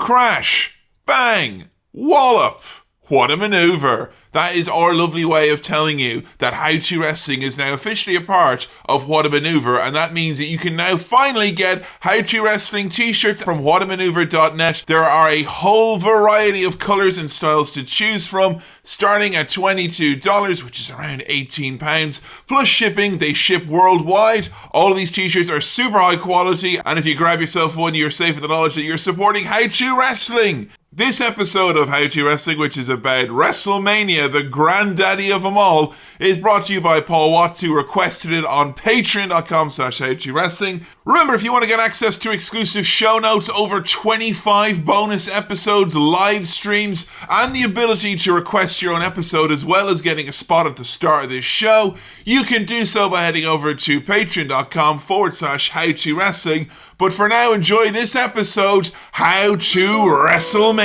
crash, bang, wallop. What a maneuver. That is our lovely way of telling you that How To Wrestling is now officially a part of What a Maneuver, and that means that you can now finally get How To Wrestling t-shirts from whatamaneuver.net. There are a whole variety of colours and styles to choose from, starting at $22, which is around £18, plus shipping. They ship worldwide. All of these t-shirts are super high quality, and if you grab yourself one, you're safe with the knowledge that you're supporting How To Wrestling. This episode of How To Wrestling, which is about WrestleMania, the granddaddy of them all, is brought to you by Paul Watts, who requested it on patreon.com/HowToWrestling. Remember, if you want to get access to exclusive show notes, over 25 bonus episodes, live streams, and the ability to request your own episode, as well as getting a spot at the start of this show, you can do so by heading over to patreon.com/HowToWrestling. But for now, enjoy this episode, How To WrestleMania.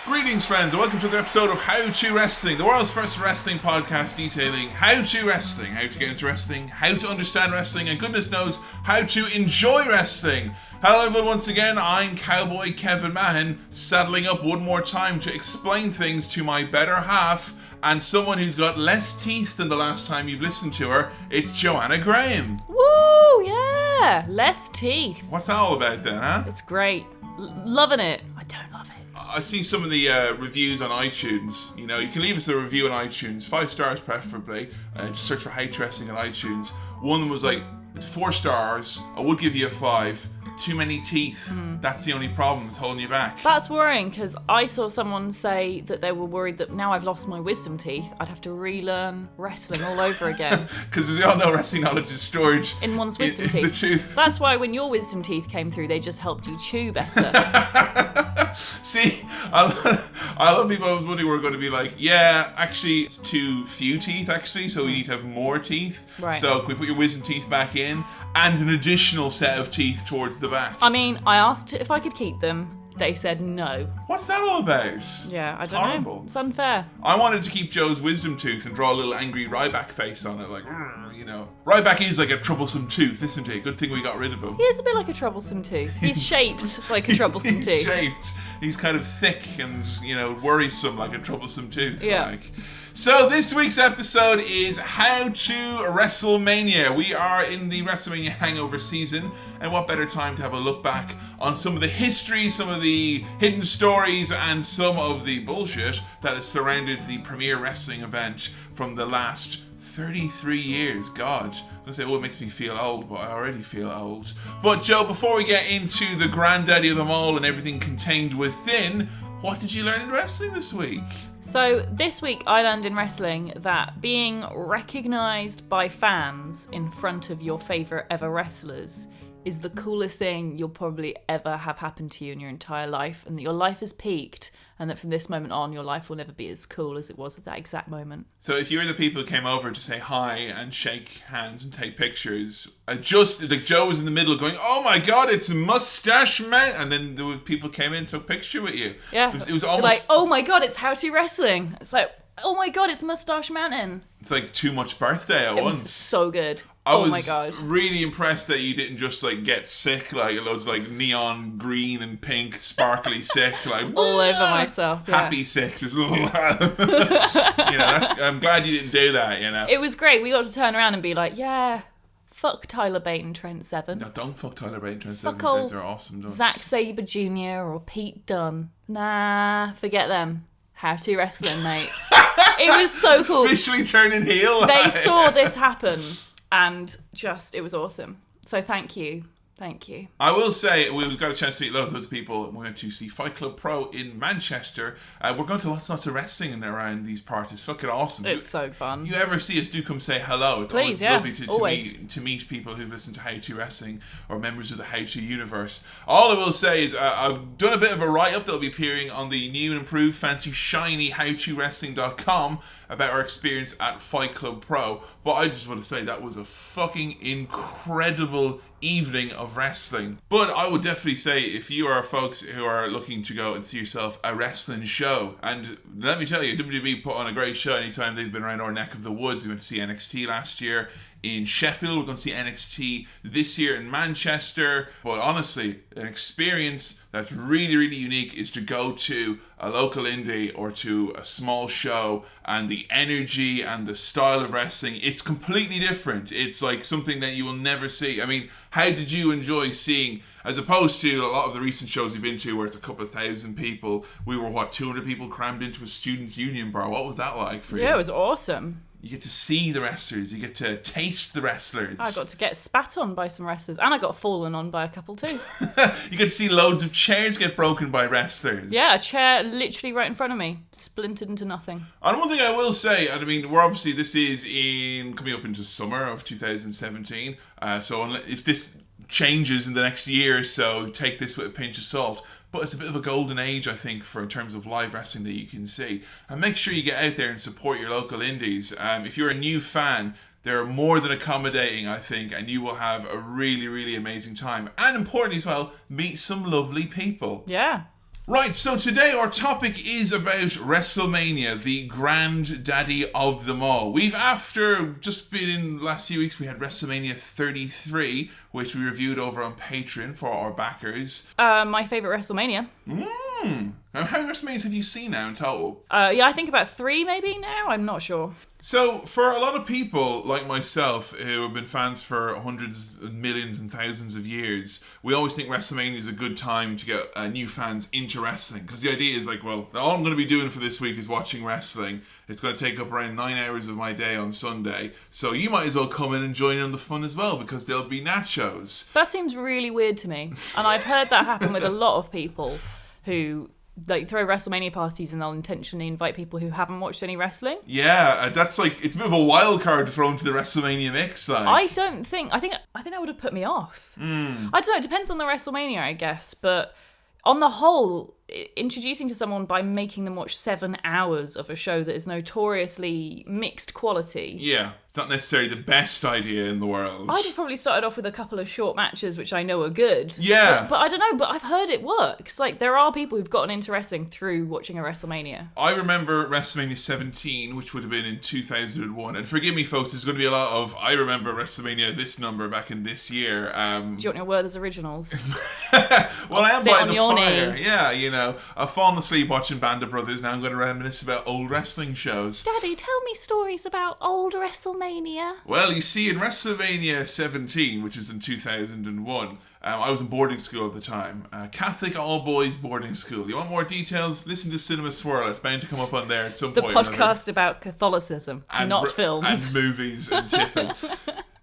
Greetings, friends, and welcome to another episode of How To Wrestling, the world's first wrestling podcast detailing how to wrestling, how to get into wrestling, how to understand wrestling, and goodness knows, how to enjoy wrestling. Hello everyone, once again, I'm Cowboy Kevin Mahan, saddling up one more time to explain things to my better half, and someone who's got less teeth than the last time you've listened to her. It's Joanna Graham. Woo, yeah, less teeth. What's that all about then, huh? It's great. Loving it. I don't love it. I see some of the reviews on iTunes. You know, you can leave us a review on iTunes, 5 stars preferably. Just search for How To Wrestling on iTunes. One of them was like, it's 4 stars. I would give you a 5. Too many teeth. That's the only problem. It's holding you back. That's worrying, because I saw someone say that they were worried that now I've lost my wisdom teeth, I'd have to relearn wrestling all over again. Because as we all know, wrestling knowledge is stored in one's wisdom in teeth. the tooth. That's why when your wisdom teeth came through, they just helped you chew better. See, a lot of people I was wondering were going to be like, yeah, actually, it's too few teeth, actually, so we need to have more teeth. Right. So can we put your wisdom teeth back in? And an additional set of teeth towards the back. I mean, I asked if I could keep them. They said no. What's that all about? Yeah, I don't horrible. know. It's unfair. I wanted to keep Joe's wisdom tooth and draw a little angry Ryback face on it, like, you know. Ryback is like a troublesome tooth, isn't he? Good thing we got rid of him. He is a bit like a troublesome tooth. He's shaped like a troublesome He's tooth. shaped. He's kind of thick and, you know, worrisome like a troublesome tooth. Yeah. Like. So this week's episode is How To WrestleMania. We are in the WrestleMania hangover season, and what better time to have a look back on some of the history, some of the hidden stories, and some of the bullshit that has surrounded the premier wrestling event from the last 33 years. God, I was going to say, it makes me feel old, but I already feel old. But Joe, before we get into the granddaddy of them all and everything contained within, what did you learn in wrestling this week? So this week I learned in wrestling that being recognised by fans in front of your favourite ever wrestlers is the coolest thing you'll probably ever have happen to you in your entire life, and that your life has peaked, and that from this moment on your life will never be as cool as it was at that exact moment. So if you were the people who came over to say hi and shake hands and take pictures, just like Joe was in the middle going, oh my god, it's Mustache Man, and then the people came in and took a picture with you. Yeah. It was almost like, oh my god, it's How To Wrestling. It's like, oh my god, it's Mustache Mountain. It's like too much birthday at It once. was so good. I oh was my god. really impressed that you didn't just like get sick, like loads like neon green and pink sparkly sick, like all over myself. Yeah. Happy sick, just you know. I'm glad you didn't do that. You know, it was great. We got to turn around and be like, yeah, fuck Tyler Bate and Trent Seven. No, don't fuck Tyler Bate and Trent Seven. Fuck Those are awesome. Don't. Zack Sabre Jr. or Pete Dunne. Nah, forget them. How To Wrestling, mate. It was so cool. Officially turning heel. They saw this happen, and just, it was awesome. So thank you. Thank you. I will say, we've got a chance to meet loads of people. We're going to see Fight Club Pro in Manchester. We're going to lots and lots of wrestling in around these parts. It's fucking awesome. It's so fun. You ever see us, do come say hello. It's Please, always lovely to meet people who listen to How To Wrestling or members of the How To universe. All I will say is I've done a bit of a write-up that'll be appearing on the new and improved fancy shiny howtowrestling.com about our experience at Fight Club Pro. But I just want to say that was a fucking incredible evening of wrestling. But I would definitely say, if you are folks who are looking to go and see yourself a wrestling show, and let me tell you, WWE put on a great show anytime they've been around our neck of the woods. We went to see NXT last year in Sheffield. We're going to see NXT this year in Manchester. But honestly, an experience that's really, really unique is to go to a local indie or to a small show, and the energy and the style of wrestling, it's completely different. It's like something that you will never see. I mean, how did you enjoy seeing, as opposed to a lot of the recent shows you've been to where it's a couple of thousand people, we were 200 people crammed into a students' union bar. What was that like for you? Yeah, it was awesome. You get to see the wrestlers. You get to taste the wrestlers. I got to get spat on by some wrestlers, and I got fallen on by a couple too. You get to see loads of chairs get broken by wrestlers. Yeah, a chair literally right in front of me, splintered into nothing. And one thing I will say, and I mean, we're obviously, this is coming up into summer of 2017, so if this changes in the next year or so, take this with a pinch of salt. But it's a bit of a golden age, I think, in terms of live wrestling that you can see. And make sure you get out there and support your local indies. If you're a new fan, they're more than accommodating, I think, and you will have a really, really amazing time. And importantly as well, meet some lovely people. Yeah. Right, so today our topic is about WrestleMania, the granddaddy of them all. We've, after just been in the last few weeks, we had WrestleMania 33, which we reviewed over on Patreon for our backers. My favourite WrestleMania. Now, how many WrestleManias have you seen now in total? Yeah, I think about 3 maybe now. I'm not sure. So, for a lot of people like myself who have been fans for hundreds, millions and thousands of years, we always think WrestleMania is a good time to get new fans into wrestling. Because the idea is like, well, all I'm going to be doing for this week is watching wrestling. It's going to take up around 9 hours of my day on Sunday. So you might as well come in and join in on the fun as well, because there'll be nachos. That seems really weird to me. And I've heard that happen with a lot of people who throw WrestleMania parties and they'll intentionally invite people who haven't watched any wrestling. Yeah, that's like, it's a bit of a wild card thrown to the WrestleMania mix. Like. I think that would have put me off. I don't know, it depends on the WrestleMania, I guess, but on the whole, introducing to someone by making them watch 7 hours of a show that is notoriously mixed quality. Yeah, it's not necessarily the best idea in the world. I'd have probably started off with a couple of short matches, which I know are good. Yeah. But I don't know, but I've heard it works. Like, there are people who've gotten into wrestling through watching a WrestleMania. I remember WrestleMania 17, which would have been in 2001. And forgive me, folks, there's going to be a lot of, I remember WrestleMania this number back in this year. Do you want your word as originals? Well, I am sit by on the your fire. knee. Yeah, you know, I've fallen asleep watching Band of Brothers. Now I'm going to reminisce about old wrestling shows. Daddy, tell me stories about old WrestleMania. Well, you see, in WrestleMania 17, which was in 2001, I was in boarding school at the time. Catholic all-boys boarding school. You want more details? Listen to Cinema Swirl. It's bound to come up on there at some The point. The podcast about Catholicism, not films. And movies and Tiffin.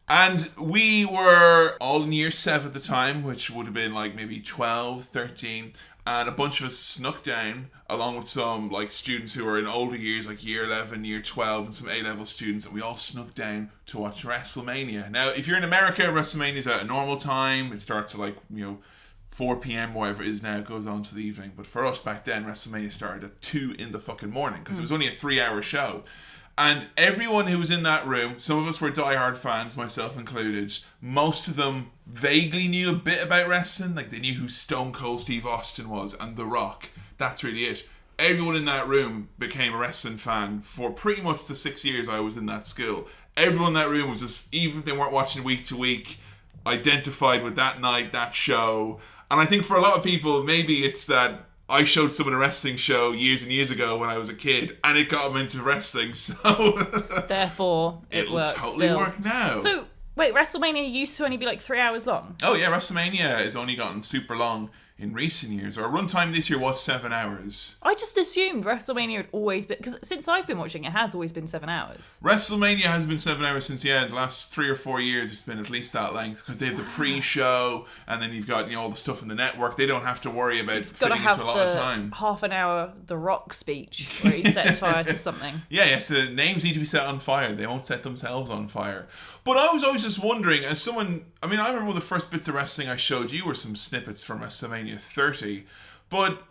And we were all in year 7 at the time, which would have been like maybe 12, 13. And a bunch of us snuck down, along with some like students who were in older years, like year 11, year 12, and some A-level students, and we all snuck down to watch WrestleMania. Now, if you're in America, WrestleMania is at a normal time. It starts at 4 p.m, whatever it is now, it goes on to the evening. But for us back then, WrestleMania started at 2 in the fucking morning, because it was only a 3-hour show. And everyone who was in that room, some of us were diehard fans, myself included, most of them vaguely knew a bit about wrestling. Like, they knew who Stone Cold Steve Austin was and The Rock. That's really it. Everyone in that room became a wrestling fan for pretty much the 6 years I was in that school. Everyone in that room was just, even if they weren't watching week to week, identified with that night, that show. And I think for a lot of people, maybe it's that I showed someone a wrestling show years and years ago when I was a kid, and it got them into wrestling, so... Therefore, it'll works totally still. work now. So, wait, WrestleMania used to only be like 3 hours long? Oh yeah, WrestleMania has only gotten super long in recent years. Our runtime this year was 7 hours. I just assumed WrestleMania had always been... Because since I've been watching, it has always been 7 hours. WrestleMania has been 7 hours since, the last 3 or 4 years it's been at least that length, because they have the pre-show, and then you've got, all the stuff in the network. They don't have to worry about fitting into a lot of time. Half an hour The Rock speech, where he sets fire to something. Yes, the names need to be set on fire. They won't set themselves on fire. But I was always just wondering, as someone... I mean, I remember the first bits of wrestling I showed you were some snippets from WrestleMania 30. But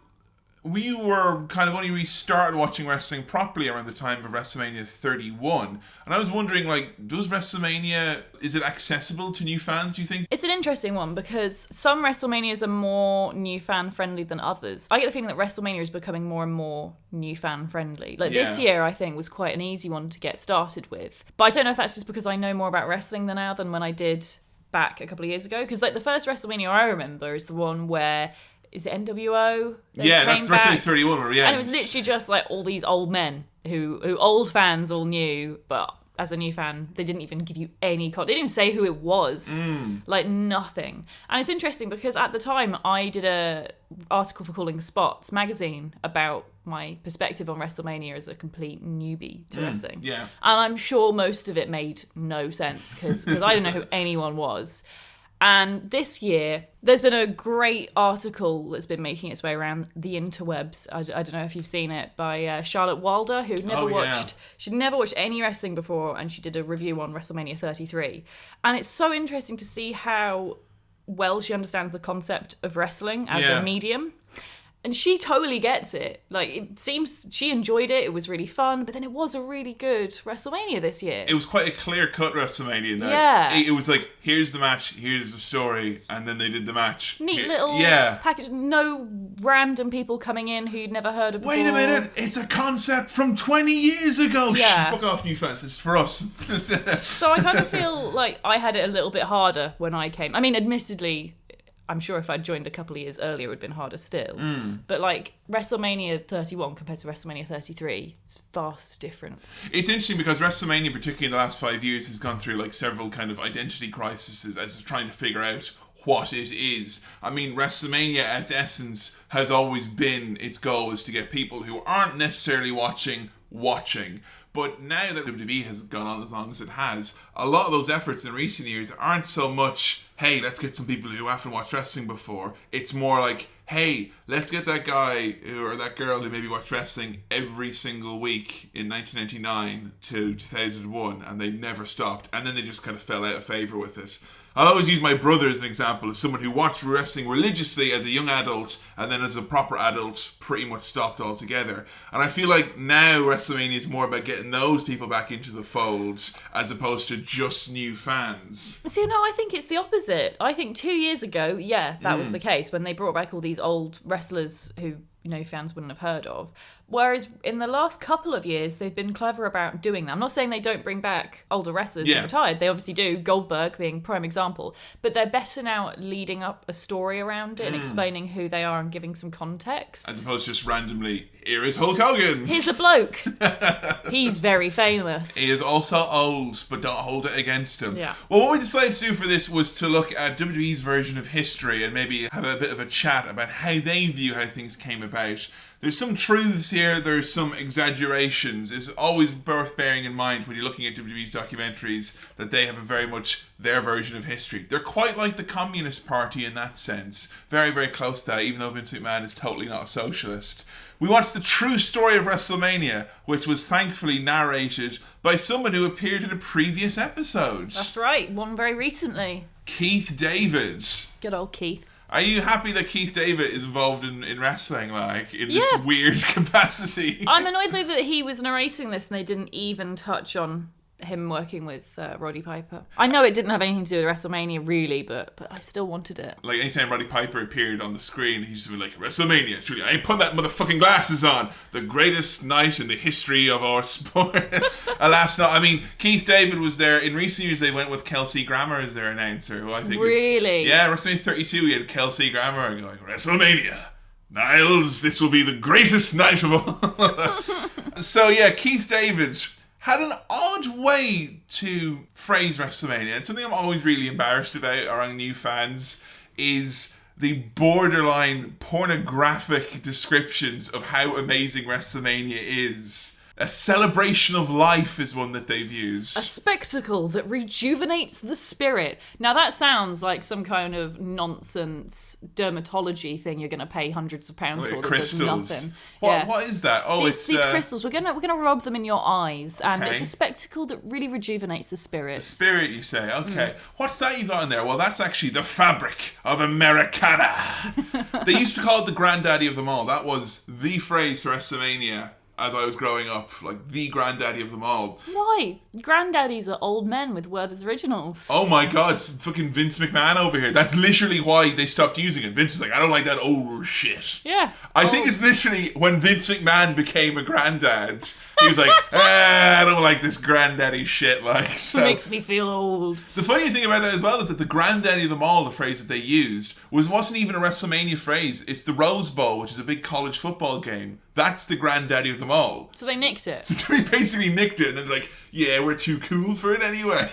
we were kind of only restarted watching wrestling properly around the time of WrestleMania 31. And I was wondering, like, does WrestleMania, is it accessible to new fans, do you think? It's an interesting one because some WrestleManias are more new fan friendly than others. I get the feeling that WrestleMania is becoming more and more new fan friendly. Like this year, I think, was quite an easy one to get started with. But I don't know if that's just because I know more about wrestling now than when I did back a couple of years ago. Because like the first WrestleMania I remember is the one where... Is it NWO? Yeah, that's WrestleMania 31. Yeah, and it was literally just like all these old men who old fans all knew, but as a new fan, they didn't even give you any they didn't even say who it was. Like nothing. And it's interesting because at the time I did a article for Calling Spots magazine about my perspective on WrestleMania as a complete newbie to wrestling. Yeah. And I'm sure most of it made no sense because I don't know who anyone was. And this year, there's been a great article that's been making its way around the interwebs. I don't know if you've seen it, by Charlotte Wilder, who she'd never watched any wrestling before, and she did a review on WrestleMania 33. And it's so interesting to see how well she understands the concept of wrestling as a medium. And she totally gets it. Like, it seems she enjoyed it. It was really fun. But then it was a really good WrestleMania this year. It was quite a clear-cut WrestleMania in that. It was like, here's the match, here's the story, and then they did the match. Neat little package. No random people coming in who you'd never heard of before. Wait a minute, it's a concept from 20 years ago. Yeah. Fuck off, new fans. It's for us. So I kind of feel like I had it a little bit harder when I came. I mean, admittedly... I'm sure if I'd joined a couple of years earlier, it would have been harder still. But like WrestleMania 31 compared to WrestleMania 33, it's vast difference. It's interesting because WrestleMania, particularly in the last 5 years, has gone through like several kind of identity crises as it's trying to figure out what it is. I mean, WrestleMania at its essence has always been, its goal is to get people who aren't necessarily watching. But now that WWE has gone on as long as it has, a lot of those efforts in recent years aren't so much, hey, let's get some people who haven't watched wrestling before. It's more like, hey, let's get that guy or that girl who maybe watched wrestling every single week in 1999 to 2001, and they never stopped. And then they just kind of fell out of favour with it. I'll always use my brother as an example, as someone who watched wrestling religiously as a young adult, and then as a proper adult, pretty much stopped altogether. And I feel like now WrestleMania is more about getting those people back into the fold, as opposed to just new fans. See, no, I think it's the opposite. I think 2 years ago, that was the case, when they brought back all these old wrestlers who, fans wouldn't have heard of. Whereas in the last couple of years, they've been clever about doing that. I'm not saying they don't bring back older wrestlers who retired. They obviously do, Goldberg being prime example. But they're better now at leading up a story around it and explaining who they are and giving some context. As opposed to just randomly, here is Hulk Hogan. Here's a bloke. He's very famous. He is also old, but don't hold it against him. Yeah. Well, what we decided to do for this was to look at WWE's version of history and maybe have a bit of a chat about how they view how things came about. There's some truths here, there's some exaggerations. It's always worth bearing in mind when you're looking at WWE's documentaries that they have a very much their version of history. They're quite like the Communist Party in that sense. Very, very close to that, even though Vince McMahon is totally not a socialist. We watched the true story of WrestleMania, which was thankfully narrated by someone who appeared in a previous episode. That's right, one very recently. Keith David. Good old Keith. Are you happy that Keith David is involved in wrestling, like, in this weird capacity? I'm annoyed though that he was narrating this and they didn't even touch on him working with Roddy Piper. I know it didn't have anything to do with WrestleMania, really, but I still wanted it. Like, anytime Roddy Piper appeared on the screen, he used to be like, WrestleMania, it's really, I ain't putting that motherfucking glasses on. The greatest night in the history of our sport. Alas, no. I mean, Keith David was there. In recent years, they went with Kelsey Grammer as their announcer, who I think really? WrestleMania 32, we had Kelsey Grammer going, WrestleMania. Niles, this will be the greatest night of all. So, Keith David had an odd way to phrase WrestleMania. And something I'm always really embarrassed about around new fans is the borderline pornographic descriptions of how amazing WrestleMania is. A celebration of life is one that they've used. A spectacle that rejuvenates the spirit. Now that sounds like some kind of nonsense dermatology thing you're going to pay hundreds of pounds for that crystals. does nothing. What is that? Oh, these crystals. We're gonna rub them in your eyes, and okay. It's a spectacle that really rejuvenates the spirit. The spirit, you say? Okay. What's that you got in there? Well, that's actually the fabric of Americana. They used to call it the granddaddy of them all. That was the phrase for WrestleMania. As I was growing up, like the granddaddy of them all. Why? Granddaddies are old men with Werther's Originals. Oh my god, it's fucking Vince McMahon over here. That's literally why they stopped using it. Vince is like, I don't like that old shit. Yeah. I think it's literally when Vince McMahon became a granddad, he was like, I don't like this granddaddy shit. Like, so. It makes me feel old. The funny thing about that as well is that the granddaddy of them all, the phrase that they used, wasn't even a WrestleMania phrase. It's the Rose Bowl, which is a big college football game. That's the granddaddy of them all. So they nicked it. So they basically nicked it, and they're like, yeah, we're too cool for it anyway.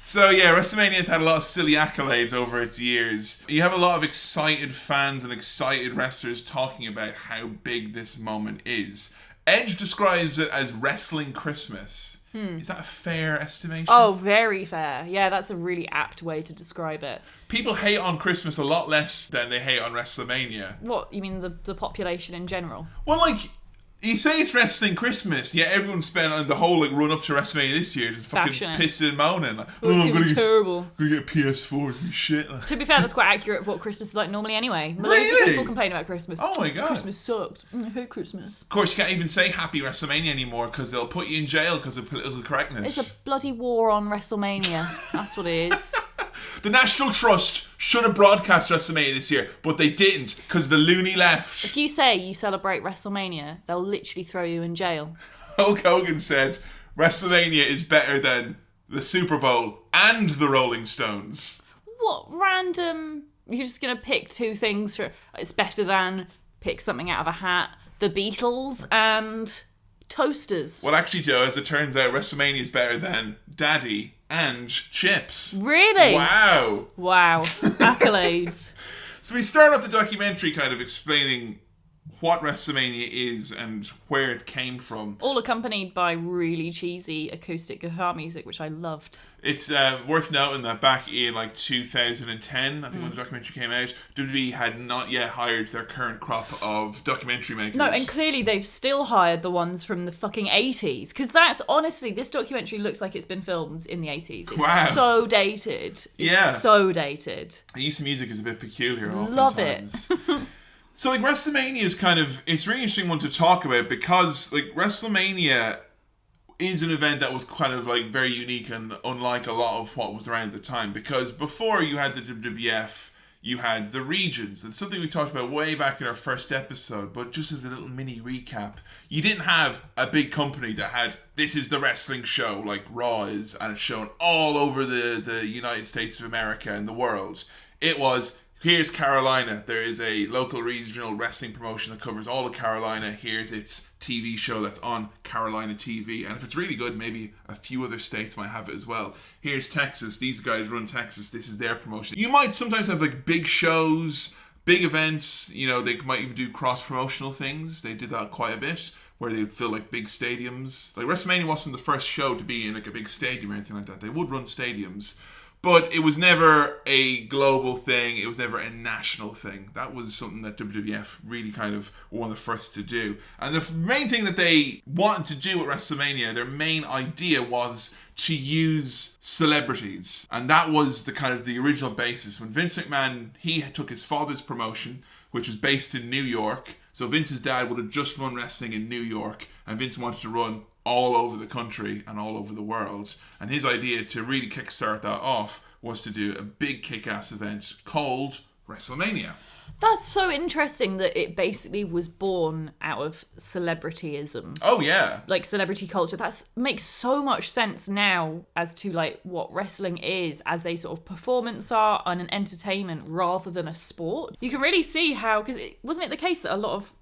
So yeah, WrestleMania has had a lot of silly accolades over its years. You have a lot of excited fans and excited wrestlers talking about how big this moment is. Edge describes it as wrestling Christmas. Is that a fair estimation? Oh, very fair. Yeah, that's a really apt way to describe it. People hate on Christmas a lot less than they hate on WrestleMania. What, you mean the population in general? Well, like, you say it's wrestling Christmas, yet everyone spent on the whole run up to WrestleMania this year just fucking pissing and moaning. Like, it's going to be terrible. I'm going to get a PS4 and shit. To be fair, that's quite accurate of what Christmas is like normally anyway. Really? Loads of people complain about Christmas. Oh my god. Christmas sucks. I hate Christmas. Of course, you can't even say Happy WrestleMania anymore because they'll put you in jail because of political correctness. It's a bloody war on WrestleMania. That's what it is. The National Trust should have broadcast WrestleMania this year, but they didn't because the loony left. If you say you celebrate WrestleMania, they'll literally throw you in jail. Hulk Hogan said WrestleMania is better than the Super Bowl and the Rolling Stones. What random... You're just going to pick two things for... It's better than pick something out of a hat. The Beatles and toasters. Well, actually, Joe, as it turns out, WrestleMania is better than Daddy and Chips. Really? Wow. Accolades. So we start off the documentary kind of explaining what WrestleMania is and where it came from. All accompanied by really cheesy acoustic guitar music, which I loved. It's worth noting that back in like 2010, I think when the documentary came out, WWE had not yet hired their current crop of documentary makers. No, and clearly they've still hired the ones from the fucking 80s. Because that's, honestly, this documentary looks like it's been filmed in the 80s. It's so dated. It's so dated. The use of music is a bit peculiar oftentimes. Love it. So, like, WrestleMania is kind of... It's a really interesting one to talk about because, like, WrestleMania is an event that was kind of, like, very unique and unlike a lot of what was around at the time. Because before you had the WWF, you had the regions. That's something we talked about way back in our first episode. But just as a little mini recap, you didn't have a big company that had, this is the wrestling show, like Raw is, and it's shown all over the United States of America and the world. It was... Here's Carolina. There is a local regional wrestling promotion that covers all of Carolina. Here's its TV show that's on Carolina TV. And if it's really good, maybe a few other states might have it as well. Here's Texas. These guys run Texas. This is their promotion. You might sometimes have like big shows, big events. You know, they might even do cross-promotional things. They did that quite a bit, where they'd fill like big stadiums. Like WrestleMania wasn't the first show to be in like a big stadium or anything like that. They would run stadiums. But it was never a global thing. It was never a national thing. That was something that WWF really kind of were one of the first to do. And the main thing that they wanted to do at WrestleMania, their main idea was to use celebrities. And that was the kind of the original basis. When Vince McMahon, he took his father's promotion, which was based in New York. So Vince's dad would have just run wrestling in New York. And Vince wanted to run all over the country and all over the world. And his idea to really kickstart that off was to do a big kick-ass event called WrestleMania. That's so interesting that it basically was born out of celebrityism. Oh, yeah. Like celebrity culture. That makes so much sense now as to like what wrestling is as a sort of performance art and an entertainment rather than a sport. You can really see how, because wasn't it the case that a lot of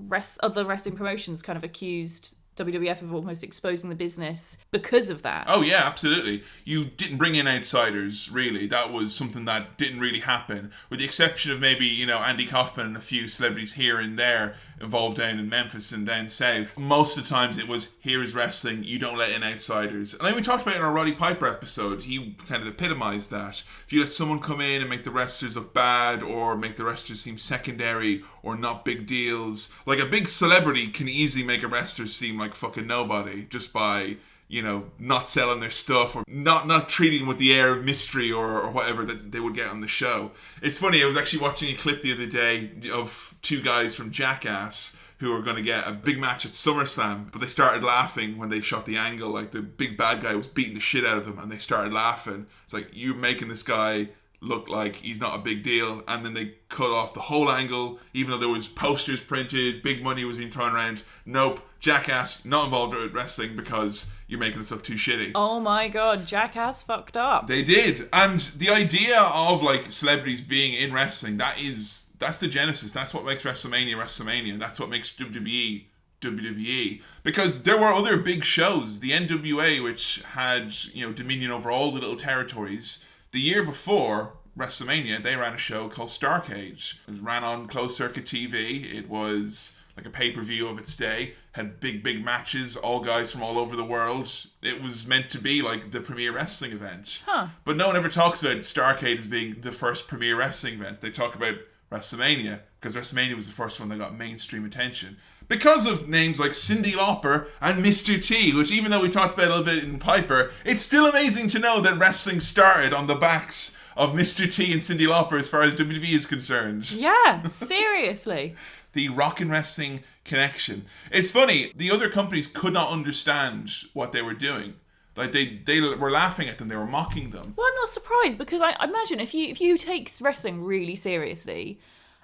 other wrestling promotions kind of accused WWF of almost exposing the business because of that? Oh yeah, absolutely. You didn't bring in outsiders, really. That was something that didn't really happen. With the exception of maybe, you know, Andy Kaufman and a few celebrities here and there, involved down in Memphis and down south, most of the times it was, here is wrestling, you don't let in outsiders. And like we talked about in our Roddy Piper episode, he kind of epitomized that. If you let someone come in and make the wrestlers look bad, or make the wrestlers seem secondary or not big deals, like a big celebrity can easily make a wrestler seem like fucking nobody just by, you know, not selling their stuff or not treating them with the air of mystery or whatever that they would get on the show. It's funny, I was actually watching a clip the other day of two guys from Jackass who were going to get a big match at SummerSlam, but they started laughing when they shot the angle, like the big bad guy was beating the shit out of them, and they started laughing. It's like, you're making this guy look like he's not a big deal, and then they cut off the whole angle, even though there was posters printed, big money was being thrown around. Nope, Jackass not involved with wrestling because you're making us look too shitty. Oh my god, Jackass fucked up. They did. And the idea of like celebrities being in wrestling, that's the genesis. That's what makes WrestleMania. That's what makes WWE. Because there were other big shows. The NWA, which had, you know, dominion over all the little territories. The year before WrestleMania, they ran a show called Starrcade. It ran on closed circuit TV. It was like a pay-per-view of its day, had big matches, all guys from all over the world. It was meant to be like the premier wrestling event. But no one ever talks about Starrcade as being the first premier wrestling event. They talk about WrestleMania, because WrestleMania was the first one that got mainstream attention. Because of names like Cyndi Lauper and Mr. T, which even though we talked about a little bit in Piper, it's still amazing to know that wrestling started on the backs of Mr. T and Cyndi Lauper as far as WWE is concerned. Yeah, seriously. The rock and wrestling connection. It's funny, the other companies could not understand what they were doing. Like they were laughing at them, they were mocking them. Well, I'm not surprised, because I imagine if you take wrestling really seriously,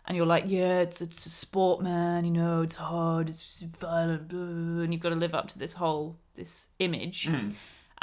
and you're like, yeah, it's a sport, man, you know, it's hard, it's violent, blah, blah, blah, and you've got to live up to this image.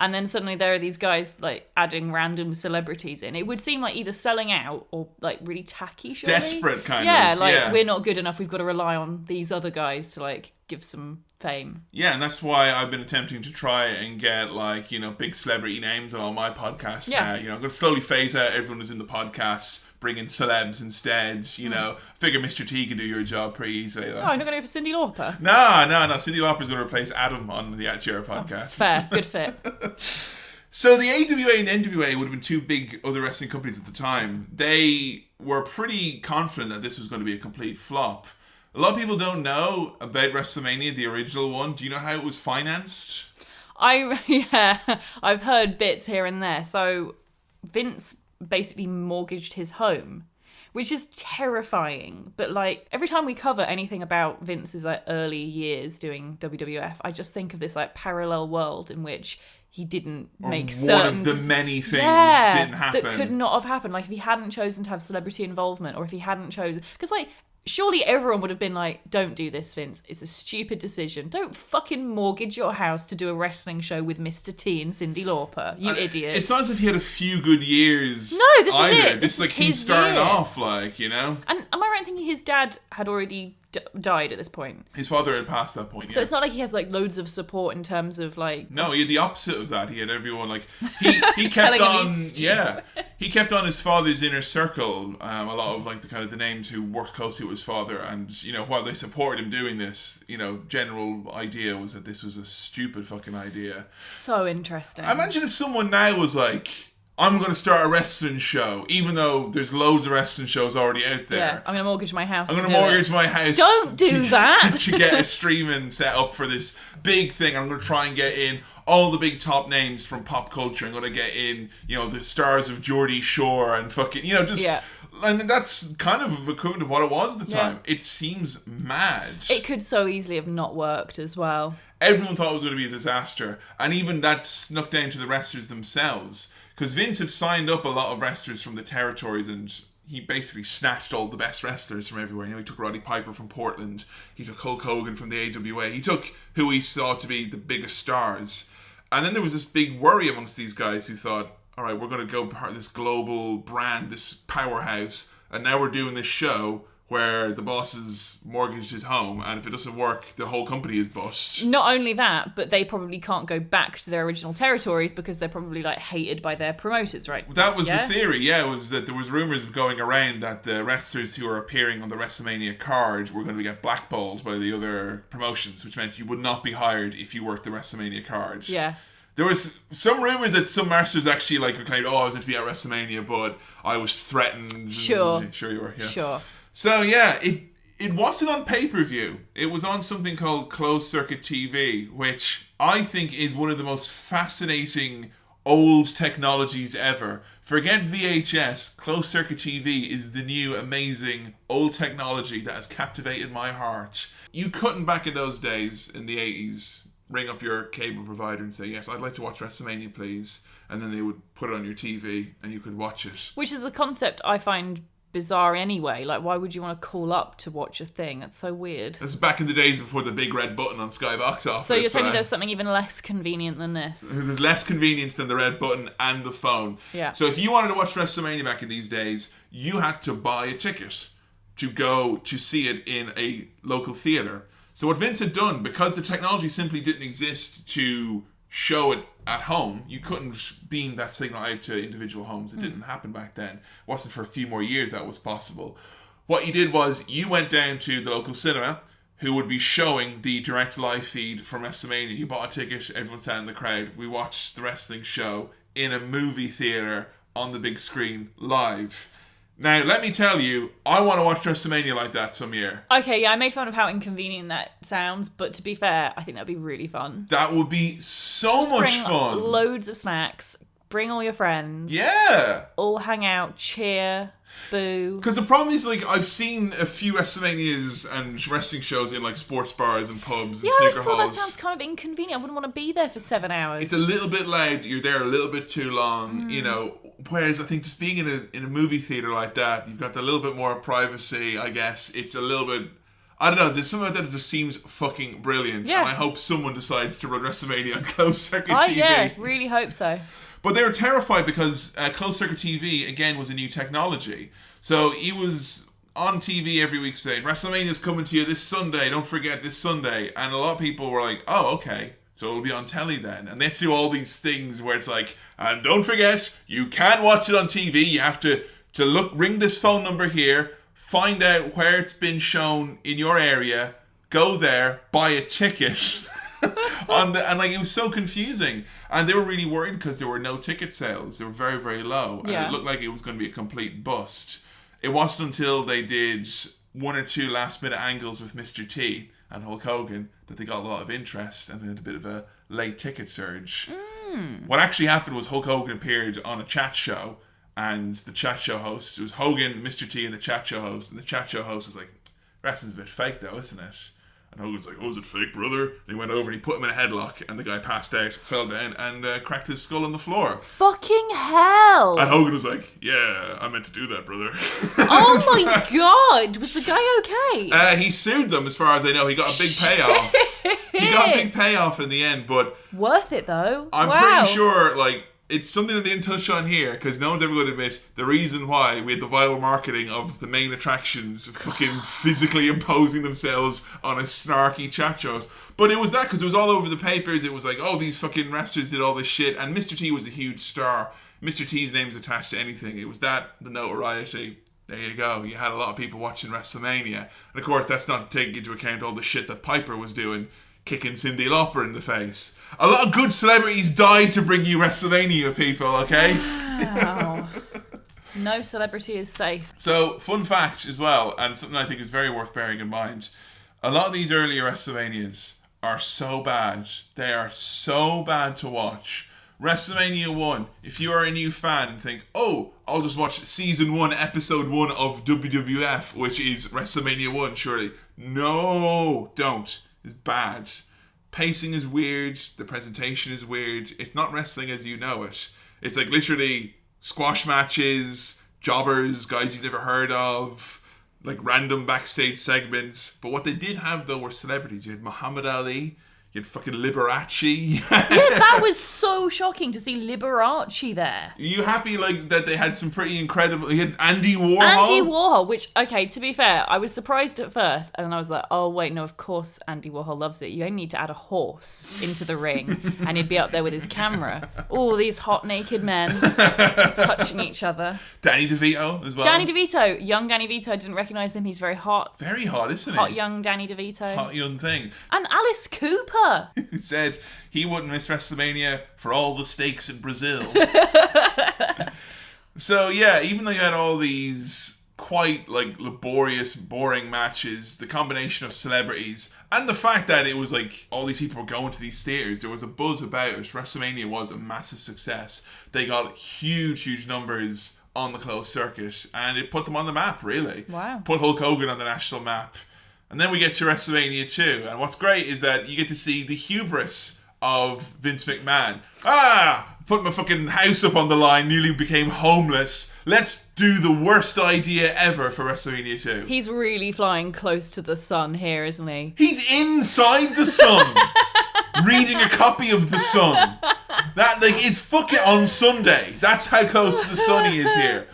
And then suddenly there are these guys like adding random celebrities in. It would seem like either selling out or like really tacky, surely. Desperate kind of. Yeah, like we're not good enough. We've got to rely on these other guys to like give some fame. Yeah, and that's why I've been attempting to try and get like, you know, big celebrity names on all my podcasts now. You know, I'm going to slowly phase out everyone who's in the podcasts, bring in celebs instead, you know. I figure Mr. T can do your job pretty easily. Oh, I'm not going to go for Cyndi Lauper. No. Cyndi Lauper's going to replace Adam on the Atchera podcast. Fair, good fit. So the AWA and NWA would have been two big other wrestling companies at the time. They were pretty confident that this was going to be a complete flop. A lot of people don't know about WrestleMania, the original one. Do you know how it was financed? I've heard bits here and there. So Vince basically mortgaged his home, which is terrifying. But like every time we cover anything about Vince's like early years doing WWF, I just think of this like parallel world in which he didn't make certain... One of the many things didn't happen. That could not have happened. Like if he hadn't chosen to have celebrity involvement, or if he hadn't chosen... Because like... Surely everyone would have been like, don't do this, Vince. It's a stupid decision. Don't fucking mortgage your house to do a wrestling show with Mr. T and Cyndi Lauper. You idiot. It's not as if he had a few good years. No, this either. is it. This is like him starting off, like, you know? And am I right in thinking his dad had already died at this point? His father had passed that point, So it's not like he has like loads of support in terms of like... No, he had the opposite of that. He had everyone like... He kept on... Yeah. He kept on his father's inner circle. A lot of like the kind of the names who worked closely with his father, and, you know, while they supported him doing this, you know, general idea was that this was a stupid fucking idea. So interesting. Imagine if someone now was like, I'm going to start a wrestling show, even though there's loads of wrestling shows already out there. Yeah, I'm going to mortgage my house. I'm going to mortgage my house. Don't do that. To get a streaming set up for this big thing. I'm going to try and get in all the big top names from pop culture. I'm going to get in, you know, the stars of Geordie Shore and fucking, you know, just... Yeah. And that's kind of equivalent of what it was at the time. It seems mad. It could so easily have not worked as well. Everyone thought it was going to be a disaster. And even that snuck down to the wrestlers themselves. Because Vince had signed up a lot of wrestlers from the territories, and he basically snatched all the best wrestlers from everywhere. You know, he took Roddy Piper from Portland. He took Hulk Hogan from the AWA. He took who he saw to be the biggest stars. And then there was this big worry amongst these guys who thought, all right, we're going to go part of this global brand, this powerhouse, and now we're doing this show. where the boss has mortgaged his home, and if it doesn't work, the whole company is bust. Not only that, but they probably can't go back to their original territories because they're probably like hated by their promoters, right? That was the theory, was that there was rumours going around that the wrestlers who are appearing on the WrestleMania card were going to get blackballed by the other promotions, which meant you would not be hired if you worked the WrestleMania card. Yeah. There was some rumours that some wrestlers actually claimed, I was going to be at WrestleMania, but I was threatened. Sure. Sure you were, yeah. Sure. So yeah, it wasn't on pay-per-view. It was on something called closed circuit TV, which I think is one of the most fascinating old technologies ever. Forget VHS, closed circuit TV is the new amazing old technology that has captivated my heart. You couldn't, back in those days in the 80s, ring up your cable provider and say, yes, I'd like to watch WrestleMania, please. And then they would put it on your TV and you could watch it. Which is a concept I find bizarre anyway. Like, why would you want to call up to watch a thing? That's so weird. That's back in the days before the big red button on Sky Box Office. So you're telling me there's something even less convenient than this? There's less convenience than the red button and the phone. Yeah. So if you wanted to watch WrestleMania back in these days, you had to buy a ticket to go to see it in a local theatre. So what Vince had done, because the technology simply didn't exist to show it at home, you couldn't beam that signal out to individual homes. It didn't happen back then. It wasn't for a few more years that was possible. What you did was you went down to the local cinema who would be showing the direct live feed from WrestleMania. You bought a ticket, everyone sat in the crowd. We watched the wrestling show in a movie theatre on the big screen live. Now, let me tell you, I want to watch WrestleMania like that some year. Okay, yeah, I made fun of how inconvenient that sounds, but to be fair, I think that'd be really fun. That would be so much fun. Loads of snacks. Bring all your friends. Yeah. All hang out, cheer, boo. Because the problem is, I've seen a few WrestleManias and wrestling shows in, sports bars and pubs and snooker halls. That sounds kind of inconvenient. I wouldn't want to be there for 7 hours. It's a little bit loud. You're there a little bit too long, Whereas I think just being in a movie theatre like that, you've got a little bit more privacy, I guess. It's a little bit... I don't know, there's something about that just seems fucking brilliant. Yeah. And I hope someone decides to run WrestleMania on closed circuit TV. Yeah, really hope so. But they were terrified because closed circuit TV, again, was a new technology. So he was on TV every week saying, WrestleMania's coming to you this Sunday, don't forget this Sunday. And a lot of people were like, oh, okay, so it'll be on telly then. And they do all these things where it's like, and don't forget, you can't watch it on TV, you have to ring this phone number here, find out where it's been shown in your area, go there, buy a ticket. And it was so confusing. And they were really worried because there were no ticket sales. They were very, very low. And it looked like it was going to be a complete bust. It wasn't until they did one or two last minute angles with Mr. T and Hulk Hogan that they got a lot of interest and had a bit of a late ticket surge. What actually happened was Hulk Hogan appeared on a chat show, and the chat show host, it was Hogan, Mr. T and the chat show host, and the chat show host was like, wrestling's a bit fake though, isn't it? And Hogan's like, oh, is it fake, brother? And he went over and he put him in a headlock, and the guy passed out, fell down, and cracked his skull on the floor. Fucking hell! And Hogan was like, yeah, I meant to do that, brother. Oh my god! Was the guy okay? He sued them, as far as I know. He got a big payoff. He got a big payoff in the end, but... Worth it, though. I'm pretty sure, it's something that they didn't touch on here, because no one's ever going to admit the reason why we had the viral marketing of the main attractions fucking physically imposing themselves on a snarky chat shows. But it was that, because it was all over the papers. It was like, oh, these fucking wrestlers did all this shit, and Mr. T was a huge star. Mr. T's name's attached to anything. It was that, the notoriety. There you go. You had a lot of people watching WrestleMania. And of course, that's not taking into account all the shit that Piper was doing, kicking Cyndi Lauper in the face. A lot of good celebrities died to bring you WrestleMania, people, okay? Wow. No celebrity is safe. So, fun fact as well, and something I think is very worth bearing in mind, a lot of these earlier WrestleManias are so bad. They are so bad to watch. WrestleMania 1, if you are a new fan and think, oh, I'll just watch Season 1, Episode 1 of WWF, which is WrestleMania 1, surely. No, don't. It's bad. Pacing is weird. The presentation is weird. It's not wrestling as you know it. It's literally squash matches, jobbers, guys you've never heard of, random backstage segments. But what they did have, though, were celebrities. You had Muhammad Ali. You had fucking Liberace. Yeah, that was so shocking to see Liberace there. Are you happy like that they had some pretty incredible... You had Andy Warhol? Andy Warhol, which, okay, to be fair, I was surprised at first, and then I was like, oh, wait, no, of course Andy Warhol loves it. You only need to add a horse into the ring, and he'd be up there with his camera. Oh, these hot naked men touching each other. Danny DeVito as well. Danny DeVito. Young Danny DeVito. I didn't recognise him. He's very hot. Very hot, isn't he? Hot young Danny DeVito. Hot young thing. And Alice Cooper. Who said he wouldn't miss WrestleMania for all the steaks in Brazil. So yeah, even though you had all these quite like laborious, boring matches, the combination of celebrities and the fact that it was like all these people were going to these theaters, there was a buzz about it. WrestleMania was a massive success. They got huge numbers on the closed circuit, and it put them on the map, really. Wow. Put Hulk Hogan on the national map. And then we get to WrestleMania 2. And what's great is that you get to see the hubris of Vince McMahon. Put my fucking house up on the line, nearly became homeless. Let's do the worst idea ever for WrestleMania 2. He's really flying close to the sun here, isn't he? He's inside the sun, reading a copy of The Sun. That, like, it's fucking on Sunday. That's how close to the sun he is here.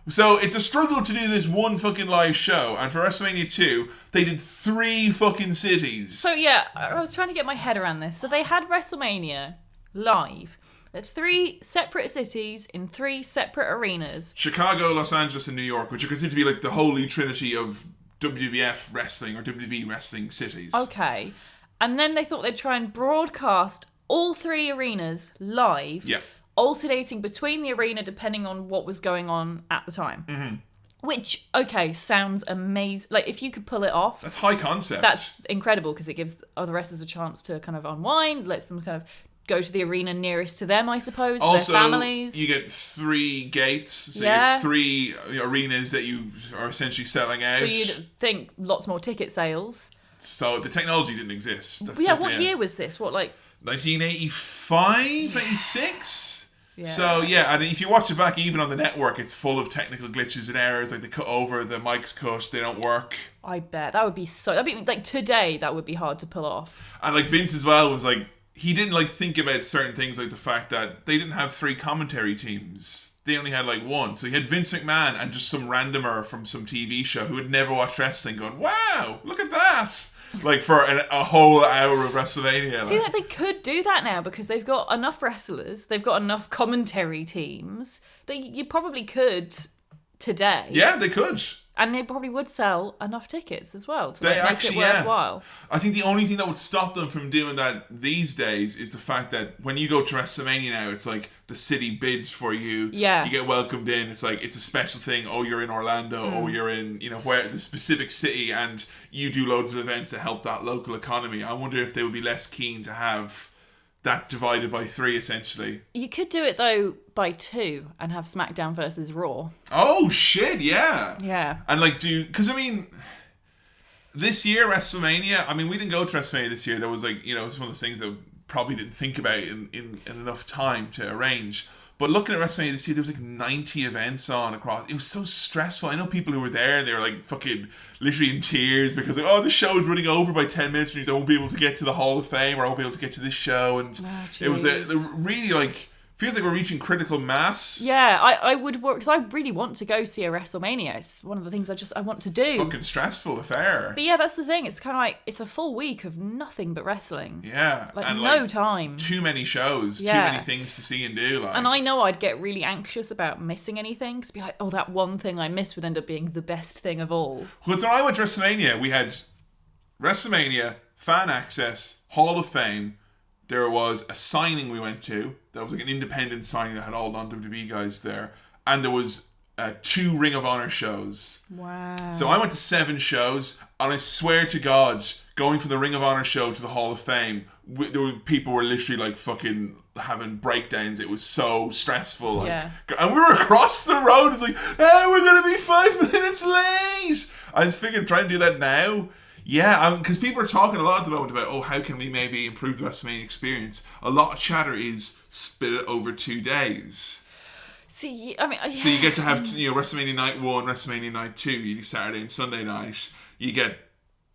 So it's a struggle to do this one fucking live show, and for WrestleMania 2, they did 3 fucking cities. So yeah, I was trying to get my head around this. So they had WrestleMania live at 3 separate cities in 3 separate arenas. Chicago, Los Angeles, and New York, which are considered to be like the holy trinity of WWF wrestling or WWE wrestling cities. Okay. And then they thought they'd try and broadcast all 3 arenas live. Yeah. Alternating between the arena depending on what was going on at the time. Mm-hmm. Which, okay, sounds amazing. Like, if you could pull it off... That's high concept. That's incredible, because it gives other wrestlers a chance to kind of unwind, lets them kind of go to the arena nearest to them, I suppose, also, their families. You get 3 gates, so Yeah. you get 3 arenas that you are essentially selling out. So you'd think lots more ticket sales. So the technology didn't exist. That's Yeah, what year was this? What, like... 1985, 86? Yeah. So yeah, and if you watch it back, even on the network, it's full of technical glitches and errors. Like they cut over, the mics cut, they don't work. I bet. That'd be like, today, that would be hard to pull off. And like Vince as well was like, he didn't like think about certain things, like the fact that they didn't have 3 commentary teams. They only had like 1. So he had Vince McMahon and just some randomer from some TV show who had never watched wrestling going, wow, look at that. Like for a whole hour of WrestleMania. See, like, they could do that now because they've got enough wrestlers, they've got enough commentary teams that you probably could today. Yeah, they could. And they probably would sell enough tickets as well to They make actually, it worthwhile. I think the only thing that would stop them from doing that these days is the fact that when you go to WrestleMania now, it's like the city bids for you. Yeah. You get welcomed in. It's like, it's a special thing. Oh, you're in Orlando. Oh, you're in, where the specific city, and you do loads of events to help that local economy. I wonder if they would be less keen to have that divided by 3, essentially. You could do it, though, by 2 and have SmackDown versus Raw. Oh, shit, yeah. Yeah. And like, because I mean, this year, WrestleMania, we didn't go to WrestleMania this year. There was like, it's one of those things that probably didn't think about in enough time to arrange. But looking at WrestleMania this year, there was like 90 events on across. It was so stressful. I know people who were there, they were like fucking literally in tears because like, oh, the show is running over by 10 minutes, which means I won't be able to get to the Hall of Fame, or I won't be able to get to this show. And it was a really like, feels like we're reaching critical mass. Yeah, I would work, because I really want to go see a WrestleMania. It's one of the things I want to do. Fucking stressful affair. But yeah, that's the thing. It's kind of like, it's a full week of nothing but wrestling. Yeah. Like, and no time. Too many shows, Yeah. too many things to see and do. Like. And I know I'd get really anxious about missing anything, because be like, oh, that one thing I missed would end up being the best thing of all. Because when I went to WrestleMania, we had WrestleMania, Fan Access, Hall of Fame. There was a signing we went to. That was like an independent signing that had all non-WWE guys there. And there was 2 Ring of Honor shows. Wow. So I went to 7 shows. And I swear to God, going from the Ring of Honor show to the Hall of Fame, people were literally like fucking having breakdowns. It was so stressful. Like, Yeah. And we were across the road. It's like, hey, we're going to be 5 minutes late. I figured trying to do that now. Yeah, because people are talking a lot at the moment about, oh, how can we maybe improve the WrestleMania experience? A lot of chatter is split it over 2 days. See, So you get to have, WrestleMania Night 1, WrestleMania Night 2. You do Saturday and Sunday night. You get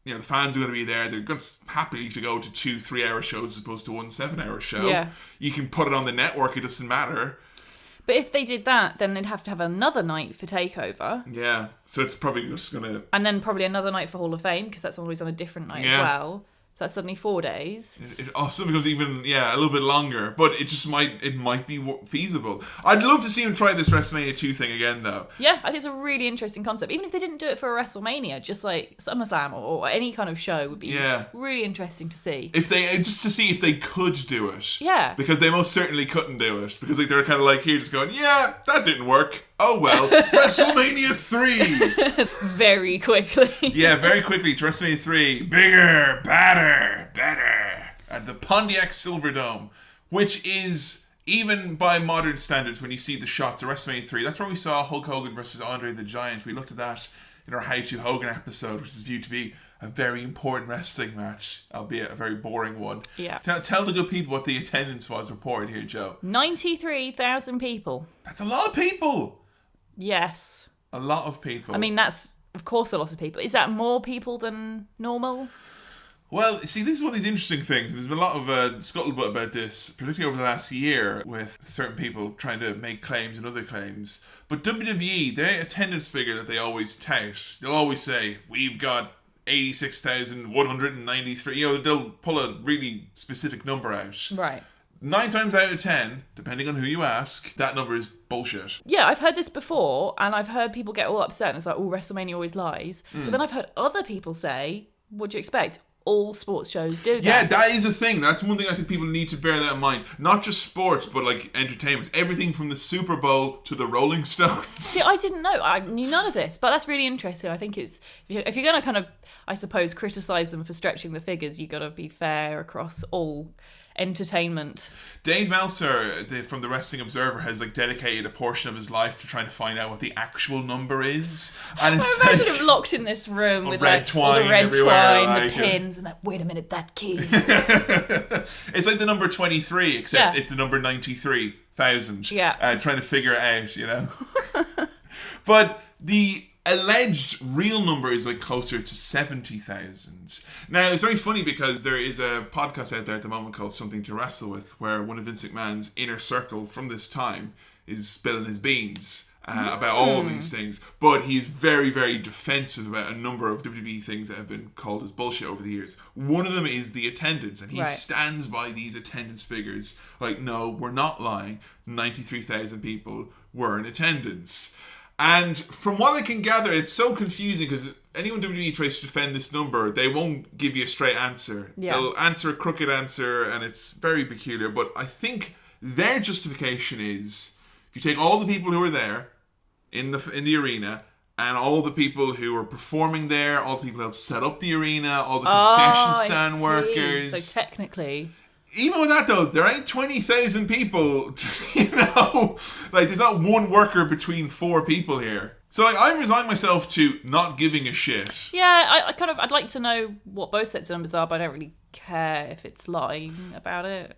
the fans are going to be there. They're going to happy to go to 2 3-hour shows as opposed to 1 7-hour show. Yeah. You can put it on the network. It doesn't matter. But if they did that, then they'd have to have another night for TakeOver. Yeah. So it's probably just going to... And then probably another night for Hall of Fame, because that's always on a different night as well. So that's suddenly 4 days. It also becomes even, a little bit longer. But it might be feasible. I'd love to see him try this WrestleMania 2 thing again, though. Yeah, I think it's a really interesting concept. Even if they didn't do it for a WrestleMania, just like SummerSlam or any kind of show would be really interesting to see. Just to see if they could do it. Yeah. Because they most certainly couldn't do it. Because they're kind of here just going, yeah, that didn't work. Oh well. WrestleMania 3. Very quickly. Yeah, very quickly to WrestleMania 3. Bigger, badder, better. At the Pontiac Silverdome. Which is, even by modern standards, when you see the shots of WrestleMania 3, that's where we saw Hulk Hogan versus Andre the Giant. We looked at that in our How to Hogan episode, which is viewed to be a very important wrestling match, albeit a very boring one. Yeah. Tell the good people what the attendance was reported here, Joe. 93,000 people. That's a lot of people. Yes. A lot of people. I mean, that's, of course, a lot of people. Is that more people than normal? Well, see, this is one of these interesting things. There's been a lot of scuttlebutt about this, particularly over the last year, with certain people trying to make claims and other claims. But WWE, their attendance figure that they always tout, they'll always say, we've got 86,193. They'll pull a really specific number out. Right. 9 times out of 10, depending on who you ask, that number is bullshit. Yeah, I've heard this before, and I've heard people get all upset, and it's like, WrestleMania always lies. But then I've heard other people say, what do you expect? All sports shows do that. Yeah, that is a thing. That's one thing I think people need to bear that in mind. Not just sports, but entertainment. Everything from the Super Bowl to the Rolling Stones. See, I didn't know. I knew none of this, but that's really interesting. I think it's, if you're going to kind of, I suppose, criticise them for stretching the figures, you've got to be fair across all entertainment. Dave Meltzer from the Wrestling Observer has dedicated a portion of his life to trying to find out what the actual number is. And it's I imagine him locked in this room with red twine all the red everywhere, twine, the pins, and wait a minute, that key. It's like the number 23, except Yeah. it's the number 93,000. Yeah. Trying to figure it out, But the alleged real number is closer to 70,000. Now, it's very funny because there is a podcast out there at the moment called Something to Wrestle With, where one of Vince McMahon's inner circle from this time is spilling his beans about all of these things. But he's very, very defensive about a number of WWE things that have been called as bullshit over the years. One of them is the attendance, and he stands by these attendance figures. No, we're not lying. 93,000 people were in attendance. And from what I can gather, it's so confusing because anyone WWE tries to defend this number, they won't give you a straight answer. Yeah. They'll answer a crooked answer, and it's very peculiar. But I think their justification is, if you take all the people who are there in the arena, and all the people who are performing there, all the people who help set up the arena, all the concession stand workers. So technically... Even with that, though, there ain't 20,000 people, there's not one worker between 4 people here. So, I resigned myself to not giving a shit. Yeah, I'd like to know what both sets of numbers are, but I don't really care if it's lying about it.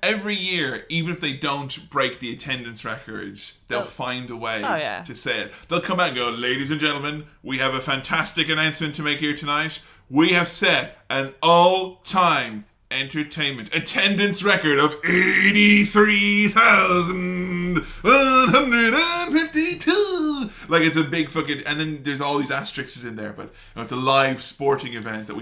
Every year, even if they don't break the attendance records, they'll find a way to say it. They'll come out and go, ladies and gentlemen, we have a fantastic announcement to make here tonight. We have set an all-time entertainment attendance record of 83,152. It's a big fucking, and then there's all these asterisks in there, but it's a live sporting event that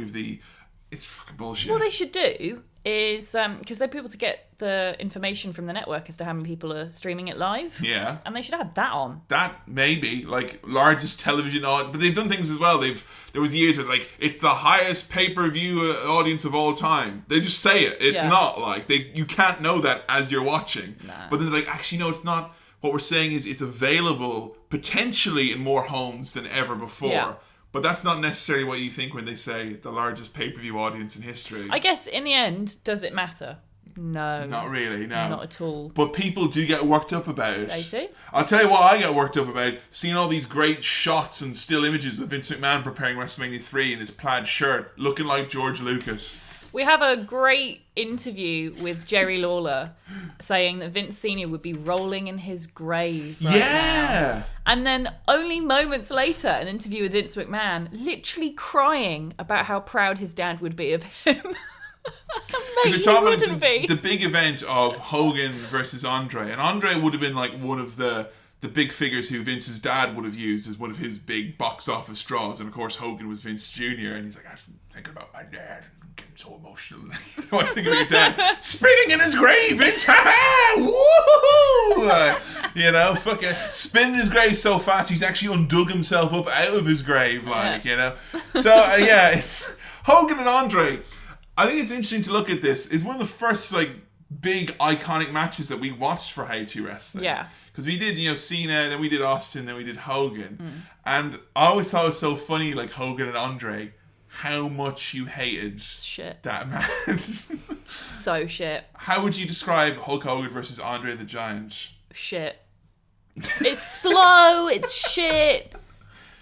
it's fucking bullshit. What they should do is, because they'll be able to get the information from the network as to how many people are streaming it live. Yeah. And they should add that on. That maybe, largest television audience, but they've done things as well. There was years where it's the highest pay-per-view audience of all time. They just say it. It's not you can't know that as you're watching. Nah. But then they're actually no, it's not. What we're saying is it's available potentially in more homes than ever before. Yeah. But that's not necessarily what you think when they say the largest pay-per-view audience in history. I guess in the end, does it matter? No. Not really, no. Not at all. But people do get worked up about it. They do? I'll tell you what I get worked up about. Seeing all these great shots and still images of Vince McMahon preparing WrestleMania 3 in his plaid shirt, looking like George Lucas. We have a great interview with Jerry Lawler saying that Vince Sr. would be rolling in his grave right now. And then only moments later, an interview with Vince McMahon, literally crying about how proud his dad would be of him. Mate, you're talking about the big event of Hogan versus Andre, and Andre would have been like one of the big figures who Vince's dad would have used as one of his big box office draws, and of course Hogan was Vince Jr. and he's like, I'm thinking about my dad, I'm getting so emotional. I think of your dad spinning in his grave, Vince, woohoo! You know, fucking spinning his grave so fast he's actually undug himself up out of his grave, like, you know. So it's Hogan and Andre. I think it's interesting to look at this. It's one of the first like big iconic matches that we watched for How to Wrestling. Yeah. Because we did, Cena, then we did Austin, then we did Hogan. And I always thought it was so funny, like Hogan and Andre, how much you hated that match. So shit. How would you describe Hulk Hogan versus Andre the Giant? Shit. It's slow, it's shit.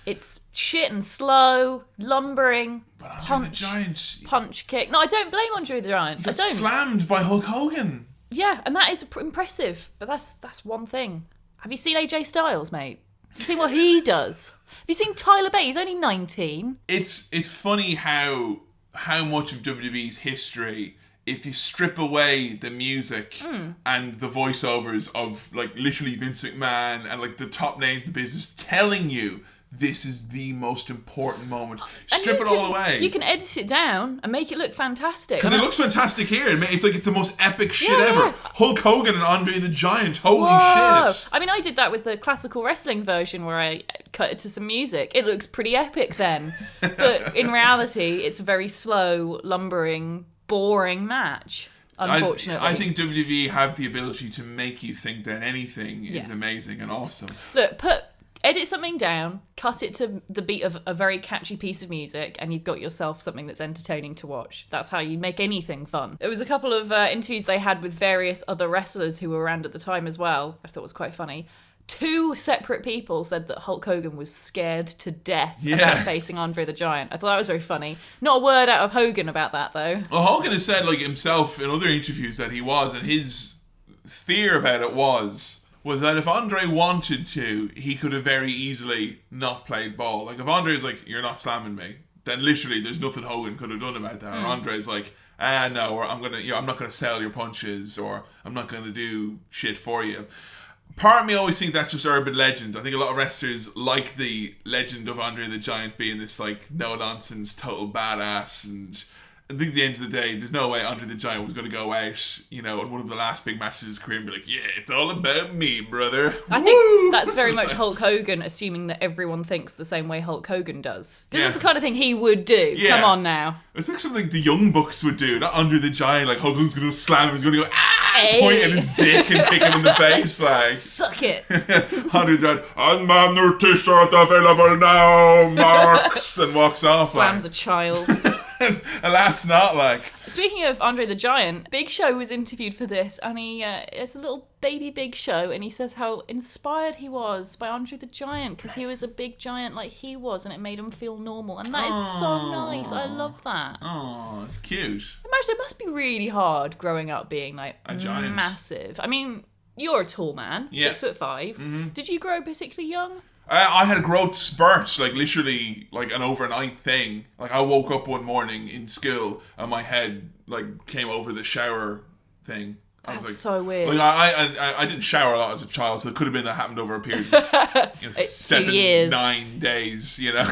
It's shit and slow, lumbering, but Andre the Giant, punch kick. No, I don't blame Andre the Giant. He got slammed by Hulk Hogan. Yeah, and that is impressive. But that's one thing. Have you seen AJ Styles, mate? Have you seen what he does? Have you seen Tyler Bate? He's only 19. It's funny how much of WWE's history, if you strip away the music and the voiceovers of like literally Vince McMahon and like the top names in the business telling you this is the most important moment. Strip it all away. You can edit it down and make it look fantastic. Because it looks fantastic here. It's like it's the most epic shit ever. Hulk Hogan and Andre the Giant. Holy shit. I mean, I did that with the classical wrestling version where I cut it to some music. It looks pretty epic then. But in reality, it's a very slow, lumbering, boring match. Unfortunately. I think WWE have the ability to make you think that anything is amazing and awesome. Look, edit something down, cut it to the beat of a very catchy piece of music, and you've got yourself something that's entertaining to watch. That's how you make anything fun. There was a couple of interviews they had with various other wrestlers who were around at the time as well. I thought it was quite funny. 2 separate people said that Hulk Hogan was scared to death about facing Andre the Giant. I thought that was very funny. Not a word out of Hogan about that, though. Well, Hogan has said, like himself in other interviews, that he was, and his fear about it was that if Andre wanted to, he could have very easily not played ball. Like, if Andre's like, you're not slamming me, then literally there's nothing Hogan could have done about that. Or Andre's like, no, or I'm not gonna sell your punches, or I'm not gonna do shit for you. Part of me always think that's just urban legend. I think a lot of wrestlers like the legend of Andre the Giant being this like no-nonsense, total badass, and I think at the end of the day, there's no way Andre the Giant was going to go out, in one of the last big matches of his career and be like, yeah, it's all about me, brother. I think that's very much Hulk Hogan, assuming that everyone thinks the same way Hulk Hogan does. This is the kind of thing he would do. Yeah. Come on now. It's like something the Young Bucks would do, not Andre the Giant. Like, Hogan's going to slam him, he's going to go, point at his dick and kick him in the face. Like, suck it. Andre the Giant, and my new t-shirt available now, Marks, and walks off. Slams a child. Alas, not like. Speaking of Andre the Giant, Big Show was interviewed for this, and it's a little baby Big Show, and he says how inspired he was by Andre the Giant because he was a big giant like he was, and it made him feel normal, and that is so nice. I love that. Oh, it's cute. Imagine it must be really hard growing up being like a giant, massive. I mean, you're a tall man, 6'5". Mm-hmm. Did you grow particularly young? I had a growth spurt, like literally like an overnight thing. Like, I woke up one morning in school and my head like came over the shower thing. That's I was like, so weird. Like, I didn't shower a lot as a child, so it could have been that happened over a period of 7-9 days, I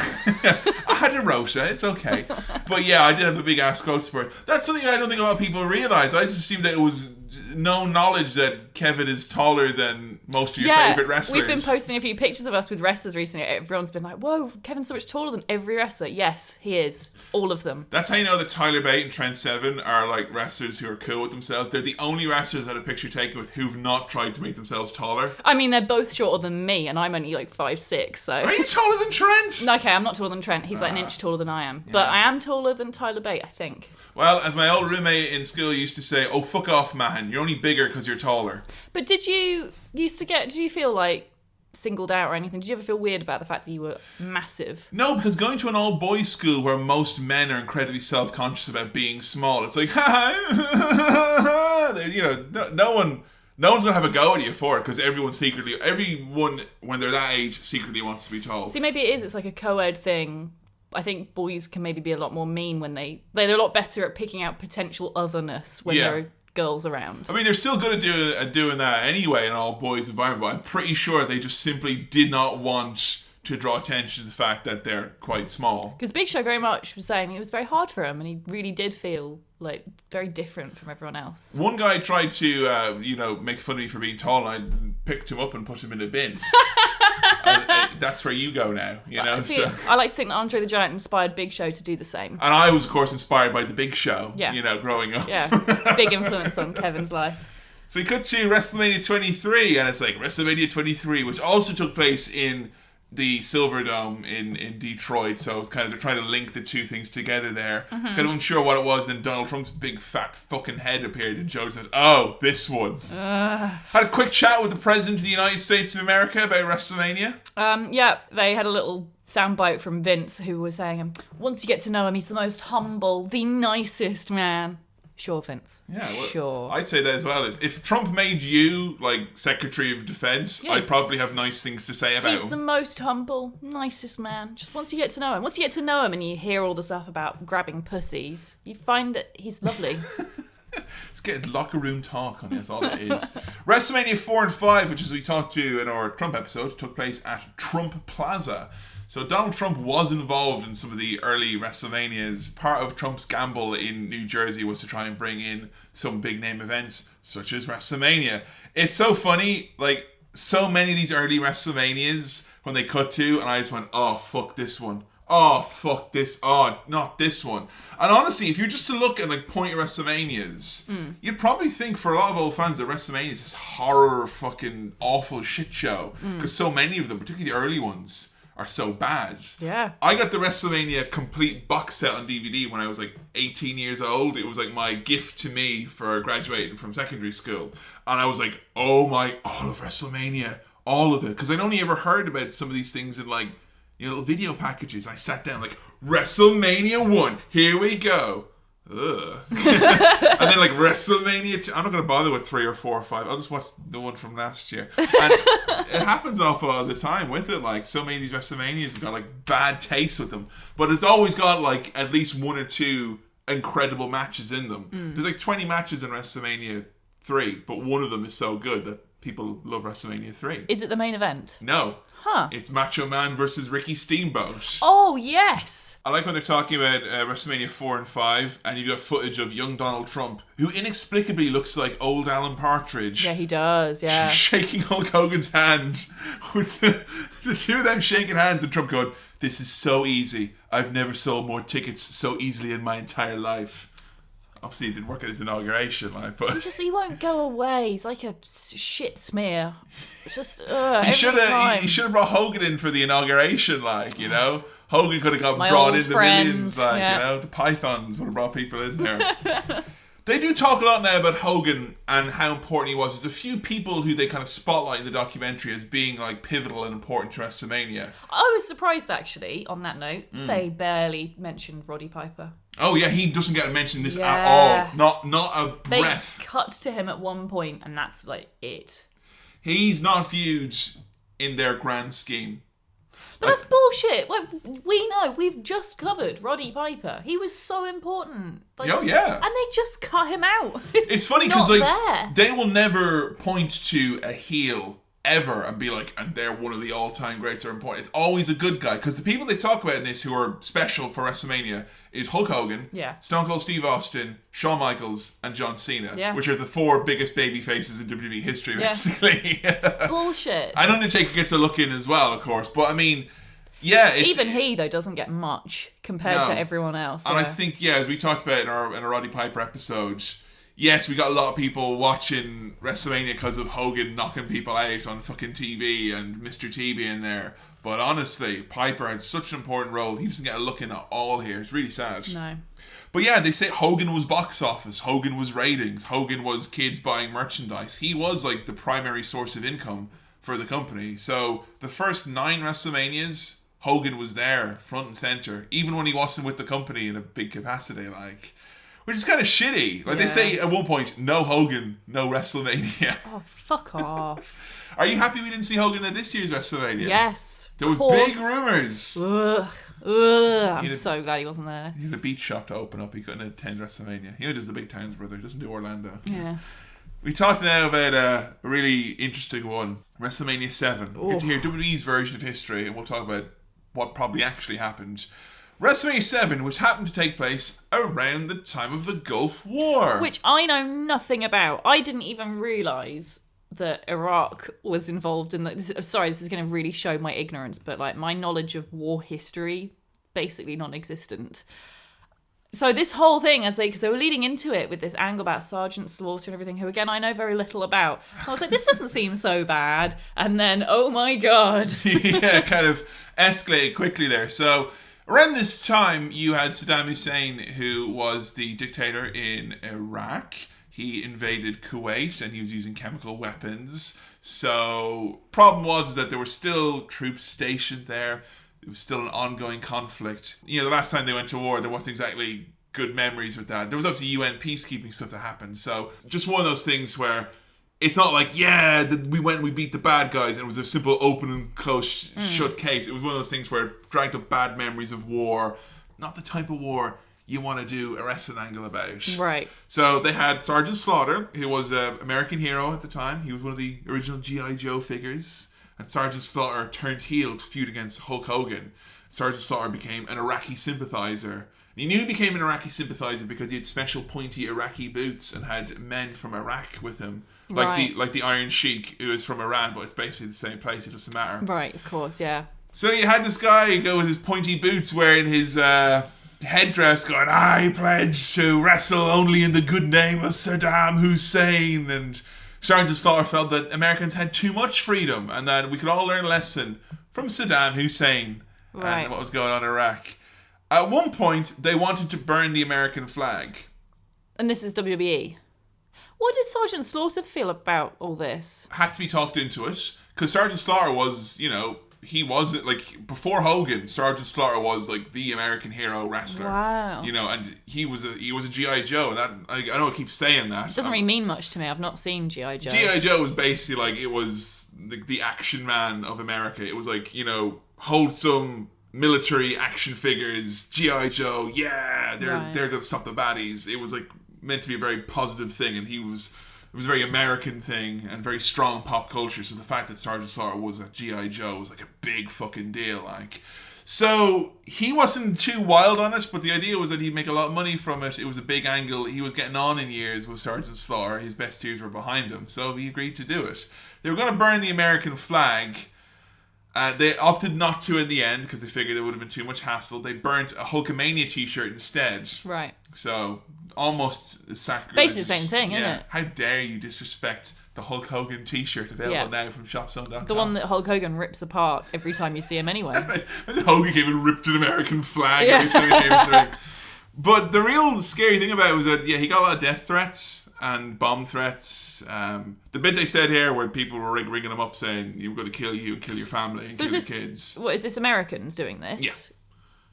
had a rota, it's okay. But yeah, I did have a big ass growth spurt. That's something I don't think a lot of people realise. I just assumed that it was known knowledge that Kevin is taller than most of your favourite wrestlers. We've been posting a few pictures of us with wrestlers recently. Everyone's been like, whoa, Kevin's so much taller than every wrestler. Yes, he is. All of them. That's how you know that Tyler Bate and Trent Seven are like wrestlers who are cool with themselves. They're the only wrestlers that had a picture taken with who've not tried to make themselves taller. I mean, they're both shorter than me, and I'm only like 5'6", so... Are you taller than Trent? Okay, I'm not taller than Trent. He's like an inch taller than I am. Yeah. But I am taller than Tyler Bate, I think. Well, as my old roommate in school used to say, oh, fuck off, man. You're only bigger because you're taller. But did you feel like singled out or anything? Did you ever feel weird about the fact that you were massive? No, because going to an all-boys school where most men are incredibly self-conscious about being small, it's like, you know, no one's going to have a go at you for it, because everyone, when they're that age, secretly wants to be tall. See, maybe it is. It's like a co-ed thing. I think boys can maybe be a lot more mean when they're a lot better at picking out potential otherness when there are girls around. I mean, they're still good at doing that anyway in all boys environment, but I'm pretty sure they just simply did not want to draw attention to the fact that they're quite small. Because Big Show very much was saying it was very hard for him, and he really did feel like very different from everyone else. One guy tried to, make fun of me for being tall, and I picked him up and put him in a bin. That's where you go now, you know. See, I like to think that Andre the Giant inspired Big Show to do the same. And I was, of course, inspired by the Big Show. Yeah. Growing up. Yeah, big influence on Kevin's life. So we cut to WrestleMania 23, and it's like WrestleMania 23, which also took place in the Silverdome in Detroit, so it's kind of, they're trying to link the two things together there. It's kind of unsure what it was, then Donald Trump's big fat fucking head appeared, and Joe said, "Oh, this one." Had a quick chat with the President of the United States of America about WrestleMania. Yeah, they had a little soundbite from Vince, who was saying, once you get to know him, he's the most humble, the nicest man. Sure, Vince. Yeah, well, sure. I'd say that as well. If Trump made you, like, Secretary of Defense, yes, I'd probably have nice things to say about him. He's the most humble, nicest man. Just once you get to know him. Once you get to know him and you hear all the stuff about grabbing pussies, you find that he's lovely. Let's get locker room talk on this, all it is. WrestleMania 4 and 5, which, as we talked to in our Trump episode, took place at Trump Plaza. So Donald Trump was involved in some of the early WrestleManias. Part of Trump's gamble in New Jersey was to try and bring in some big name events, such as WrestleMania. It's so funny, like, so many of these early WrestleManias, when they cut to, and I just went, oh, fuck this one. Oh, fuck this. Oh, not this one. And honestly, if you're just to look at, like, point WrestleManias, you'd probably think for a lot of old fans that WrestleMania is this horror fucking awful shit show. Because so many of them, particularly the early ones, are so bad. Yeah. I got the WrestleMania complete box set on DVD when I was like 18 years old. It was like my gift to me for graduating from secondary school. And I was like, oh my, all of WrestleMania, all of it. Because I'd only ever heard about some of these things in like, little video packages. I sat down like, WrestleMania 1, here we go. Ugh. And then like WrestleMania 2, I'm not going to bother with 3 or 4 or 5. I'll just watch the one from last year. And it happens an awful lot of the time with it. Like so many of these WrestleManias have got like bad taste with them, but it's always got like at least 1 or 2 incredible matches in them. There's like 20 matches in WrestleMania 3, but one of them is so good that people love WrestleMania 3. Is it the main event? No. Huh. It's Macho Man versus Ricky Steamboat. Oh, yes. I like when they're talking about WrestleMania 4 and 5, and you've got footage of young Donald Trump, who inexplicably looks like old Alan Partridge. Yeah, he does, yeah. Shaking Hulk Hogan's hand, with the two of them shaking hands, and Trump going, "This is so easy. I've never sold more tickets so easily in my entire life." Obviously, he didn't work at his inauguration, like, but he won't go away. He's like a shit smear. It's just he should have brought Hogan in for the inauguration, like, you know. Hogan could have got brought in the millions, like, you know, the Pythons would have brought people in there. They do talk a lot now about Hogan and how important he was. There's a few people who they kind of spotlight in the documentary as being like pivotal and important to WrestleMania. I was surprised, actually, on that note. They barely mentioned Roddy Piper. Oh yeah, he doesn't get mentioned in this at all. Not a breath. They cut to him at one point, and that's like it. He's not viewed in their grand scheme. But that's bullshit. Like, we know, we've just covered Roddy Piper. He was so important. Like, oh yeah. And they just cut him out. It's funny because like they will never point to a heel ever and be like, and they're one of the all-time greats or important. It's always a good guy, because the people they talk about in this who are special for WrestleMania is Hulk Hogan, Stone Cold Steve Austin, Shawn Michaels, and John Cena, which are the 4 biggest baby faces in WWE history, basically. Bullshit. And Undertaker gets a look in as well, of course, but I mean, yeah, even he though doesn't get much compared to everyone else. And I think, as we talked about in our Roddy Piper episode, yes, we got a lot of people watching WrestleMania because of Hogan knocking people out on fucking TV and Mr. T being there. But honestly, Piper had such an important role. He doesn't get a look in at all here. It's really sad. No. But yeah, they say Hogan was box office. Hogan was ratings. Hogan was kids buying merchandise. He was like the primary source of income for the company. So the first 9 WrestleManias, Hogan was there, front and center, even when he wasn't with the company in a big capacity, like, which is kind of shitty. Like they say at one point, no Hogan, no WrestleMania. Oh, fuck off. Are you happy we didn't see Hogan at this year's WrestleMania? Yes. There were big rumours. Ugh. I'm so glad he wasn't there. He had a beach shop to open up. He couldn't attend WrestleMania. He does the big towns, brother. He doesn't do Orlando. Yeah. We talked now about a really interesting one. WrestleMania 7. We get to hear WWE's version of history, and we'll talk about what probably actually happened. WrestleMania 7, which happened to take place around the time of the Gulf War. Which I know nothing about. I didn't even realise that Iraq was involved in sorry, this is going to really show my ignorance, but like my knowledge of war history, basically non-existent. So this whole thing, because they were leading into it with this angle about Sergeant Slaughter and everything, who again I know very little about. I was like, this doesn't seem so bad, and then oh my god, yeah, kind of escalated quickly there. So around this time, you had Saddam Hussein, who was the dictator in Iraq. He invaded Kuwait and he was using chemical weapons. So problem was that there were still troops stationed there. It was still an ongoing conflict. You know, the last time they went to war, there wasn't exactly good memories with that. There was obviously UN peacekeeping stuff that happened. So just one of those things where it's not like, we went and we beat the bad guys and it was a simple open and close shut case. It was one of those things where it dragged up bad memories of war. Not the type of war you want to do a wrestling angle about. right? So they had Sergeant Slaughter, who was an American hero at the time. He was one of the original G.I. Joe figures. And Sergeant Slaughter turned heel to feud against Hulk Hogan. Sergeant Slaughter became an Iraqi sympathizer. And he knew he became an Iraqi sympathizer because he had special pointy Iraqi boots and had men from Iraq with him. Like the Iron Sheik, who is from Iran, but it's basically the same place, it doesn't matter. Right, of course, yeah. So you had this guy go with his pointy boots wearing his headdress going, I pledge to wrestle only in the good name of Saddam Hussein. And Sergeant Slaughter felt that Americans had too much freedom and that we could all learn a lesson from Saddam Hussein and what was going on in Iraq. At one point, they wanted to burn the American flag. And this is WWE. What did Sergeant Slaughter feel about all this? Had to be talked into it. Because Sergeant Slaughter was, he wasn't, like, before Hogan, Sergeant Slaughter was, like, the American hero wrestler. Wow. And he was a G.I. Joe, and that, I know I keep saying that. It doesn't really mean much to me. I've not seen G.I. Joe. G.I. Joe was basically, like, it was the action man of America. It was, like, wholesome military action figures, G.I. Joe, they're going to stop the baddies. It was, like, meant to be a very positive thing, and it was a very American thing and very strong pop culture. So the fact that Sergeant Slaughter was a G.I. Joe was like a big fucking deal. Like, so he wasn't too wild on it, but the idea was that he'd make a lot of money from it. It was a big angle. He was getting on in years with Sergeant Slaughter. His best years were behind him, so he agreed to do it. They were going to burn the American flag. They opted not to in the end because they figured it would have been too much hassle. They burnt a Hulkamania t-shirt instead. Right. So almost sacrilege. Basically the same thing, isn't it? How dare you disrespect the Hulk Hogan t-shirt available now from shopzone.com. The one that Hulk Hogan rips apart every time you see him anyway. Hogan came and ripped an American flag every time he came through. But the real scary thing about it was that, he got a lot of death threats and bomb threats. The bit they said here where people were ringing him up saying, we're going to kill you and kill your family and kill your kids. What, is this Americans doing this? Yeah.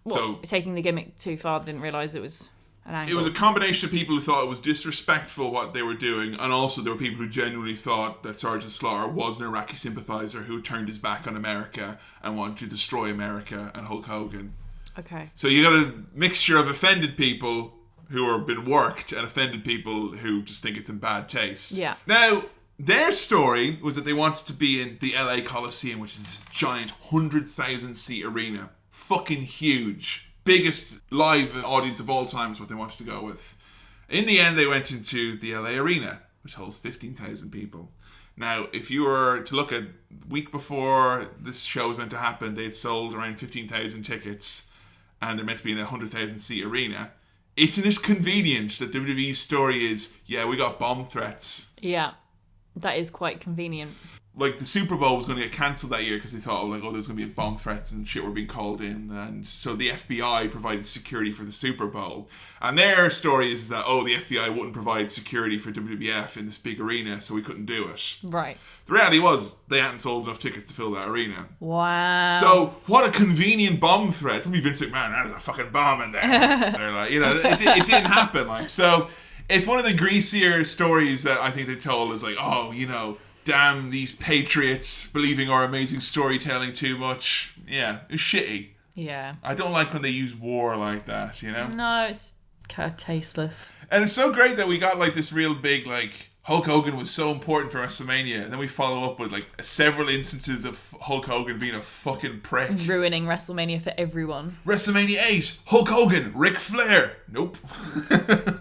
What, so, taking the gimmick too far, they didn't realise it was an angle? It was a combination of people who thought it was disrespectful what they were doing, and also there were people who genuinely thought that Sergeant Slaughter was an Iraqi sympathizer who turned his back on America and wanted to destroy America and Hulk Hogan. Okay. So you got a mixture of offended people who have been worked and offended people who just think it's in bad taste. Yeah. Now, their story was that they wanted to be in the LA Coliseum, which is this giant 100,000 seat arena. Fucking huge. Biggest live audience of all time is what they wanted to go with. In the end, they went into the LA Arena, which holds 15,000 people. Now, if you were to look at the week before this show was meant to happen, they'd sold around 15,000 tickets, and they're meant to be in a 100,000 seat arena. Isn't it convenient that WWE's story is, we got bomb threats? Yeah, that is quite convenient. like the Super Bowl was going to get cancelled that year because they thought, there's going to be bomb threats and shit were being called in, and so the FBI provided security for the Super Bowl. And their story is that the FBI wouldn't provide security for WWF in this big arena, so we couldn't do it. Right. The reality was they hadn't sold enough tickets to fill that arena. Wow. So what a convenient bomb threat! It's gonna be Vince McMahon. There's a fucking bomb in there. They're like, it didn't happen. Like, so it's one of the greasier stories that I think they told. Is like, damn these patriots believing our amazing storytelling too much. Yeah, it's shitty. Yeah. I don't like when they use war like that, No, it's kind of tasteless. And it's so great that we got like this real big Hulk Hogan was so important for WrestleMania, and then we follow up with several instances of Hulk Hogan being a fucking prick. Ruining WrestleMania for everyone. WrestleMania 8, Hulk Hogan, Ric Flair. Nope.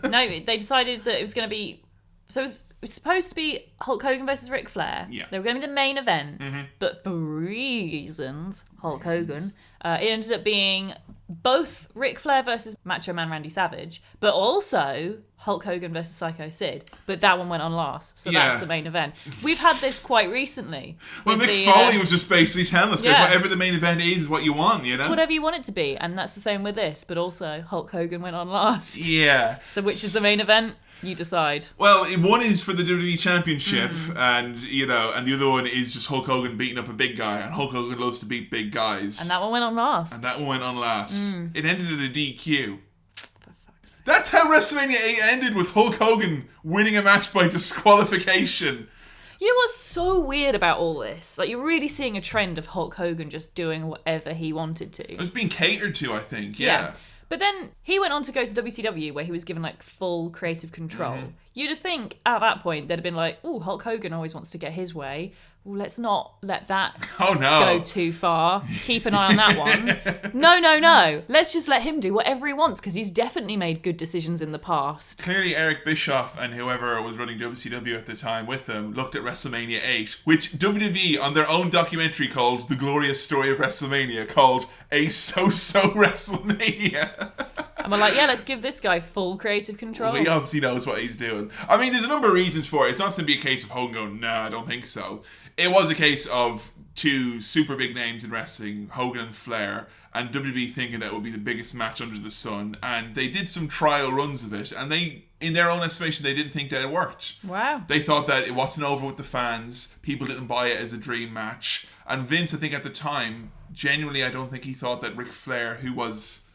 No, they decided that it was going to be... So it was supposed to be Hulk Hogan versus Ric Flair. Yeah. They were going to be the main event, but for reasons, Hulk Hogan, it ended up being both Ric Flair versus Macho Man Randy Savage, but also Hulk Hogan versus Psycho Sid. But that one went on last, so that's the main event. We've had this quite recently. Well, Mick Foley was just basically telling us, guys, whatever the main event is what you want, It's whatever you want it to be, and that's the same with this, but also Hulk Hogan went on last. Yeah. So which is the main event? You decide. Well, one is for the WWE Championship, and the other one is just Hulk Hogan beating up a big guy, and Hulk Hogan loves to beat big guys. And that one went on last. It ended in a DQ. That's how WrestleMania 8 ended, with Hulk Hogan winning a match by disqualification. You know what's so weird about all this? Like, you're really seeing a trend of Hulk Hogan just doing whatever he wanted to. It was being catered to, I think, yeah. But then he went on to go to WCW, where he was given full creative control. You'd have think at that point they'd have been like, "Oh, Hulk Hogan always wants to get his way. Well, let's not let that go too far. Keep an eye on that one." No. Let's just let him do whatever he wants, because he's definitely made good decisions in the past. Clearly, Eric Bischoff and whoever was running WCW at the time with them looked at WrestleMania 8, which WWE, on their own documentary called The Glorious Story of WrestleMania, called a so-so WrestleMania. And we're like, let's give this guy full creative control. Well, he obviously knows what he's doing. I mean, there's a number of reasons for it. It's not simply a case of Hogan going, "Nah, I don't think so." It was a case of two super big names in wrestling, Hogan and Flair, and WWE thinking that would be the biggest match under the sun. And they did some trial runs of it, and they, in their own estimation, they didn't think that it worked. Wow. They thought that it wasn't over with the fans. People didn't buy it as a dream match. And Vince, I think at the time, genuinely, I don't think he thought that Ric Flair, who was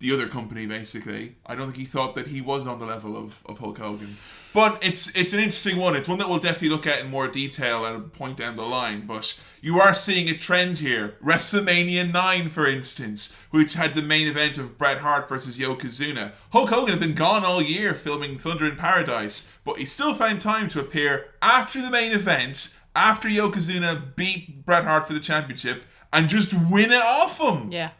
the other company, basically, I don't think he thought that he was on the level of Hulk Hogan. But it's an interesting one. It's one that we'll definitely look at in more detail at a point down the line. But you are seeing a trend here. WrestleMania 9, for instance, which had the main event of Bret Hart versus Yokozuna. Hulk Hogan had been gone all year filming Thunder in Paradise, but he still found time to appear after the main event, after Yokozuna beat Bret Hart for the championship, and just win it off him. Yeah.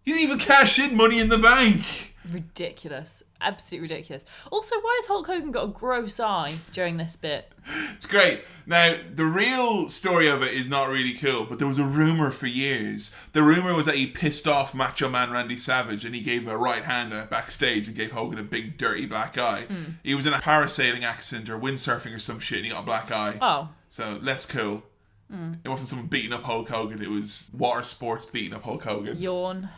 He didn't even cash in Money in the Bank. Ridiculous. Absolutely ridiculous. Also, why has Hulk Hogan got a gross eye during this bit? It's great. Now, the real story of it is not really cool, but there was a rumour for years. The rumour was that he pissed off Macho Man Randy Savage and he gave him a right hand backstage and gave Hogan a big dirty black eye. He was in a parasailing accident or windsurfing or some shit and he got a black eye. Oh. So, less cool. It wasn't someone beating up Hulk Hogan, it was water sports beating up Hulk Hogan. Yawn.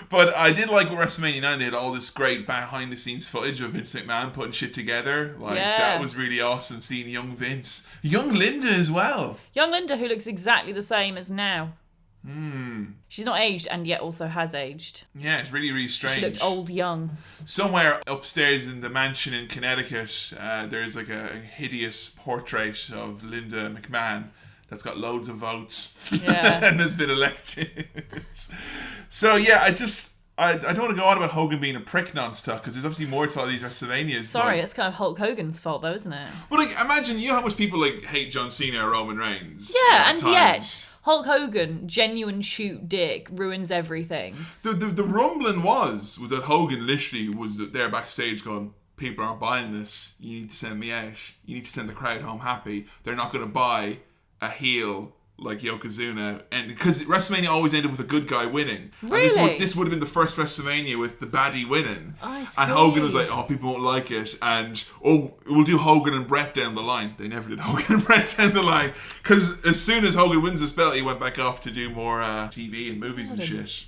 But I did like with WrestleMania 9, they had all this great behind the scenes footage of Vince McMahon putting shit together. That was really awesome, seeing young Vince. Young Linda as well. Young Linda, who looks exactly the same as now. She's not aged and yet also has aged. Yeah, it's really, really strange. She looked old young. Somewhere upstairs in the mansion in Connecticut, there's a hideous portrait of Linda McMahon that's got loads of votes and has been elected. So yeah, I don't want to go on about Hogan being a prick non-stop, because there's obviously more to all these WrestleManias. Sorry, it's kind of Hulk Hogan's fault though, isn't it? But imagine, how much people hate John Cena or Roman Reigns. Yeah, and yet Hulk Hogan, genuine shoot dick, ruins everything. The rumbling was that Hogan literally was there backstage going, "People aren't buying this. You need to send me out. You need to send the crowd home happy. They're not going to buy a heel like Yokozuna, and because WrestleMania always ended with a good guy winning. Really? And this would have been the first WrestleMania with the baddie winning. I see. And Hogan was like, oh, people won't like it, and we'll do Hogan and Brett down the line. They never did Hogan and Brett down the line, because as soon as Hogan wins this belt, he went back off to do more TV and movies and shit.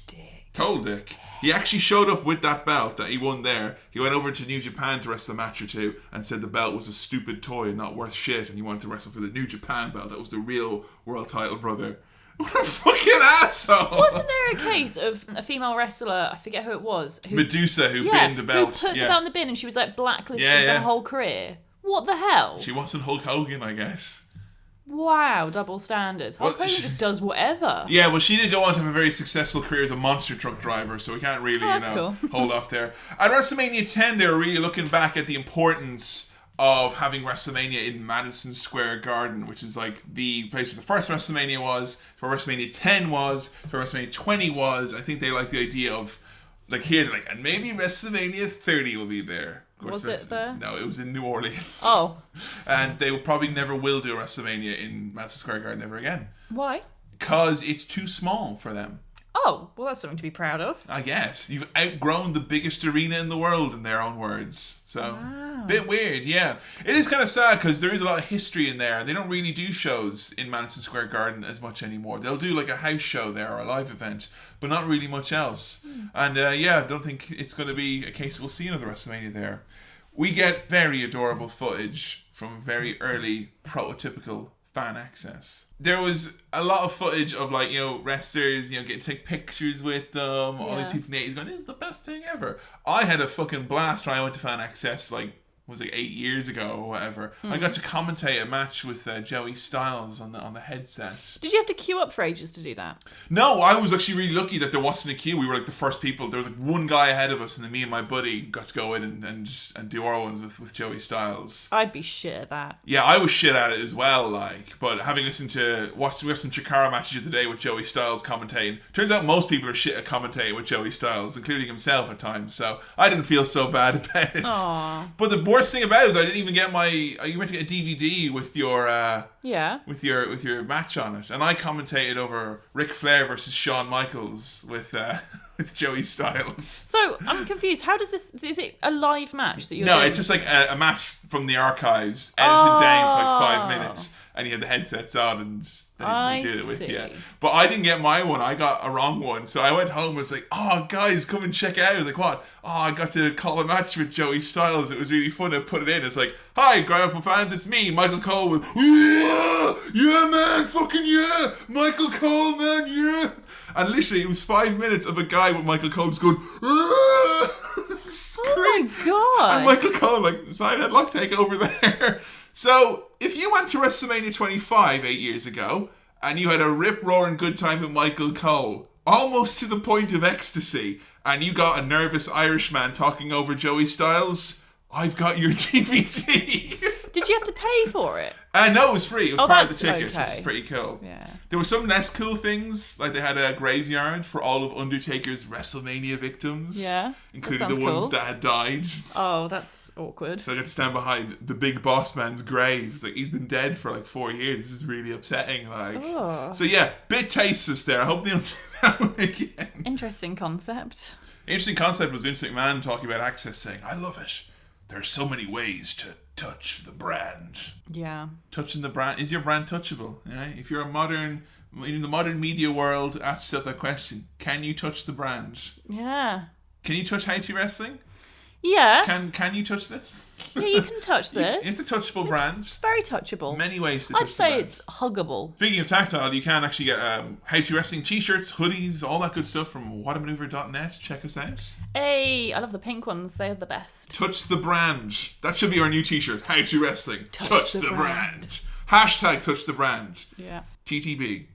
Total dick. He actually showed up with that belt that he won there. He went over to New Japan to wrestle a match or two and said the belt was a stupid toy and not worth shit, and he wanted to wrestle for the New Japan belt. That was the real world title, brother. What a fucking asshole! Wasn't there a case of a female wrestler, I forget who it was, Medusa, who binned the belt. Who put the belt in the bin and she was like blacklisted for her whole career? What the hell? She wasn't Hulk Hogan, I guess. Wow, double standards. Hulk Hogan just does whatever. Yeah, well, she did go on to have a very successful career as a monster truck driver, so we can't really, cool. hold off there. At WrestleMania 10, they were really looking back at the importance of having WrestleMania in Madison Square Garden, which is like the place where the first WrestleMania was, it's where WrestleMania 10 was, it's where WrestleMania 20 was. I think they like the idea of, like, here, like, and maybe WrestleMania 30 will be there. Was it there? No, it was in New Orleans. Oh. And they probably never will do a WrestleMania in Madison Square Garden ever again. Why? Because it's too small for them. Oh, well, that's something to be proud of. I guess. You've outgrown the biggest arena in the world, in their own words. So, bit weird, yeah. It is kind of sad because there is a lot of history in there. They don't really do shows in Madison Square Garden as much anymore. They'll do like a house show there or a live event, but not really much else. And I don't think it's going to be a case we'll see another WrestleMania there. We get very adorable footage from very early prototypical fan access. There was a lot of footage of, like, wrestlers, getting to take pictures with them. All these people in the 80s going, this is the best thing ever. I had a fucking blast when I went to fan access, like, was it 8 years ago or whatever. I got to commentate a match with Joey Styles on the headset. Did you have to queue up for ages to do that? No, I was actually really lucky that there wasn't a queue. We were like the first people. There was like one guy ahead of us, and then me and my buddy got to go in and do our ones with Joey Styles. I'd be shit at that. Yeah, I was shit at it as well, like, but having listened to we have some Chikara matches of the day with Joey Styles commentating. Turns out most people are shit at commentating with Joey Styles, including himself at times. So I didn't feel so bad about it. Aww. But the worst thing about it is I didn't even get you went to get a DVD with your with your match on it, and I commentated over Ric Flair versus Shawn Michaels with Joey Styles. So I'm confused. How does this? Is it a live match that you're? No, doing? it's just like a match from the archives, edited down to like 5 minutes, and you had the headsets on, and they did it with you. But I didn't get my one. I got a wrong one, so I went home and was like, "Oh, guys, come and check it out." I was like, what? Oh, I got to call a match with Joey Styles. It was really fun to put it in. It's like, hi, Grandpa fans, it's me, Michael Cole with, yeah, man, fucking yeah, Michael Cole, man, yeah. And literally, it was 5 minutes of a guy with Michael Cole just going, oh my god. And Michael Cole, like, side headlock take over there. So, if you went to WrestleMania 25 8 years ago, and you had a rip-roaring good time with Michael Cole, almost to the point of ecstasy, and you got a nervous Irishman talking over Joey Styles, I've got your DVD. Did you have to pay for it? No, it was free. It was part of the ticket, okay. which is pretty cool. Yeah. There were some less cool things, like they had a graveyard for all of Undertaker's WrestleMania victims. Yeah, including the ones that had died. Oh, that's awkward. So I got to stand behind the big boss man's grave. It's like, he's been dead for like 4 years. This is really upsetting. Like, So yeah, bit tasteless there. I hope they don't do that one again. Interesting concept. Interesting concept was Vince McMahon talking about Access, saying, I love it. There are so many ways to touch the brand. Yeah. Touching the brand. Is your brand touchable? Right? If you're in the modern media world, ask yourself that question. Can you touch the brand? Yeah. Can you touch How-To Wrestling? Yeah. Can you touch this? Yeah, you can touch this. It's a touchable brand. It's very touchable. Many ways to touch I'd say the brand. it's huggable. Speaking of tactile, you can actually get How-To Wrestling t-shirts, hoodies, all that good stuff from whatamaneuver.net. Check us out. Hey, I love the pink ones. They're the best. Touch the brand. That should be our new t-shirt. How-To Wrestling. Touch the brand. Hashtag touch the brand. Yeah. TTB.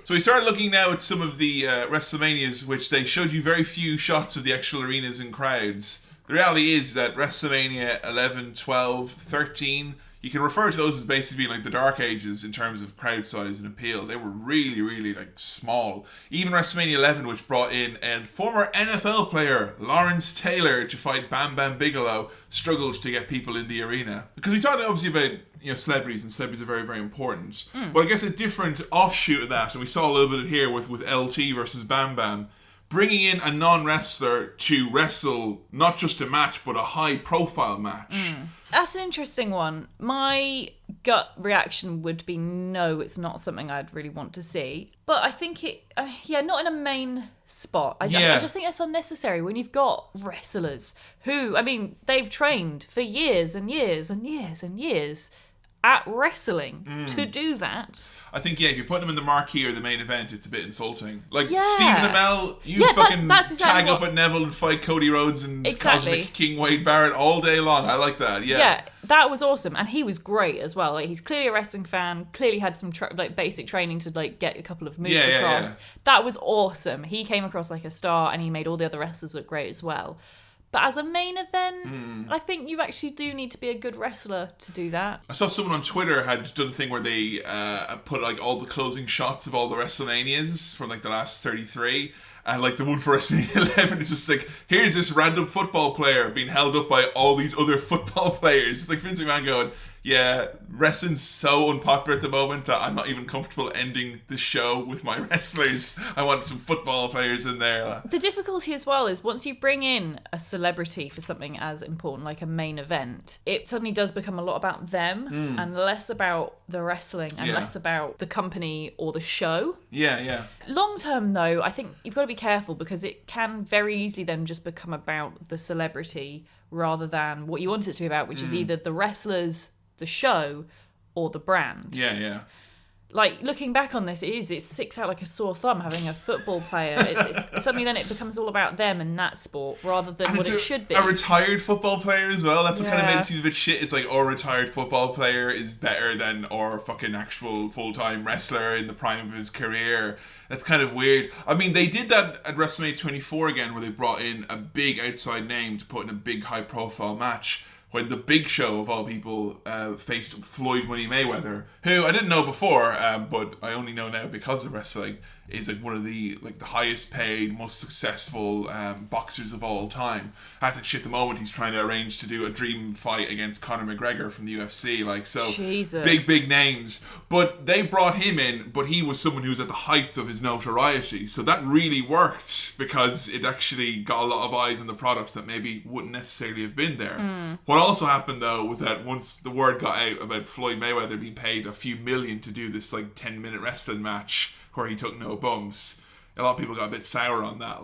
So we started looking now at some of the WrestleManias, which they showed you very few shots of the actual arenas and crowds. The reality is that WrestleMania 11, 12, 13, you can refer to those as basically being like the dark ages in terms of crowd size and appeal. They were really, really like small. Even WrestleMania 11, which brought in a former NFL player, Lawrence Taylor, to fight Bam Bam Bigelow, struggled to get people in the arena. Because we talked obviously about celebrities, and celebrities are very, very important. But I guess a different offshoot of that, and we saw a little bit of it here with LT versus Bam Bam, bringing in a non-wrestler to wrestle not just a match, but a high-profile match. That's an interesting one. My gut reaction would be no, it's not something I'd really want to see. But I think not in a main spot. I just think that's unnecessary when you've got wrestlers who, they've trained for years and years and years and years at wrestling to do that. I think, if you put them in the marquee or the main event, it's a bit insulting. Like, Stephen Amell, that's exactly tag up at Neville and fight Cody Rhodes and Cosmic King Wade Barrett all day long. I like that, Yeah, that was awesome. And he was great as well. Like, he's clearly a wrestling fan, clearly had some basic training to get a couple of moves across. That was awesome. He came across like a star, and he made all the other wrestlers look great as well. But as a main event, I think you actually do need to be a good wrestler to do that. I saw someone on Twitter had done a thing where they put like all the closing shots of all the WrestleManias from like the last 33. And like the one for WrestleMania 11 is just like, here's this random football player being held up by all these other football players. It's like Vince McMahon going, yeah, wrestling's so unpopular at the moment that I'm not even comfortable ending the show with my wrestlers. I want some football players in there. The difficulty as well is once you bring in a celebrity for something as important like a main event, it suddenly does become a lot about them and less about the wrestling and less about the company or the show. Yeah. Long term though, I think you've got to be careful because it can very easily then just become about the celebrity rather than what you want it to be about, which is either the wrestlers, the show, or the brand. Yeah. Like, looking back on this, it sticks out like a sore thumb having a football player. It's suddenly then it becomes all about them and that sport rather than what it should be. A retired football player as well. That's what kind of made it seem a bit shit. It's like, our retired football player is better than our fucking actual full-time wrestler in the prime of his career. That's kind of weird. I mean, they did that at WrestleMania 24 again, where they brought in a big outside name to put in a big high-profile match, when the Big Show, of all people, faced Floyd Money Mayweather, who I didn't know before, but I only know now because of wrestling, is like one of the highest paid, most successful boxers of all time. Actually, at the moment, he's trying to arrange to do a dream fight against Conor McGregor from the UFC. Jesus. Big names. But they brought him in, but he was someone who was at the height of his notoriety. So that really worked because it actually got a lot of eyes on the products that maybe wouldn't necessarily have been there. What also happened though was that once the word got out about Floyd Mayweather being paid a few million to do this 10-minute wrestling match where he took no bumps, a lot of people got a bit sour on that.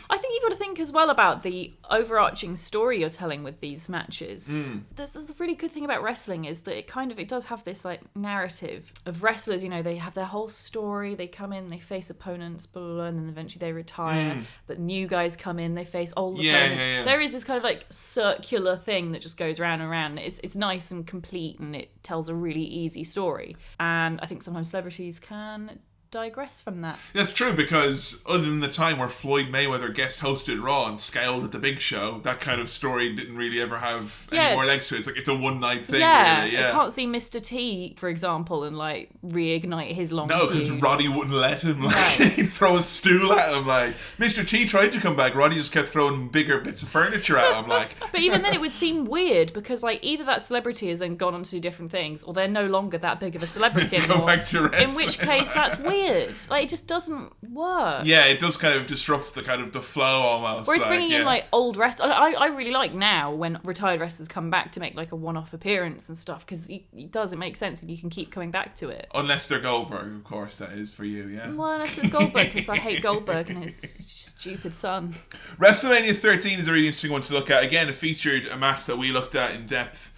I think you've got to think as well about the overarching story you're telling with these matches. This is the really good thing about wrestling is that it does have this narrative of wrestlers. They have their whole story. They come in, they face opponents, blah, blah, blah, and then eventually they retire. But new guys come in, they face old opponents. Yeah. There is this kind of circular thing that just goes round and round. It's nice and complete, and it tells a really easy story. And I think sometimes celebrities can digress from that. That's true, because other than the time where Floyd Mayweather guest hosted Raw and scowled at the Big Show, that kind of story didn't really ever have any more legs to it. It's a one night thing. Really. I can't see Mr. T, for example, and reignite his long No, because Roddy wouldn't let him. He'd throw a stool at him. Mr. T tried to come back, Roddy just kept throwing bigger bits of furniture at him. But even then it would seem weird because either that celebrity has then gone on to do different things, or they're no longer that big of a celebrity to anymore. Go back to wrestling. In which case that's weird. It just doesn't work. Yeah, it does kind of disrupt the flow almost. Whereas bringing in old wrestlers, I really like now when retired wrestlers come back to make a one-off appearance and stuff, because it makes sense and you can keep coming back to it. Unless they're Goldberg, of course, that is for you, yeah. Well, unless it's Goldberg, because I hate Goldberg and his stupid son. WrestleMania 13 is a really interesting one to look at. Again, it featured a match that we looked at in depth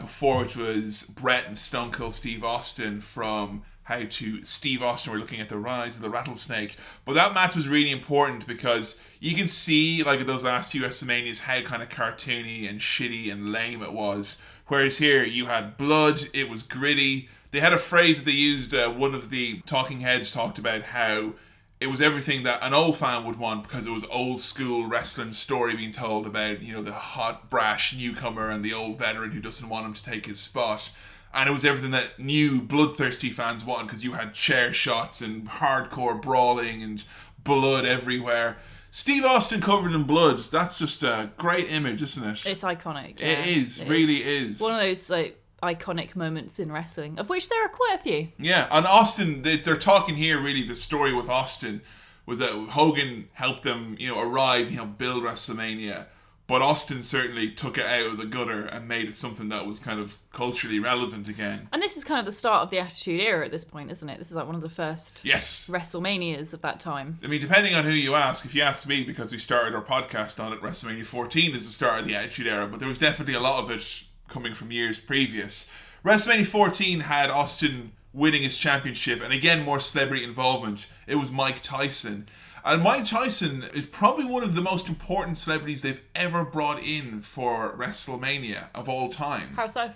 before, which was Bret and Stone Cold Steve Austin from How to Steve Austin. We're looking at the rise of the rattlesnake. But that match was really important because you can see, those last few WrestleManias, how kind of cartoony and shitty and lame it was. Whereas here, you had blood, it was gritty. They had a phrase that they used, one of the talking heads talked about how it was everything that an old fan would want, because it was old school wrestling story being told about, you know, the hot, brash newcomer and the old veteran who doesn't want him to take his spot. And it was everything that new bloodthirsty fans wanted, because you had chair shots and hardcore brawling and blood everywhere. Steve Austin covered in blood, that's just a great image, isn't it? It's iconic. It is, really is. One of those like iconic moments in wrestling, of which there are quite a few. Yeah, and Austin, they're talking here, really, the story with Austin was that Hogan helped them, you know, arrive, you know, build WrestleMania. But Austin certainly took it out of the gutter and made it something that was kind of culturally relevant again. And this is kind of the start of the Attitude Era at this point, isn't it? This is like one of the first WrestleManias of that time. I mean, depending on who you ask, if you asked me, because we started our podcast on it, WrestleMania 14 is the start of the Attitude Era, but there was definitely a lot of it coming from years previous. WrestleMania 14 had Austin winning his championship, and again, more celebrity involvement. It was Mike Tyson. And Mike Tyson is probably one of the most important celebrities they've ever brought in for WrestleMania of all time. How so?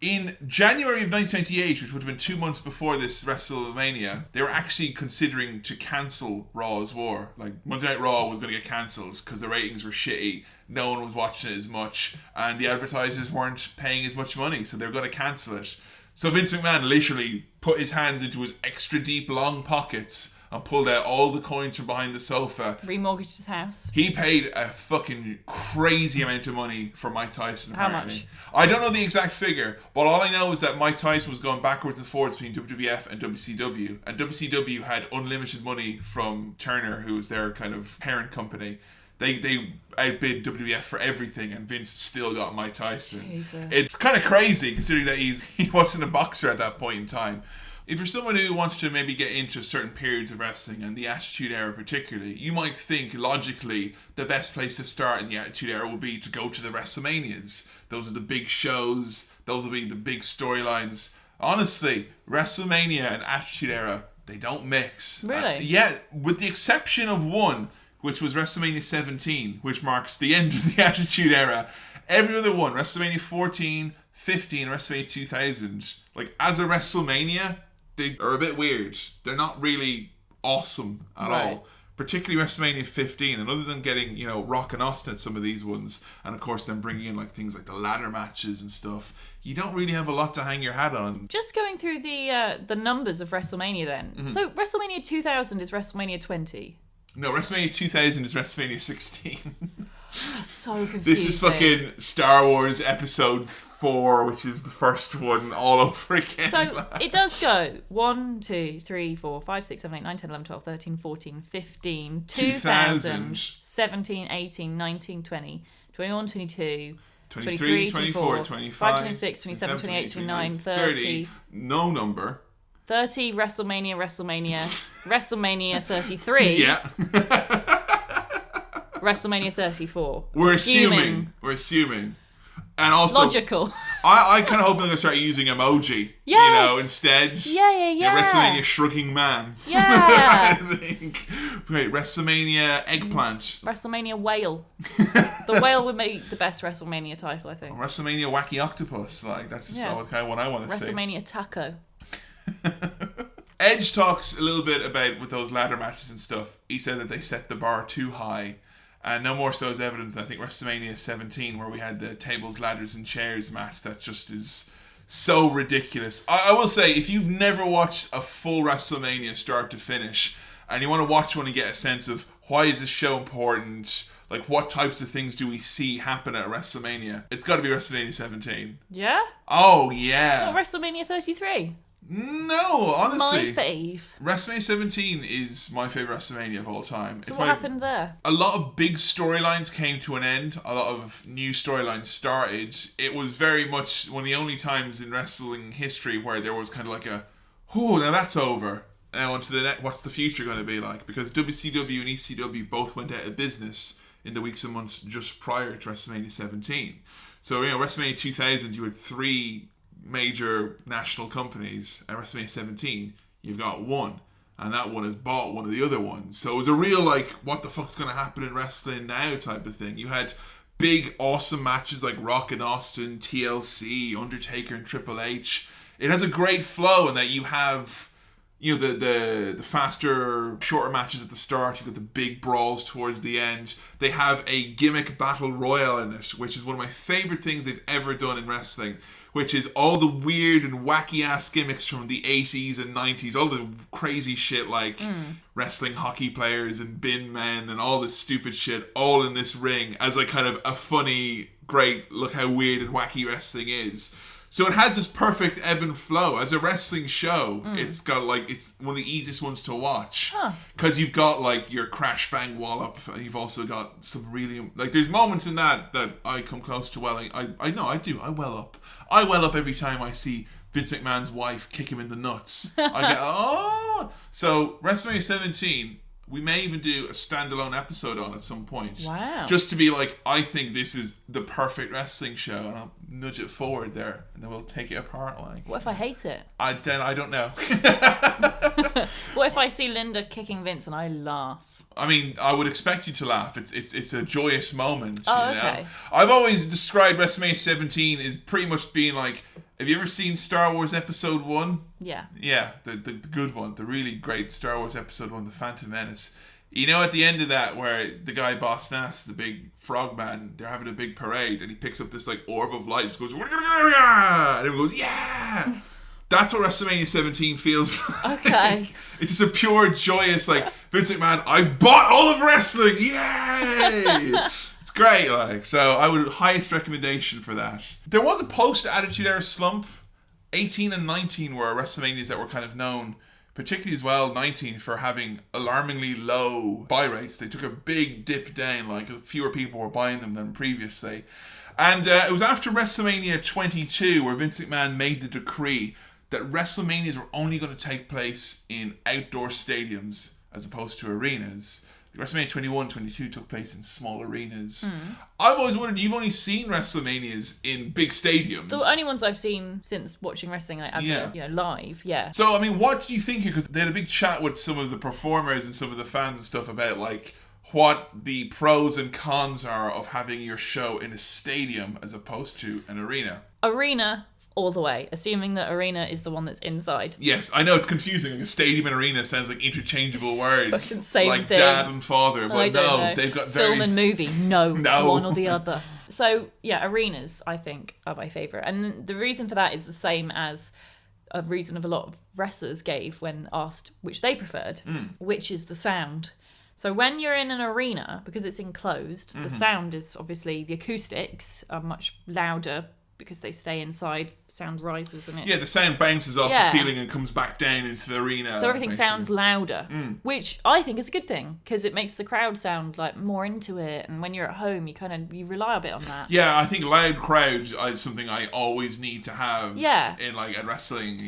In January of 1998, which would have been 2 months before this WrestleMania, they were actually considering to cancel Raw's War. Like, Monday Night Raw was going to get cancelled because the ratings were shitty. No one was watching it as much, and the advertisers weren't paying as much money, so they were going to cancel it. So Vince McMahon literally put his hands into his extra deep, long pockets and pulled out all the coins from behind the sofa. Remortgaged his house. He paid a fucking crazy amount of money for Mike Tyson, apparently. How much? I don't know the exact figure, but all I know is that Mike Tyson was going backwards and forwards between WWF and WCW. And WCW had unlimited money from Turner, who was their kind of parent company. They outbid WWF for everything, and Vince still got Mike Tyson. Jesus. It's kind of crazy, considering that he wasn't a boxer at that point in time. If you're someone who wants to maybe get into certain periods of wrestling, and the Attitude Era particularly, you might think, logically, the best place to start in the Attitude Era would be to go to the WrestleManias. Those are the big shows. Those will be the big storylines. Honestly, WrestleMania and Attitude Era, they don't mix. Really? Yeah, with the exception of one, which was WrestleMania 17, which marks the end of the Attitude Era. Every other one, WrestleMania 14, 15, WrestleMania 2000, like, as a WrestleMania, they are a bit weird. They're not really awesome at all. Particularly WrestleMania 15. And other than getting, you know, Rock and Austin at some of these ones, and of course then bringing in like things like the ladder matches and stuff, you don't really have a lot to hang your hat on. Just going through the numbers of WrestleMania then. Mm-hmm. So WrestleMania 2000 is WrestleMania 20. No, WrestleMania 2000 is WrestleMania 16. That's so confusing. This is fucking Star Wars Episode 4, which is the first one all over again. So it does go 1, 2, 3, 4, 5, 6, 7, 8, 9, 10, 11, 12, 13, 14, 15, 2000, 17, 18, 19, 20, 21, 22, 23, 24, 25, 26, 27, 28, 29, 30. No number. 30, WrestleMania, WrestleMania 33. Yeah. WrestleMania 34. We're assuming. And also, logical. I kind of hope I'm going to start using emoji. Yes. You know, instead. Yeah. WrestleMania shrugging man. Yeah. I think. Wait, WrestleMania eggplant. WrestleMania whale. The whale would make the best WrestleMania title, I think. WrestleMania wacky octopus. Like, that's just the kind of one I want to see. WrestleMania taco. Edge talks a little bit about with those ladder matches and stuff. He said that they set the bar too high. And no more so as evidence than I think WrestleMania 17, where we had the tables, ladders, and chairs match that just is so ridiculous. I will say, if you've never watched a full WrestleMania start to finish, and you want to watch one and get a sense of why is this show important, like what types of things do we see happen at WrestleMania, it's got to be WrestleMania 17. Yeah? Oh, yeah. Not WrestleMania 33. No, honestly. My fave. WrestleMania 17 is my favourite WrestleMania of all time. So what happened there? A lot of big storylines came to an end. A lot of new storylines started. It was very much one of the only times in wrestling history where there was kind of like a, oh, now that's over. Now on to the next, what's the future going to be like? Because WCW and ECW both went out of business in the weeks and months just prior to WrestleMania 17. So, you know, WrestleMania 2000, you had 3 major national companies. At WrestleMania 17, you've got one, and that one has bought one of the other ones. So it was a real, like, what the fuck's going to happen in wrestling now type of thing. You had big, awesome matches like Rock and Austin, TLC, Undertaker and Triple H. It has a great flow in that you have you know, the faster, shorter matches at the start. You've got the big brawls towards the end. They have a gimmick battle royal in it, which is one of my favorite things they've ever done in wrestling, which is all the weird and wacky ass gimmicks from the 80s and 90s, all the crazy shit like wrestling hockey players and bin men and all this stupid shit all in this ring as like kind of a funny, great, look how weird and wacky wrestling is. So it has this perfect ebb and flow. As a wrestling show, it's got like, it's one of the easiest ones to watch. Because you've got like your crash bang wallop, and you've also got some really, like there's moments in that I come close to welling. I know, I do. I well up. I well up every time I see Vince McMahon's wife kick him in the nuts. I get, oh! So WrestleMania 17, we may even do a standalone episode on at some point. Wow. Just to be like, I think this is the perfect wrestling show, and I'll nudge it forward there, and then we'll take it apart. Like, What if I hate it? Then I don't know. What if I see Linda kicking Vince and I laugh? I mean, I would expect you to laugh. It's a joyous moment. Oh, you know? okay. I've always described WrestleMania 17 as pretty much being like, have you ever seen Star Wars Episode 1? Yeah. Yeah, the good one, the really great Star Wars Episode 1, The Phantom Menace. You know, at the end of that, where the guy Boss Nass, the big frog man, they're having a big parade, and he picks up this like orb of light, just goes, and everyone goes, yeah! That's what WrestleMania 17 feels like. Okay. It's just a pure, joyous, like, Vince McMahon, I've bought all of wrestling! Yay! It's great, like. So I would, highest recommendation for that. There was a post-Attitude Era slump. 18 and 19 were WrestleManias that were kind of known, particularly as well 19 for having alarmingly low buy rates. They took a big dip down, like fewer people were buying them than previously. And it was after WrestleMania 22 where Vince McMahon made the decree that WrestleManias were only going to take place in outdoor stadiums as opposed to arenas. WrestleMania 21, 22 took place in small arenas. I've always wondered, you've only seen WrestleManias in big stadiums. The only ones I've seen since watching wrestling like, as live, yeah. So, I mean, what do you think here? Because they had a big chat with some of the performers and some of the fans and stuff about, like, what the pros and cons are of having your show in a stadium as opposed to an arena. Arena all the way, assuming that arena is the one that's inside. Yes, I know it's confusing. Like a stadium and arena sounds like interchangeable words. Fucking same like thing. Dad and father, but know. They've got very... Film and movie, no, No. it's one or the other. So, yeah, arenas, I think, are my favourite. And the reason for that is the same as a reason of a lot of wrestlers gave when asked which they preferred, which is the sound. So when you're in an arena, because it's enclosed, the sound is obviously, the acoustics are much louder because they stay inside, sound rises and it... Yeah, the sound bounces off the ceiling and comes back down into the arena. So everything sounds louder, which I think is a good thing because it makes the crowd sound like more into it. And when you're at home, you rely a bit on that. Yeah, I think loud crowd is something I always need to have in like at wrestling,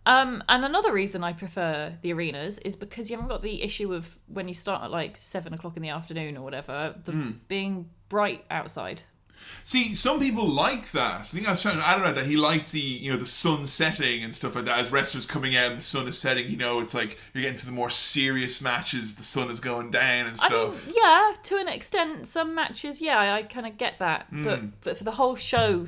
And another reason I prefer the arenas is because you haven't got the issue of when you start at like 7 o'clock in the afternoon or whatever, being bright outside. See, some people like that. I think I was trying to add about that. He likes the sun setting and stuff like that. As wrestlers coming out and the sun is setting, it's like you're getting to the more serious matches. The sun is going down and stuff. I mean, yeah, to an extent, some matches, I kind of get that. But for the whole show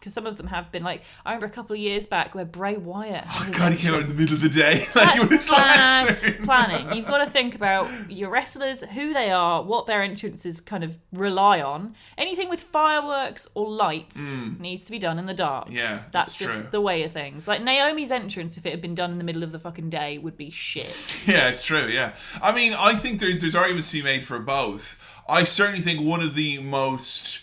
because some of them have been like, I remember a couple of years back where Bray Wyatt had his he came out in the middle of the day. That's bad planning. You've got to think about your wrestlers, who they are, what their entrances kind of rely on. Anything with fireworks or lights needs to be done in the dark. Yeah, that's true. just the way of things. Like Naomi's entrance, if it had been done in the middle of the fucking day, would be shit. Yeah, it's true, yeah. I mean, I think there's arguments to be made for both. I certainly think one of the most...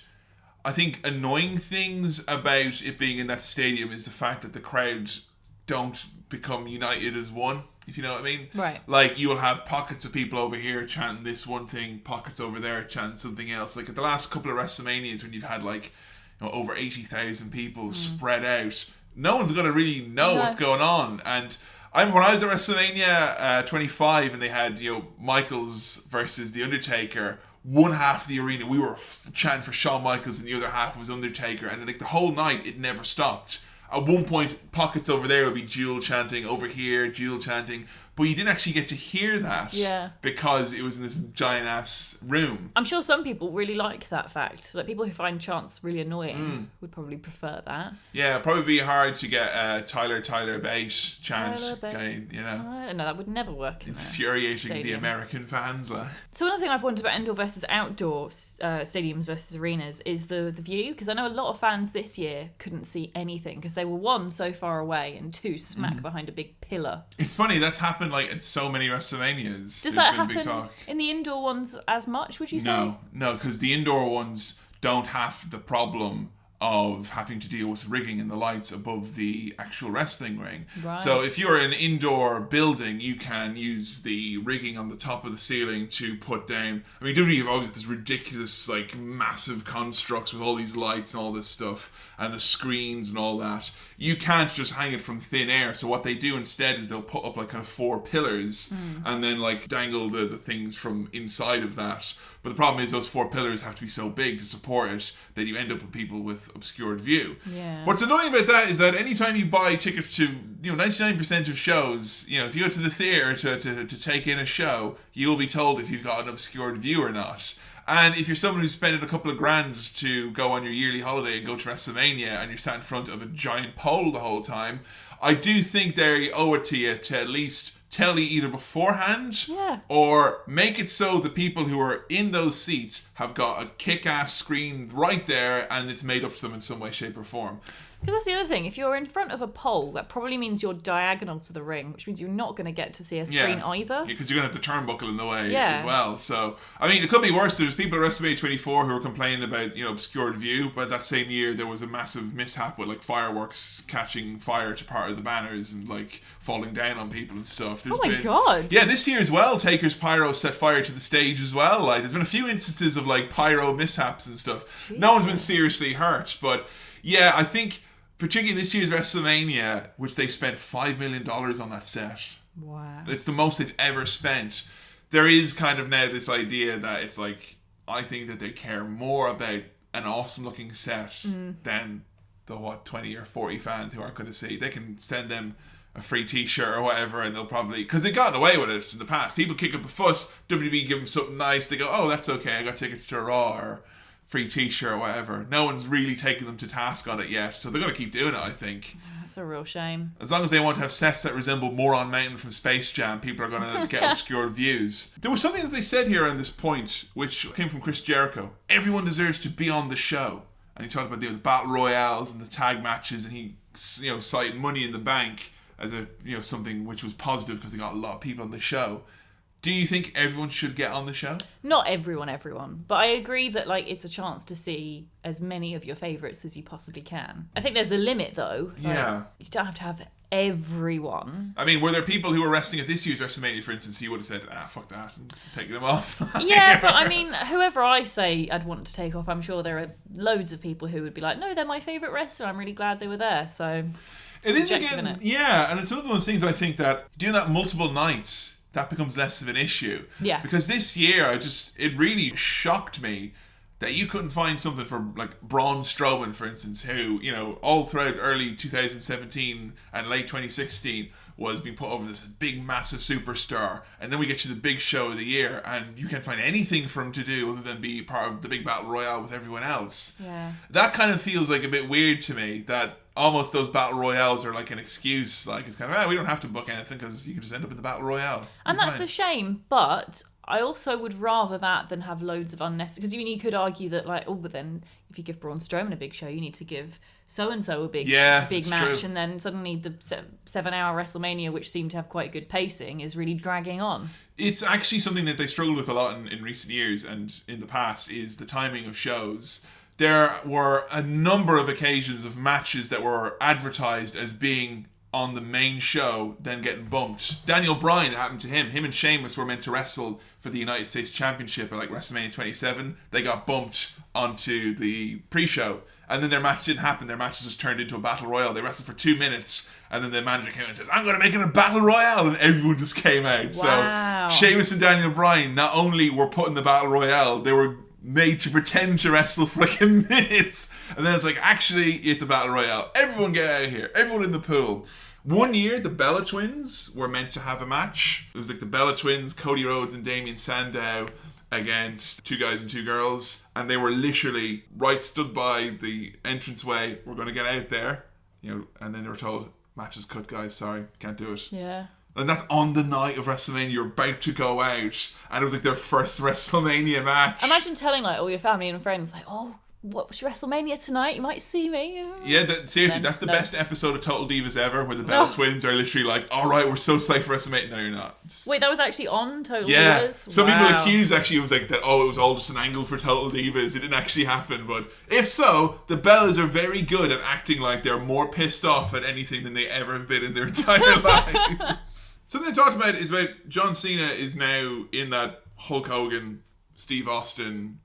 annoying things about it being in that stadium is the fact that the crowds don't become united as one, if you know what I mean. Right. Like, you'll have pockets of people over here chanting this one thing, pockets over there chanting something else. Like, at the last couple of WrestleManias when you've had, like, over 80,000 people spread out, no one's going to really know what's going on. And when I was at WrestleMania 25 and they had, Michaels versus The Undertaker, one half of the arena we were chanting for Shawn Michaels and the other half was Undertaker, and like the whole night it never stopped. At one point, pockets over there would be Jewel chanting, over here Jewel chanting, but you didn't actually get to hear that because it was in this giant ass room. I'm sure some people really like that fact. Like people who find chants really annoying would probably prefer that. Yeah, it'd probably be hard to get Tyler Bate chant going, No, that would never work in infuriating the American fans. So another thing I've wondered about indoor versus outdoor stadiums versus arenas is the view, because I know a lot of fans this year couldn't see anything because they were, one, so far away, and two, smack behind a big pillar. It's funny, that's happened like at so many WrestleManias. Does that happen in the indoor ones as much, would you say? No, because the indoor ones don't have the problem of having to deal with rigging in the lights above the actual wrestling ring. Right. So if you're in an indoor building, you can use the rigging on the top of the ceiling to put down... I mean, WWE have always got this ridiculous, like, massive constructs with all these lights and all this stuff, and the screens and all that. You can't just hang it from thin air. So what they do instead is they'll put up, like, kind of 4 pillars and then, like, dangle the things from inside of that. But the problem is those 4 pillars have to be so big to support it that you end up with people with obscured view. Yeah. What's annoying about that is that anytime you buy tickets to 99% of shows, if you go to the theatre to take in a show, you'll be told if you've got an obscured view or not. And if you're someone who's spending a couple of grand to go on your yearly holiday and go to WrestleMania and you're sat in front of a giant pole the whole time, I do think they owe it to you to at least tell you either beforehand or make it so the people who are in those seats have got a kick-ass screen right there and it's made up to them in some way, shape or form. Because that's the other thing. If you're in front of a pole, that probably means you're diagonal to the ring, which means you're not going to get to see a screen either. Because you're going to have the turnbuckle in the way as well. So, I mean, it could be worse. There's people at WrestleMania 24 who were complaining about, obscured view, but that same year there was a massive mishap with, like, fireworks catching fire to part of the banners and, like, falling down on people and stuff. God. Yeah, this year as well, Taker's pyro set fire to the stage as well. Like, there's been a few instances of, like, pyro mishaps and stuff. Jesus. No one's been seriously hurt, but, yeah, I think... particularly this year's WrestleMania, which they spent $5 million on that set. Wow. It's the most they've ever spent. There is kind of now this idea that it's like, I think that they care more about an awesome looking set than the 20 or 40 fans who aren't going to see. They can send them a free t-shirt or whatever and they'll probably... because they've gotten away with it in the past. People kick up a fuss, WWE give them something nice, they go, oh, that's okay, I got tickets to a Raw or free t-shirt or whatever. No one's really taken them to task on it yet, so they're going to keep doing it, I think. That's a real shame. As long as they want to have sets that resemble Moron Mountain from Space Jam, people are going to get obscured views. There was something that they said here on this point, which came from Chris Jericho. Everyone deserves to be on the show. And he talked about the battle royales and the tag matches, and he, cited Money in the Bank as a, something which was positive because they got a lot of people on the show. Do you think everyone should get on the show? Not everyone. But I agree that, like, it's a chance to see as many of your favourites as you possibly can. I think there's a limit, though. Yeah. You don't have to have everyone. I mean, were there people who were wrestling at this year's WrestleMania, for instance, who would have said, fuck that, and taken them off? Yeah, but I mean, whoever I say I'd want to take off, I'm sure there are loads of people who would be like, no, they're my favourite wrestler. I'm really glad they were there. So, it is again, yeah, and it's one of those things I think that doing that multiple nights, that becomes less of an issue. Yeah. Because this year, it really shocked me that you couldn't find something for, like, Braun Strowman, for instance, who, all throughout early 2017 and late 2016 was being put over this big, massive superstar. And then we get to the big show of the year, and you can't find anything for him to do other than be part of the big battle royale with everyone else. Yeah. That kind of feels like a bit weird to me, that almost those battle royales are like an excuse. Like, it's kind of, we don't have to book anything because you can just end up in the battle royale. And that's a shame, but I also would rather that than have loads of unnecessary... because you could argue that, like, but then if you give Braun Strowman a big show, you need to give so-and-so a big match, true. And then suddenly the 7-hour WrestleMania, which seemed to have quite good pacing, is really dragging on. It's actually something that they struggled with a lot in recent years and in the past, is the timing of shows. There were a number of occasions of matches that were advertised as being on the main show, then getting bumped. Daniel Bryan, it happened to him. Him and Sheamus were meant to wrestle for the United States Championship at, like, WrestleMania 27. They got bumped onto the pre-show, and then their match didn't happen. Their match just turned into a battle royal. They wrestled for 2 minutes, and then the manager came in and says, I'm going to make it a battle royale, and everyone just came out. Wow. So Sheamus and Daniel Bryan not only were put in the battle royale, they were made to pretend to wrestle for like a minute, and then it's like, actually, it's a battle royale. Everyone get out of here. Everyone in the pool. One year, the Bella Twins were meant to have a match. It was like the Bella Twins, Cody Rhodes and Damien Sandow against 2 guys and 2 girls. And they were literally stood by the entranceway. We're going to get out there. And then they were told, match is cut, guys. Sorry, can't do it. Yeah. And that's on the night of WrestleMania. You're about to go out. And it was like their first WrestleMania match. Imagine telling like all your family and friends, like, oh, watch WrestleMania tonight, you might see me. Yeah, seriously, that's the best episode of Total Divas ever, where the Bella Twins are literally like, alright, we're so psyched for WrestleMania. No, you're not. Wait, that was actually on Total Divas? Divas? Some people accused actually it was like that, it was all just an angle for Total Divas. It didn't actually happen, but if so, the Bellas are very good at acting like they're more pissed off at anything than they ever have been in their entire lives. Something I talked about is about John Cena is now in that Hulk Hogan, Steve Austin,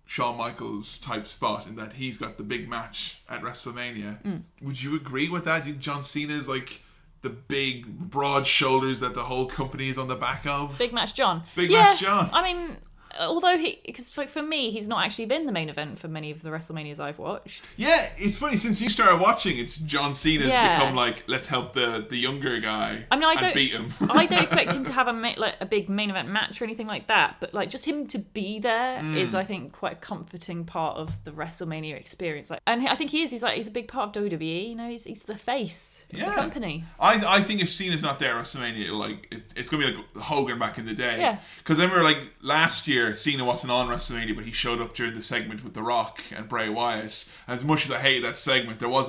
Shawn Michaels type spot in that he's got the big match at WrestleMania. Would you agree with that? Do you think John Cena is like the big, broad shoulders that the whole company is on the back of? Big Match John. Match John. I mean, although because for me, he's not actually been the main event for many of the WrestleManias I've watched. Yeah, it's funny, since you started watching, it's John Cena's become like, let's help the younger guy and beat him. I don't expect him to have a big main event match or anything like that, but like just him to be there is, I think, quite a comforting part of the WrestleMania experience. Like, and I think he's a big part of WWE. He's the face of the company. I think if Cena's not there at WrestleMania, it's gonna be like Hogan back in the day. Yeah. Because I remember last year, Cena wasn't on WrestleMania, but he showed up during the segment with The Rock and Bray Wyatt. As much as I hated that segment, there was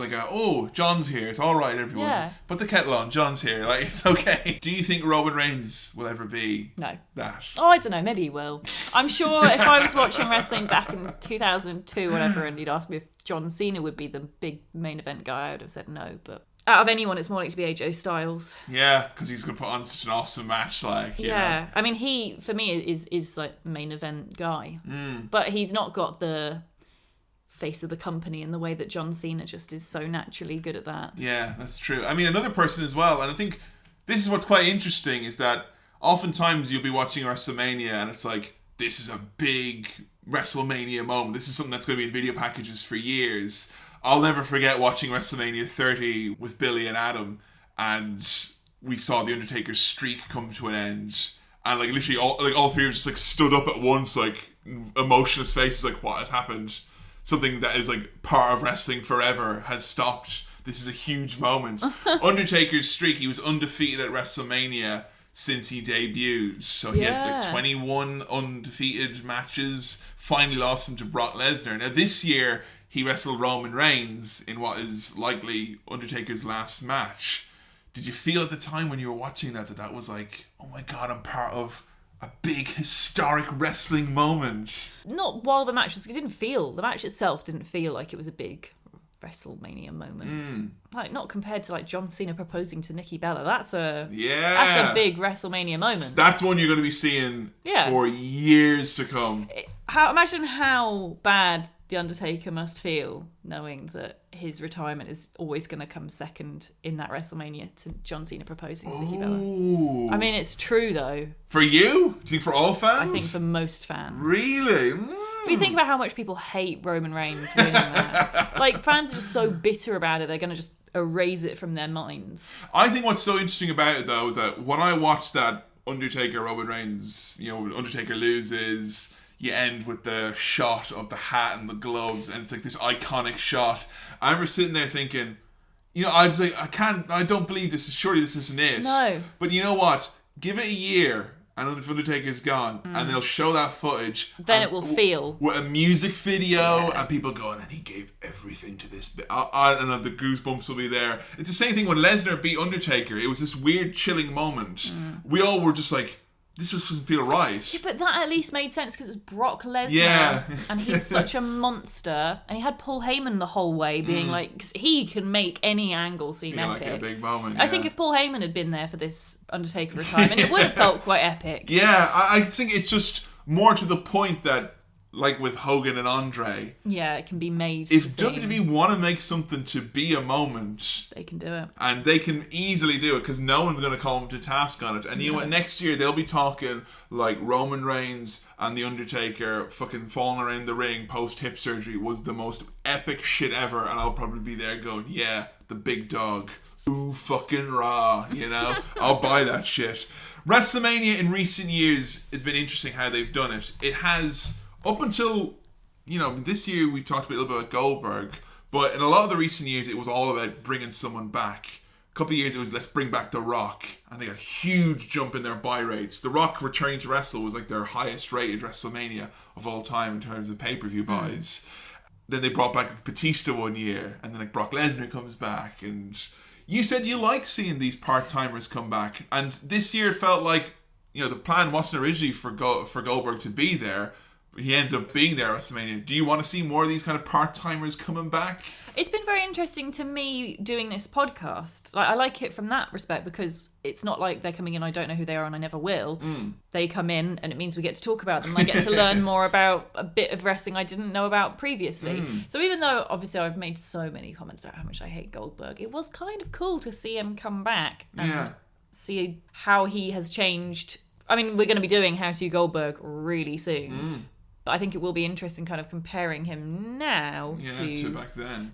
John's here, it's alright everyone. Yeah. Put the kettle on, John's here, it's okay. Do you think Roman Reigns will ever be that? Oh, I don't know, maybe he will. I'm sure if I was watching wrestling back in 2002 whatever, and you'd asked me if John Cena would be the big main event guy, I would have said no, but out of anyone, it's more like to be AJ Styles. Yeah, because he's going to put on such an awesome match, you know. I mean, he, for me, is like main event guy. But he's not got the face of the company in the way that John Cena just is so naturally good at that. Yeah, that's true. I mean, another person as well, and I think this is what's quite interesting, is that oftentimes you'll be watching WrestleMania and it's like, this is a big WrestleMania moment. This is something that's going to be in video packages for years. I'll never forget watching WrestleMania 30 with Billy and Adam, and we saw The Undertaker's streak come to an end, and literally all three of us just stood up at once, emotionless faces, what has happened? Something that is part of wrestling forever has stopped. This is a huge moment. Undertaker's streak, he was undefeated at WrestleMania since he debuted, so he had 21 undefeated matches, finally lost them to Brock Lesnar. Now this year he wrestled Roman Reigns in what is likely Undertaker's last match. Did you feel at the time when you were watching that was oh my god, I'm part of a big historic wrestling moment? Not while the match the match itself didn't feel like it was a big WrestleMania moment. Not compared to John Cena proposing to Nikki Bella. That's a big WrestleMania moment. That's one you're going to be seeing for years to come. Imagine how bad The Undertaker must feel knowing that his retirement is always going to come second in that WrestleMania to John Cena proposing to Nikki Bella. I mean, it's true though. For you? Do you think for all fans? I think for most fans. Really? When you think about how much people hate Roman Reigns winning that. Fans are just so bitter about it, they're going to just erase it from their minds. I think what's so interesting about it though is that when I watched that Undertaker Roman Reigns, Undertaker loses, you end with the shot of the hat and the gloves, and it's this iconic shot. I remember sitting there thinking, I was I don't believe this. Surely this isn't it. No. But you know what? Give it a year, and if Undertaker's gone, and they'll show that footage. Then it will feel. With a music video, and people going, and he gave everything to this bit. And the goosebumps will be there. It's the same thing when Lesnar beat Undertaker. It was this weird, chilling moment. We all were just this just doesn't feel right. Yeah, but that at least made sense because it was Brock Lesnar. Yeah. And he's such a monster. And he had Paul Heyman the whole way being cause he can make any angle seem epic. A big moment, I think if Paul Heyman had been there for this Undertaker retirement, it would have felt quite epic. Yeah, I think it's just more to the point that like with Hogan and Andre. Yeah, it can be made. If WWE want to make something to be a moment, they can do it. And they can easily do it because no one's going to call them to task on it. And you know what? Next year they'll be talking like Roman Reigns and The Undertaker fucking falling around the ring post hip surgery was the most epic shit ever. And I'll probably be there going, yeah, the big dog. Ooh, fucking raw, you know? I'll buy that shit. WrestleMania in recent years has been interesting how they've done it. It has, up until, this year we talked a little bit about Goldberg, but in a lot of the recent years it was all about bringing someone back. A couple of years it was let's bring back The Rock, and they got a huge jump in their buy rates. The Rock returning to wrestle was like their highest rated WrestleMania of all time in terms of pay-per-view buys. Then they brought back Batista one year, and then like Brock Lesnar comes back, and you said you like seeing these part-timers come back, and this year it felt like, the plan wasn't originally for Goldberg to be there, but he ended up being there at WrestleMania. Do you want to see more of these kind of part-timers coming back? It's been very interesting to me doing this podcast. I like it from that respect because it's not like they're coming in, I don't know who they are and I never will. They come in and it means we get to talk about them. I get to learn more about a bit of wrestling I didn't know about previously. So even though obviously I've made so many comments about how much I hate Goldberg, it was kind of cool to see him come back and see how he has changed. I mean, we're going to be doing How to Goldberg really soon. I think it will be interesting kind of comparing him now to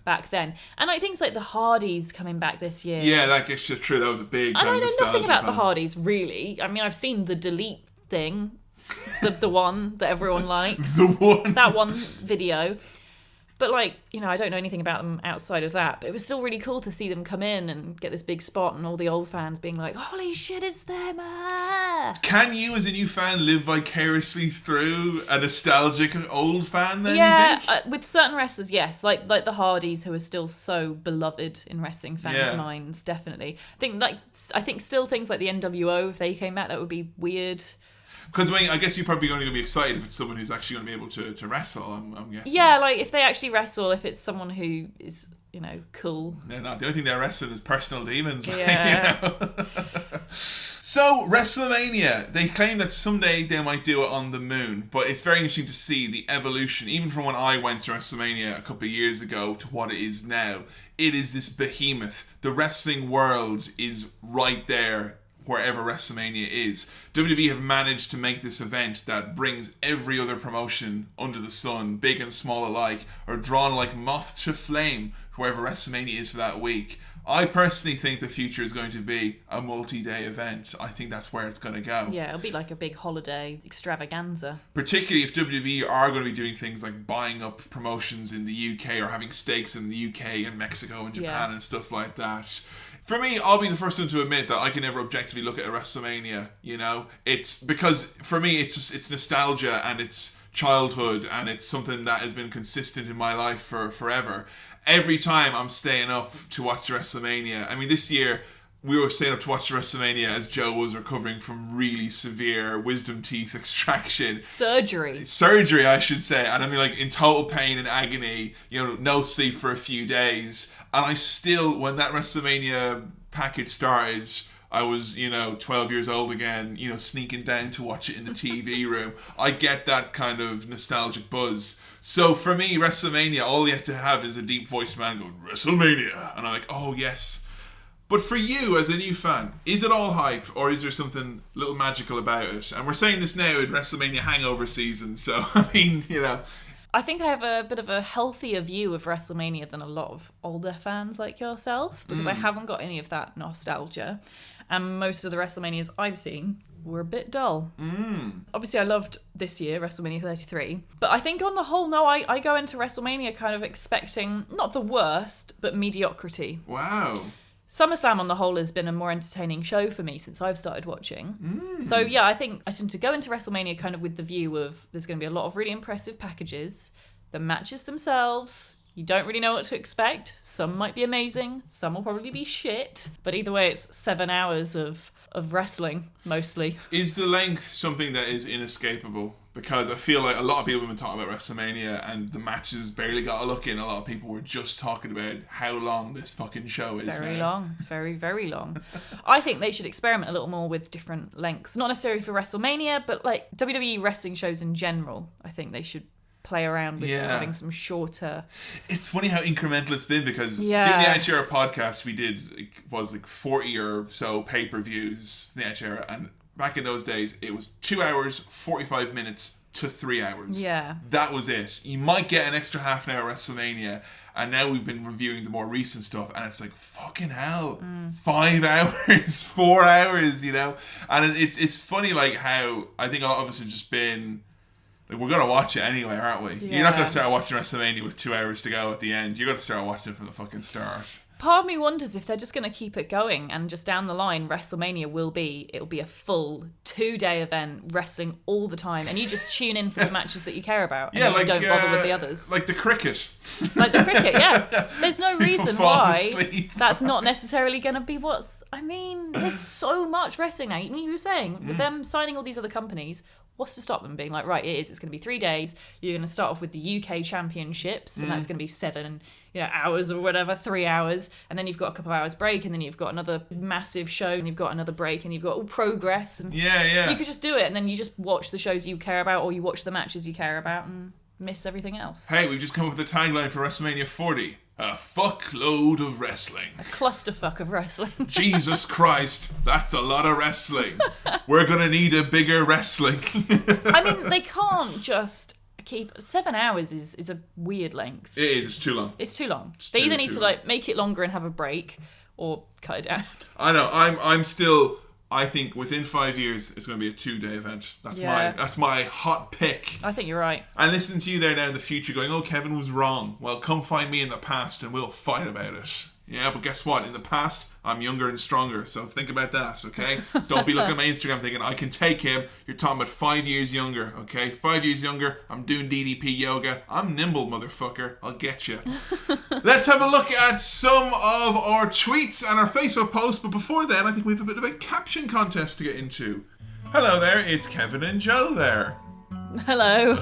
back then. And like things like the Hardys coming back this year. Yeah, that gets true. That was a big kind of nostalgia. I know nothing about the Hardys, really. I mean, I've seen the Delete thing, the one that everyone likes. That one video. But like, I don't know anything about them outside of that. But it was still really cool to see them come in and get this big spot and all the old fans being like, holy shit, it's them. Ah. Can you, as a new fan, live vicariously through a nostalgic old fan then, you think? With certain wrestlers, yes. Like the Hardys, who are still so beloved in wrestling fans' minds, definitely. I think still things like the NWO, if they came back, that would be weird. Because I guess you're probably only going to be excited if it's someone who's actually going to be able to wrestle, I'm guessing. Yeah, like if they actually wrestle, if it's someone who is, cool. They're not. The only thing they're wrestling is personal demons. Yeah. So, WrestleMania. They claim that someday they might do it on the moon, but it's very interesting to see the evolution, even from when I went to WrestleMania a couple of years ago to what it is now. It is this behemoth. The wrestling world is right there wherever WrestleMania is. WWE have managed to make this event that brings every other promotion under the sun, big and small alike, are drawn like moth to flame wherever WrestleMania is for that week. I personally think the future is going to be a multi-day event. I think that's where it's going to go. Yeah, it'll be like a big holiday extravaganza. Particularly if WWE are going to be doing things like buying up promotions in the UK or having stakes in the UK and Mexico and Japan and stuff like that. For me, I'll be the first one to admit that I can never objectively look at a WrestleMania, It's because, for me, it's nostalgia and it's childhood and it's something that has been consistent in my life for forever. Every time I'm staying up to watch WrestleMania. I mean, this year, we were staying up to watch WrestleMania as Joe was recovering from really severe wisdom teeth extraction. Surgery, I should say. And I mean, like, in total pain and agony, no sleep for a few days. And I still, when that WrestleMania package started, I was, 12 years old again, sneaking down to watch it in the TV room. I get that kind of nostalgic buzz. So for me, WrestleMania, all you have to have is a deep voiced man going, WrestleMania. And I'm like, oh, yes. But for you, as a new fan, is it all hype or is there something a little magical about it? And we're saying this now in WrestleMania hangover season. So, I mean, I think I have a bit of a healthier view of WrestleMania than a lot of older fans like yourself because I haven't got any of that nostalgia. And most of the WrestleManias I've seen were a bit dull. Obviously, I loved this year, WrestleMania 33. But I think on the whole, no, I go into WrestleMania kind of expecting not the worst, but mediocrity. Wow. SummerSlam on the whole has been a more entertaining show for me since I've started watching. So yeah, I think I tend to go into WrestleMania kind of with the view of there's going to be a lot of really impressive packages. The matches themselves, you don't really know what to expect. Some might be amazing, some will probably be shit. But either way, it's 7 hours of wrestling, mostly. Is the length something that is inescapable? Because I feel like a lot of people have been talking about WrestleMania and the matches barely got a look in. A lot of people were just talking about how long this fucking show is. It's very long. It's very, very long. I think they should experiment a little more with different lengths. Not necessarily for WrestleMania, but like WWE wrestling shows in general. I think they should play around with having some shorter. It's funny how incremental it's been, because doing the IHR podcast we did was like 40 or so pay-per-views in the IHR, and back in those days it was 2 hours 45 minutes to 3 hours. Yeah, that was it. You might get an extra half an hour at WrestleMania, and now we've been reviewing the more recent stuff, and it's like, fucking hell, 5 hours, 4 hours, you know. And it's funny, like, how I think a lot of us have just been like, we're gonna watch it anyway, aren't we? Yeah. You're not gonna start watching WrestleMania with 2 hours to go at the end. You're gonna start watching it from the fucking start. Part of me wonders if they're just going to keep it going, and just down the line, WrestleMania will be a full 2-day event, wrestling all the time, and you just tune in for the matches that you care about. And you don't bother with the others. Like the cricket. Like the cricket, yeah. There's no reason why asleep. that's not necessarily going to be there's so much wrestling now. You were saying, with them signing all these other companies, what's to stop them being like, right, it's going to be 3 days. You're going to start off with the UK Championships, and that's going to be 7 hours or whatever, 3 hours, and then you've got a couple of hours break, and then you've got another massive show, and you've got another break, and you've got all Progress, and you could just do it, and then you just watch the shows you care about, or you watch the matches you care about, and miss everything else. Hey, we've just come up with the tagline for WrestleMania 40. A fuckload of wrestling. A clusterfuck of wrestling. Jesus Christ, that's a lot of wrestling. We're gonna need a bigger wrestling. I mean, they can't just keep 7 hours is a weird length. It is. It's too long. It's too long. They either need to like make it longer and have a break, or cut it down. I know. I'm still. I think within 5 years it's going to be a 2-day event. That's my hot pick. I think you're right. And listening to you there now in the future going, oh, Kevin was wrong. Well, come find me in the past and we'll fight about it. Yeah, but guess what? In the past, I'm younger and stronger, so think about that, okay? Don't be looking at my Instagram thinking, I can take him. You're talking about 5 years younger, okay? 5 years younger, I'm doing DDP yoga. I'm nimble, motherfucker. I'll get you. Let's have a look at some of our tweets and our Facebook posts, but before then, I think we have a bit of a caption contest to get into. Hello there, it's Kevin and Joe there. Hello.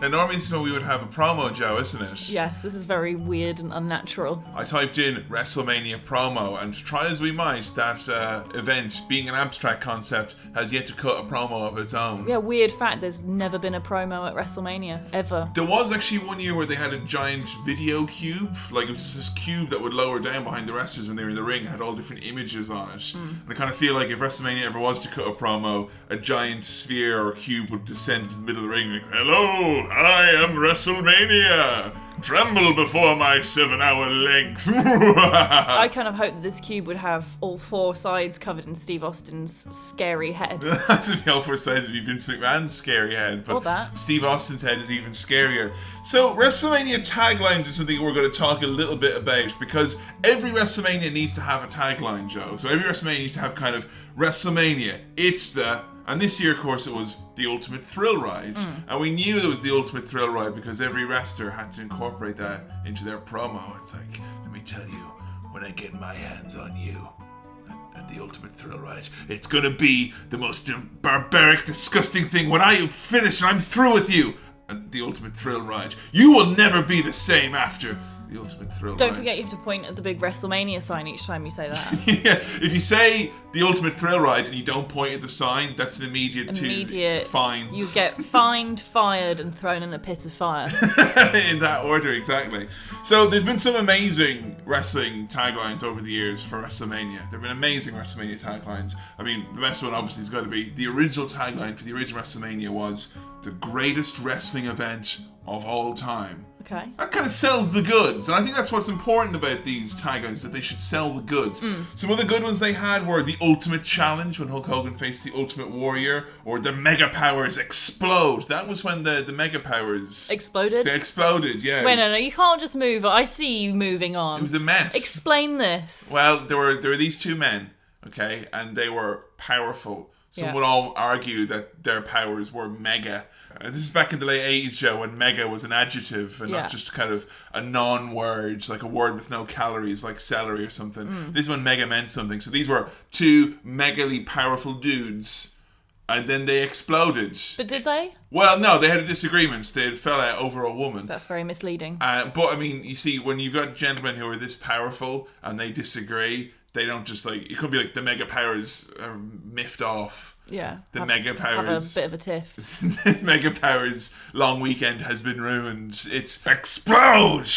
Now, normally this is when we would have a promo, Joe, isn't it? Yes, this is very weird and unnatural. I typed in WrestleMania promo, and try as we might, that event, being an abstract concept, has yet to cut a promo of its own. Yeah, weird fact, there's never been a promo at WrestleMania, ever. There was actually one year where they had a giant video cube, like it was this cube that would lower down behind the wrestlers when they were in the ring, it had all different images on it. And I kind of feel like if WrestleMania ever was to cut a promo, a giant sphere or cube would descend into the middle of the ring, like, hello, I am WrestleMania. Tremble before my 7-hour length. I kind of hope that this cube would have all 4 sides covered in Steve Austin's scary head. That's the all 4 sides of Vince McMahon's scary head. But that. Steve Austin's head is even scarier. So WrestleMania taglines is something we're going to talk a little bit about, because every WrestleMania needs to have a tagline, Joe. So every WrestleMania needs to have kind of WrestleMania. It's the... And this year, of course, it was the Ultimate Thrill Ride. And we knew it was the Ultimate Thrill Ride because every wrestler had to incorporate that into their promo. It's like, let me tell you, when I get my hands on you at the Ultimate Thrill Ride, it's gonna be the most barbaric, disgusting thing. When I finish and I'm through with you at the Ultimate Thrill Ride, you will never be the same after the Ultimate Thrill Ride. Don't forget you have to point at the big WrestleMania sign each time you say that. Yeah, if you say the Ultimate Thrill Ride and you don't point at the sign, that's an immediate fine. You get fined, fired, and thrown in a pit of fire. In that order, exactly. So there's been some amazing wrestling taglines over the years for WrestleMania. There have been amazing WrestleMania taglines. I mean, the best one obviously has got to be the original tagline for the original WrestleMania was the greatest wrestling event of all time. Okay. That kind of sells the goods, and I think that's what's important about these taglines, that they should sell the goods. Some of the good ones they had were the Ultimate Challenge, when Hulk Hogan faced the Ultimate Warrior, or the Mega Powers Explode. That was when the Mega Powers... Exploded? They exploded, yeah. Wait, no, you can't just move. I see you moving on. It was a mess. Explain this. Well, there were these two men, okay, and they were powerful. Some would all argue that their powers were mega. This is back in the late 80s, Joe, when mega was an adjective and not just kind of a non-word, like a word with no calories, like celery or something. This is when mega meant something. So these were two megally powerful dudes, and then they exploded. But did they? Well, no, they had a disagreement. They fell out over a woman. That's very misleading. But, I mean, you see, when you've got gentlemen who are this powerful and they disagree, they don't just like, it could be like the Mega Powers are miffed off. Yeah. The Mega Powers. Have a bit of a tiff. The Mega Powers long weekend has been ruined. It's explode!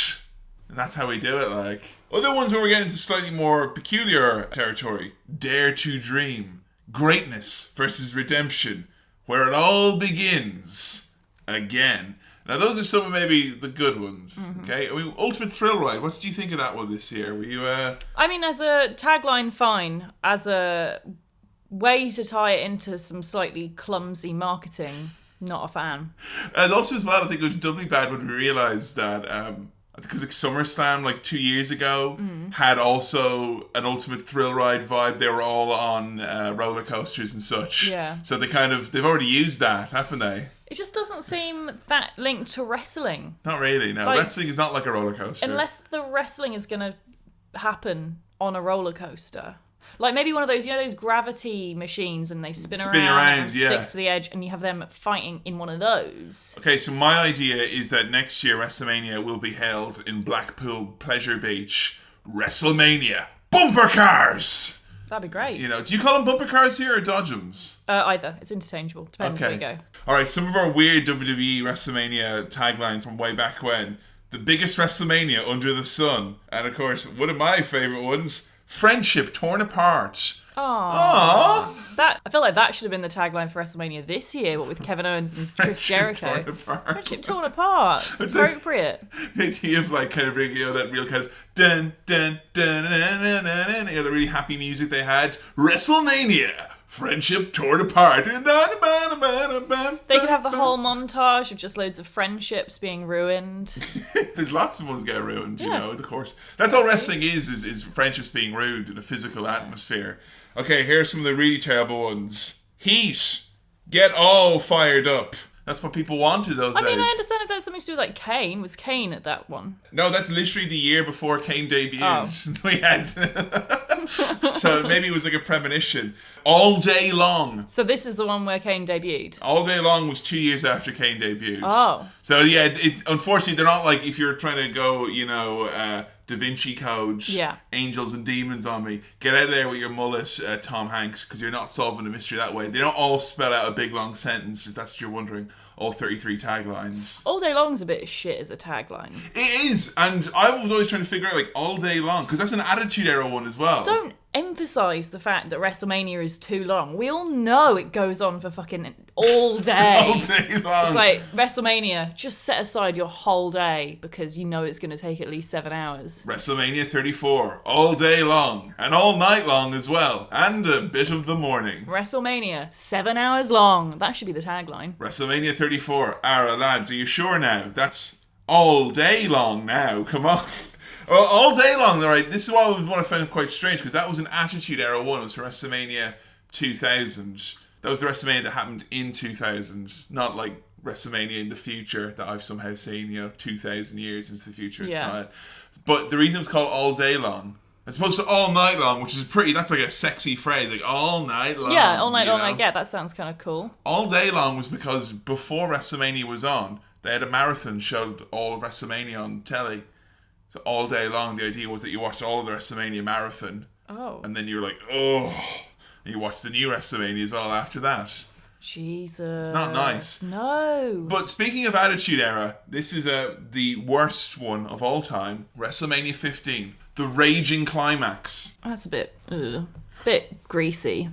And that's how we do it, like. Other ones where we're getting into slightly more peculiar territory. Dare to Dream. Greatness versus Redemption. Where it all begins again. Now, those are some of maybe the good ones, okay? I mean, Ultimate Thrill Ride, what did you think of that one this year? Were you, I mean, as a tagline, fine. As a way to tie it into some slightly clumsy marketing, not a fan. And also as well, I think it was doubly bad when we realised that, because like SummerSlam, like 2 years ago, had also an Ultimate Thrill Ride vibe. They were all on roller coasters and such. Yeah. So they've already used that, haven't they? It just doesn't seem that linked to wrestling. Not really, no. Like, wrestling is not like a roller coaster. Unless the wrestling is going to happen on a roller coaster. Like maybe one of those, those gravity machines and they spin around and stick to the edge and you have them fighting in one of those. Okay, so my idea is that next year WrestleMania will be held in Blackpool Pleasure Beach. WrestleMania. Bumper cars! That'd be great. Do you call them bumper cars here or Dodgems? Either. It's interchangeable. Depends where you go. Alright, some of our weird WWE WrestleMania taglines from way back when. The biggest WrestleMania under the sun. And of course, one of my favourite ones, Friendship Torn Apart. Aww. I feel like that should have been the tagline for WrestleMania this year, but with Kevin Owens and Chris Jericho. Friendship Torn Apart. It's appropriate. The idea of like kind of bringing that real kind of dun dun dun dun dun dun, the really happy music they had. WrestleMania. Friendship Torn Apart. They could have the whole montage of just loads of friendships being ruined. There's lots of ones get ruined, of course. That's all wrestling is friendships being ruined in a physical atmosphere. Okay, here are some of the really terrible ones. Heat. Get all fired up. That's what people wanted those days. I mean, I understand if that's something to do with like Kane. Was Kane at that one? No, that's literally the year before Kane debuted. Oh. We had so maybe it was like a premonition. All Day Long. So this is the one where Kane debuted? All Day Long was 2 years after Kane debuted. Oh. So yeah, unfortunately they're not like if you're trying to go, Da Vinci Code, Angels and Demons on me. Get out of there with your mullet, Tom Hanks, because you're not solving the mystery that way. They don't all spell out a big long sentence, if that's what you're wondering. All 33 taglines. All Day Long's a bit of shit as a tagline. It is, and I was always trying to figure out, like, All Day Long, because that's an Attitude Era one as well. Don't emphasise the fact that WrestleMania is too long. We all know it goes on for fucking all day. All day long. It's like, WrestleMania, just set aside your whole day because you know it's going to take at least 7 hours. WrestleMania 34, all day long, and all night long as well, and a bit of the morning. WrestleMania, 7 hours long. That should be the tagline. WrestleMania 34, Ara lads, are you sure now? That's all day long now, come on. Well, all day long, right? This is what I found quite strange, because that was an Attitude Era one. It was for WrestleMania 2000. That was the WrestleMania that happened in 2000, not like WrestleMania in the future that I've somehow seen, 2,000 years into the future. It's not. But the reason it was called All Day Long, as opposed to All Night Long, which is that's like a sexy phrase, like all night long. Yeah, all night long, I get. That sounds kind of cool. All Day Long was because before WrestleMania was on, they had a marathon showed all of WrestleMania on telly. So all day long, the idea was that you watched all of the WrestleMania marathon. Oh. And then you were like, oh. And you watched the new WrestleMania as well after that. Jesus. It's not nice. No. But speaking of Attitude Era, this is the worst one of all time. WrestleMania 15. The Raging Climax. That's a bit greasy.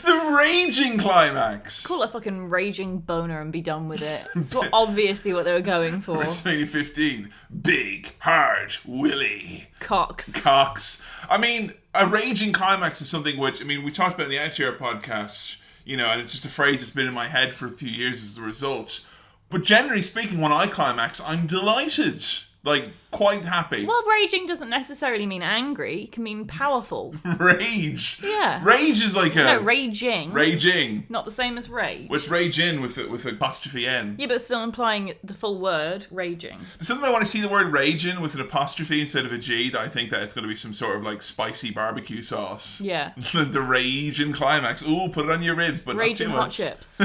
The Raging Climax. Call it a fucking raging boner and be done with it. It's obviously what they were going for. WrestleMania 15. Big, hard, Willie. Cox. I mean, a raging climax is something which, we talked about in the Attitude Era podcast, and it's just a phrase that's been in my head for a few years as a result. But generally speaking, when I climax, I'm delighted. Like, quite happy. Well, raging doesn't necessarily mean angry. It can mean powerful. Rage. Yeah. Rage is like No, raging. Raging. Not the same as rage. Which rage in with apostrophe N. Yeah, but still implying the full word, raging. There's something I want to see the word rage in with an apostrophe instead of a G, that I think that it's going to be some sort of like spicy barbecue sauce. Yeah. The raging climax. Ooh, put it on your ribs, but raging not too much. hot chips.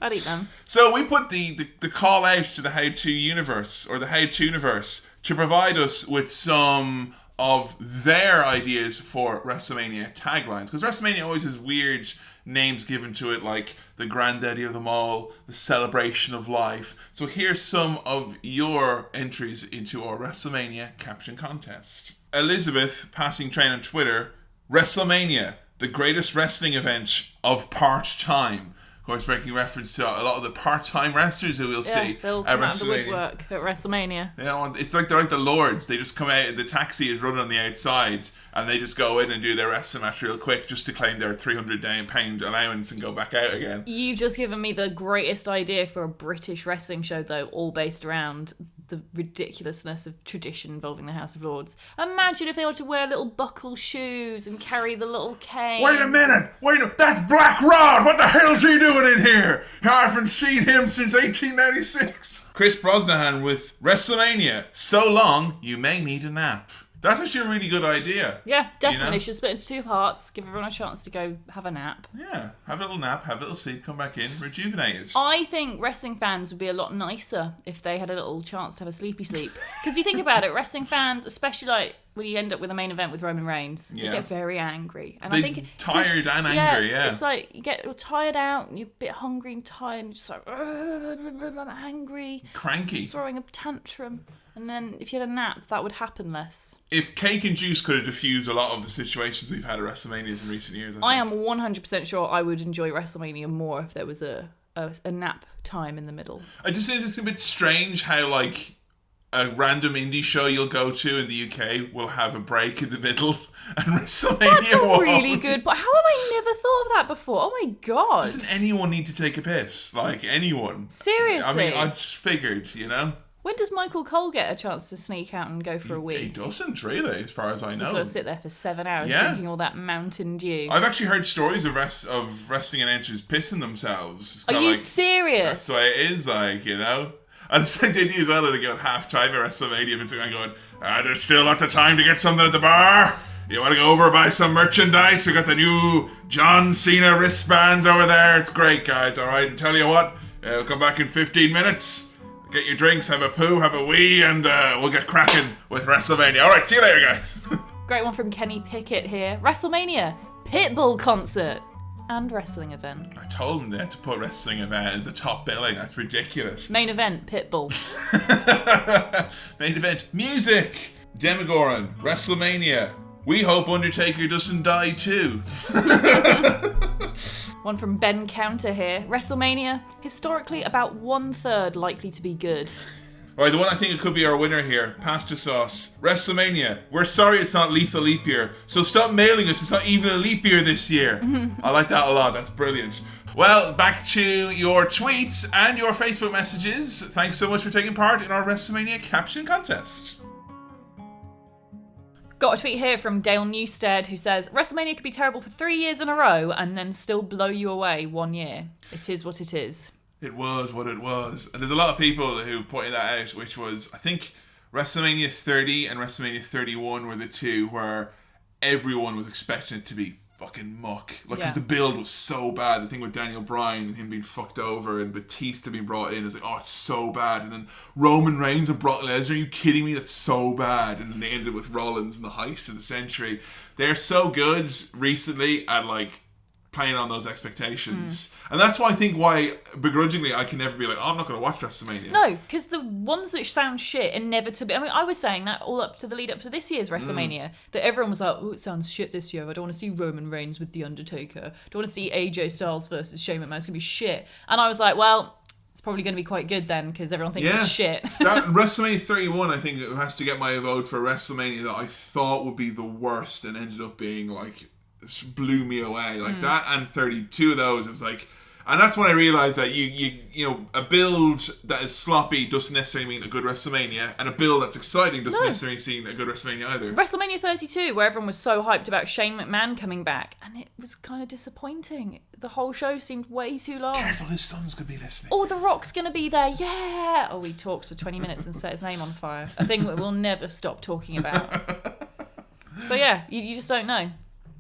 I'd eat them. So we put the call out to the How To universe, or the How To universe, to provide us with some of their ideas for WrestleMania taglines. Because WrestleMania always has weird names given to it, like the granddaddy of them all, the celebration of life. So here's some of your entries into our WrestleMania caption contest. Elizabeth, passing train on Twitter, WrestleMania, the greatest wrestling event of part-time. Of course, making reference to a lot of the part-time wrestlers who we'll see they'll at come out of the WrestleMania. woodwork at WrestleMania. Yeah, it's like they're like the Lords. They just come out, the taxi is running on the outside, and they just go in and do their wrestling match real quick just to claim their £300 allowance and go back out again. You've just given me the greatest idea for a British wrestling show, though, all based around the ridiculousness of tradition involving the House of Lords. Imagine if they were to wear little buckle shoes and carry the little cane. Wait a minute! That's Black Rod! What the hell's he doing in here? I haven't seen him since 1896. Chris Brosnahan with WrestleMania. So long, you may need a nap. That's actually a really good idea. Yeah, definitely. You know? Should split into two parts, give everyone a chance to go have a nap. Yeah, have a little nap, have a little sleep, come back in, rejuvenated. I think wrestling fans would be a lot nicer if they had a little chance to have a sleepy sleep. Because you think about it, wrestling fans, especially like when you end up with a main event with Roman Reigns, they get very angry. And They're I think tired and angry, yeah. It's like you're tired out and you're a bit hungry and tired and just like, I'm angry. Cranky. Throwing a tantrum. And then if you had a nap, that would happen less. If cake and juice could have diffused a lot of the situations we've had at WrestleManias in recent years, I am 100% sure I would enjoy WrestleMania more if there was a nap time in the middle. I just think it's a bit strange how, like, a random indie show you'll go to in the UK will have a break in the middle, and WrestleMania That's a won't. really good... But how have I never thought of that before? Oh my god. Doesn't anyone need to take a piss? Like, anyone. Seriously? I mean, I just figured, you know? When does Michael Cole get a chance to sneak out and go for a wee? He doesn't, really, as far as I know. He's got to sit there for 7 hours drinking all that Mountain Dew. I've actually heard stories of wrestling announcers pissing themselves. Are you serious? That's the way it is, like, you know? And the same thing as well, that they go at half-time at WrestleMania, and they're going, there's still lots of time to get something at the bar. You want to go over and buy some merchandise? We got the new John Cena wristbands over there. It's great, guys, all right? And tell you what, we'll come back in 15 minutes. Get your drinks, have a poo, have a wee, and we'll get cracking with WrestleMania. All right, see you later, guys. Great one from Kenny Pickett here. WrestleMania, Pitbull concert, and wrestling event. I told him there to put wrestling event as the top billing. That's ridiculous. Main event, Pitbull. Main event, music. Demagoran, WrestleMania. We hope Undertaker doesn't die too. One from Ben Counter here. WrestleMania, historically about 1/3 likely to be good. Alright, the one I think it could be our winner here, Pasta Sauce. WrestleMania, we're sorry it's not Lethal Leap Year, so stop mailing us, it's not even a leap year this year. I like that a lot, that's brilliant. Well, back to your tweets and your Facebook messages. Thanks so much for taking part in our WrestleMania caption contest. Got a tweet here from Dale Newstead who says, WrestleMania could be terrible for 3 years in a row and then still blow you away 1 year. It is what it is. It was what it was. And there's a lot of people who pointed that out, which was, I think, WrestleMania 30 and WrestleMania 31 were the two where everyone was expecting it to be fucking muck. Like, because the build was so bad. The thing with Daniel Bryan and him being fucked over and Batista being brought in is like, oh, it's so bad. And then Roman Reigns and Brock Lesnar, are you kidding me? That's so bad. And then they ended with Rollins and the heist of the century. They're so good recently at, like, playing on those expectations. And that's why I think begrudgingly I can never be like, oh, I'm not going to watch WrestleMania. No, because the ones which sound shit inevitably... I mean, I was saying that all up to the lead up to this year's WrestleMania, that everyone was like, oh, it sounds shit this year. I don't want to see Roman Reigns with The Undertaker. I don't want to see AJ Styles versus Shane McMahon. It's going to be shit. And I was like, well, it's probably going to be quite good then, because everyone thinks it's shit. That WrestleMania 31, I think, it has to get my vote for WrestleMania that I thought would be the worst and ended up being, like, blew me away. Like that and 32 of those, it was like, and that's when I realised that you know, a build that is sloppy doesn't necessarily mean a good WrestleMania, and a build that's exciting doesn't necessarily mean a good WrestleMania either. WrestleMania 32, where everyone was so hyped about Shane McMahon coming back, and it was kind of disappointing. The whole show seemed way too long. Careful, his son's gonna be listening. Oh, The Rock's gonna be there, yeah! Oh, he talks for 20 minutes and set his name on fire. A thing that we'll never stop talking about. So yeah, you just don't know.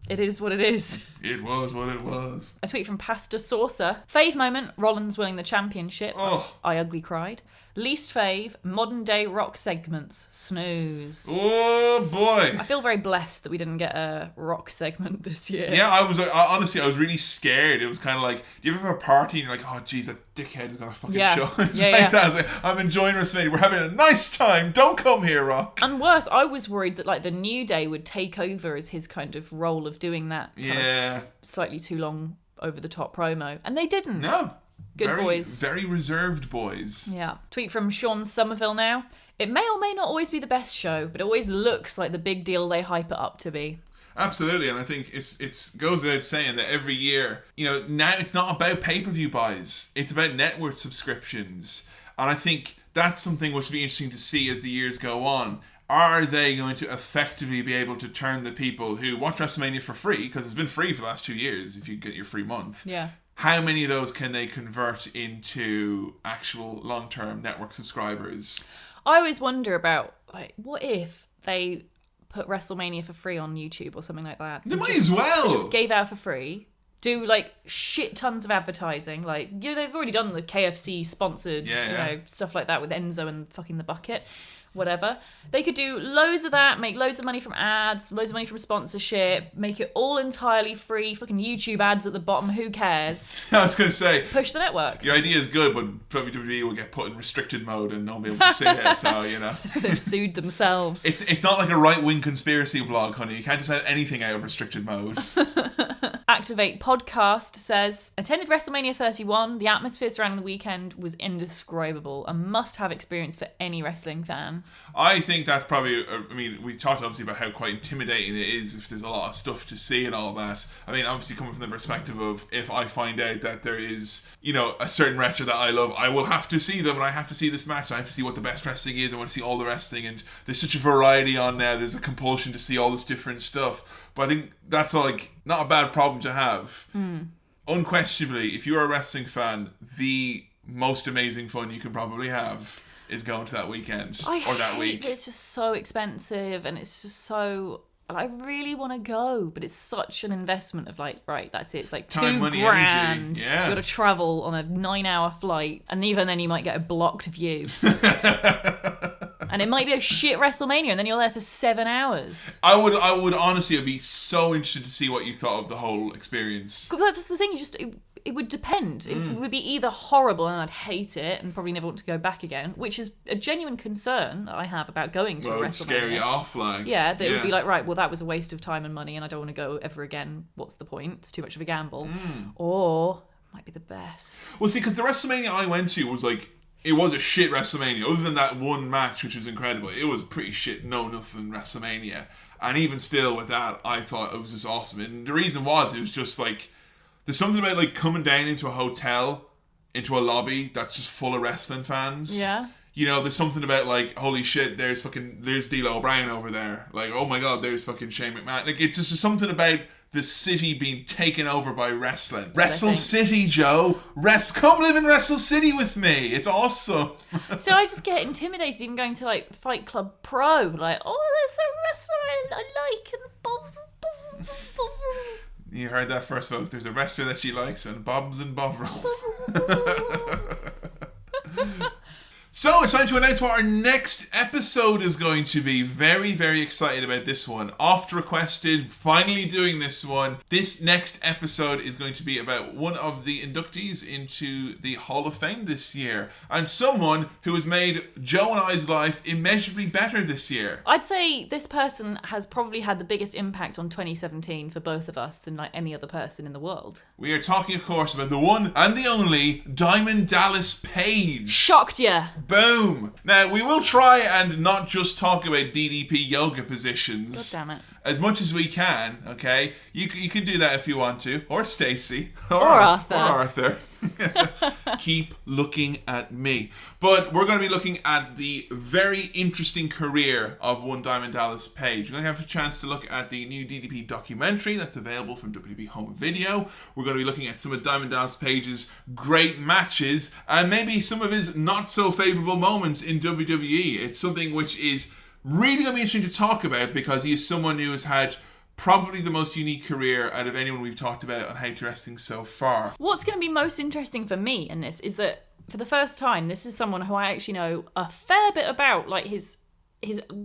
It is what it is. It was what it was. A tweet from Pasta Saucer. Fave moment, Rollins winning the championship. Oh. I ugly cried. Least fave, modern day rock segments. Snooze. Oh boy. I feel very blessed that we didn't get a rock segment this year. Yeah, honestly, I was really scared. It was kind of like, do you ever have a party and you're like, oh geez, that dickhead is going to fucking show. It's like that. I was like, I'm enjoying WrestleMania. We're having a nice time. Don't come here, Rock. And worse, I was worried that like the New Day would take over as his kind of role of doing that kind of slightly too long over the top promo. And they didn't. No. Good boys. Very reserved boys. Yeah. Tweet from Sean Somerville now. It may or may not always be the best show, but it always looks like the big deal they hype it up to be. Absolutely, and I think it's goes without saying that every year, now it's not about pay-per-view buys. It's about network subscriptions. And I think that's something which will be interesting to see as the years go on. Are they going to effectively be able to turn the people who watch WrestleMania for free, because it's been free for the last 2 years if you get your free month. Yeah. How many of those can they convert into actual long-term network subscribers? I always wonder about, like, what if they put WrestleMania for free on YouTube or something like that? They might as well. Just gave out for free. Do, like, shit tons of advertising. Like, they've already done the KFC sponsored, stuff like that with Enzo and fucking the bucket. Whatever. They could do loads of that, make loads of money from ads, loads of money from sponsorship, make it all entirely free, fucking YouTube ads at the bottom, who cares? I was going to say... Push the network. Your idea is good, but WWE will get put in restricted mode and no one will be able to see it, so, They've sued themselves. It's not like a right-wing conspiracy blog, honey. You can't just have anything out of restricted mode. Activate Podcast says, attended WrestleMania 31. The atmosphere surrounding the weekend was indescribable. A must-have experience for any wrestling fan. I think that's probably, we talked obviously about how quite intimidating it is if there's a lot of stuff to see and all that. I mean, obviously coming from the perspective of if I find out that there is, a certain wrestler that I love, I will have to see them and I have to see this match. I have to see what the best wrestling is. I want to see all the wrestling, and there's such a variety on now. There's a compulsion to see all this different stuff. But I think that's like not a bad problem to have. Unquestionably, if you're a wrestling fan, the most amazing fun you can probably have is going to that weekend or that week. It's just so expensive and it's just so... I really want to go, but it's such an investment of like, right, that's it. It's like time, money, $2,000. energy. Yeah. You've got to travel on a 9-hour flight, and even then you might get a blocked view. And it might be a shit WrestleMania, and then you're there for 7 hours. I would honestly, I'd be so interested to see what you thought of the whole experience. That's the thing. It would depend. It would be either horrible and I'd hate it and probably never want to go back again, which is a genuine concern I have about going to WrestleMania. It would scare you off, like. Yeah, it would be like, right, well, that was a waste of time and money and I don't want to go ever again. What's the point? It's too much of a gamble. Or it might be the best. Well, see, because the WrestleMania I went to was like, it was a shit WrestleMania. Other than that one match, which was incredible, it was a pretty shit, no-nothing WrestleMania. And even still with that, I thought it was just awesome. And the reason was, it was just like, there's something about like coming down into a hotel, into a lobby that's just full of wrestling fans. Yeah. There's something about like, holy shit, there's D'Lo O'Brien over there. Like, oh my god, there's fucking Shane McMahon. Like, it's just something about the city being taken over by wrestling. Wrestle City, Joe. Come live in Wrestle City with me. It's awesome. So I just get intimidated even going to like Fight Club Pro. Like, oh, there's a wrestler I like and You heard that first, folks. There's a wrestler that she likes, and Bobs and Bovril. So it's time to announce what our next episode is going to be. Very, very excited about this one. Oft requested, finally doing this one. This next episode is going to be about one of the inductees into the Hall of Fame this year, and someone who has made Joe and I's life immeasurably better this year. I'd say this person has probably had the biggest impact on 2017 for both of us than like any other person in the world. We are talking, of course, about the one and the only Diamond Dallas Page. Shocked ya! Boom! Now, we will try and not just talk about DDP yoga positions. God damn it. As much as we can, okay? You can do that if you want to. Or Stacey. Or Arthur. Keep looking at me. But we're going to be looking at the very interesting career of one Diamond Dallas Page. We're going to have a chance to look at the new DDP documentary that's available from WWE Home Video. We're going to be looking at some of Diamond Dallas Page's great matches and maybe some of his not so favourable moments in WWE. It's something which is really going to be interesting to talk about because he is someone who has had Probably the most unique career out of anyone we've talked about on How to Wrestling so far. What's going to be most interesting for me in this is that for the first time, this is someone who I actually know a fair bit about, like his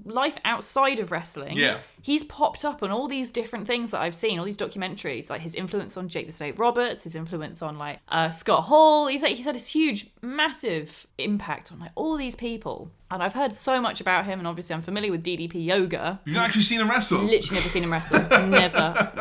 life outside of wrestling. Yeah. He's popped up on all these different things that I've seen, all these documentaries, like his influence on Jake the Snake Roberts, his influence on like Scott Hall. He's had this huge, massive impact on like all these people. And I've heard so much about him, and obviously I'm familiar with DDP Yoga. You've not actually seen him wrestle? Literally never seen him wrestle.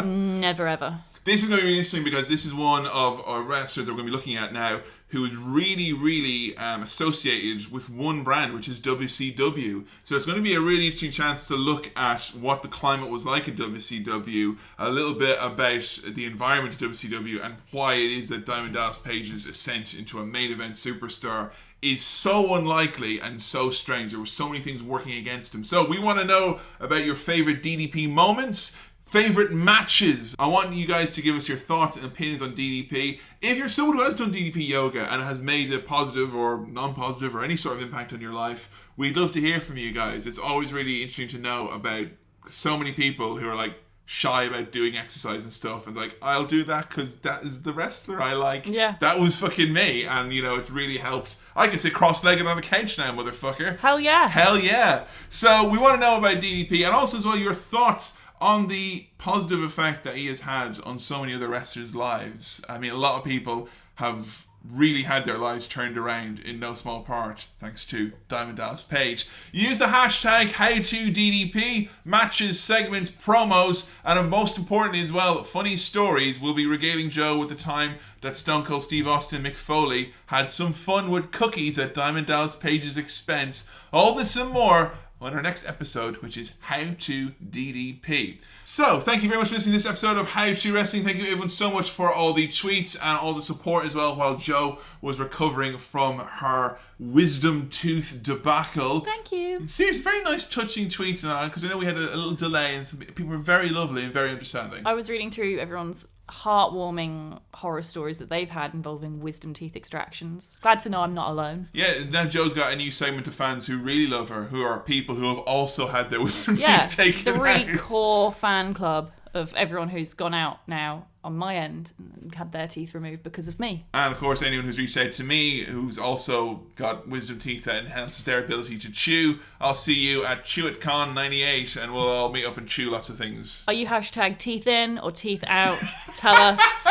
Never, ever. This is going to be interesting because this is one of our wrestlers that we're going to be looking at now who is really, really associated with one brand, which is WCW. So it's going to be a really interesting chance to look at what the climate was like at WCW, a little bit about the environment of WCW, and why it is that Diamond Dallas Page's ascent into a main event superstar is so unlikely and so strange. There were so many things working against him. So we want to know about your favorite DDP moments, favorite matches. I want you guys to give us your thoughts and opinions on DDP. If you're someone who has done DDP yoga and has made a positive or non-positive or any sort of impact on your life, we'd love to hear from you guys. It's always really interesting to know about so many people who are like shy about doing exercise and stuff, and like, I'll do that because that is the wrestler I like. Yeah. That was fucking me, and you know, it's really helped. I can sit cross-legged on the couch now, motherfucker. Hell yeah. Hell yeah. So we want to know about DDP, and also as well your thoughts on the positive effect that he has had on so many other wrestlers' lives. I mean, a lot of people have really had their lives turned around in no small part thanks to Diamond Dallas Page. Use the hashtag HowToDDP, matches, segments, promos, and most importantly as well, funny stories. We'll be regaling Joe with the time that Stone Cold Steve Austin Mick Foley had some fun with cookies at Diamond Dallas Page's expense. All this and more on our next episode, which is How to DDP. So, thank you very much for listening to this episode of How to Wrestling. Thank you everyone so much for all the tweets and all the support as well while Joe was recovering from her wisdom tooth debacle. Thank you. Seriously, very nice touching tweets and because I know we had a little delay and some people were very lovely and very understanding. I was reading through everyone's heartwarming horror stories that they've had involving wisdom teeth extractions. Glad to know I'm not alone. Yeah, now Joe's got a new segment of fans who really love her, who are people who have also had their wisdom teeth taken out. The core fan club of everyone who's gone out now on my end and had their teeth removed because of me. And of course, anyone who's reached out to me who's also got wisdom teeth that enhances their ability to chew. I'll see you at ChewItCon 98 and we'll all meet up and chew lots of things. Are you hashtag teeth in or teeth out? Tell us.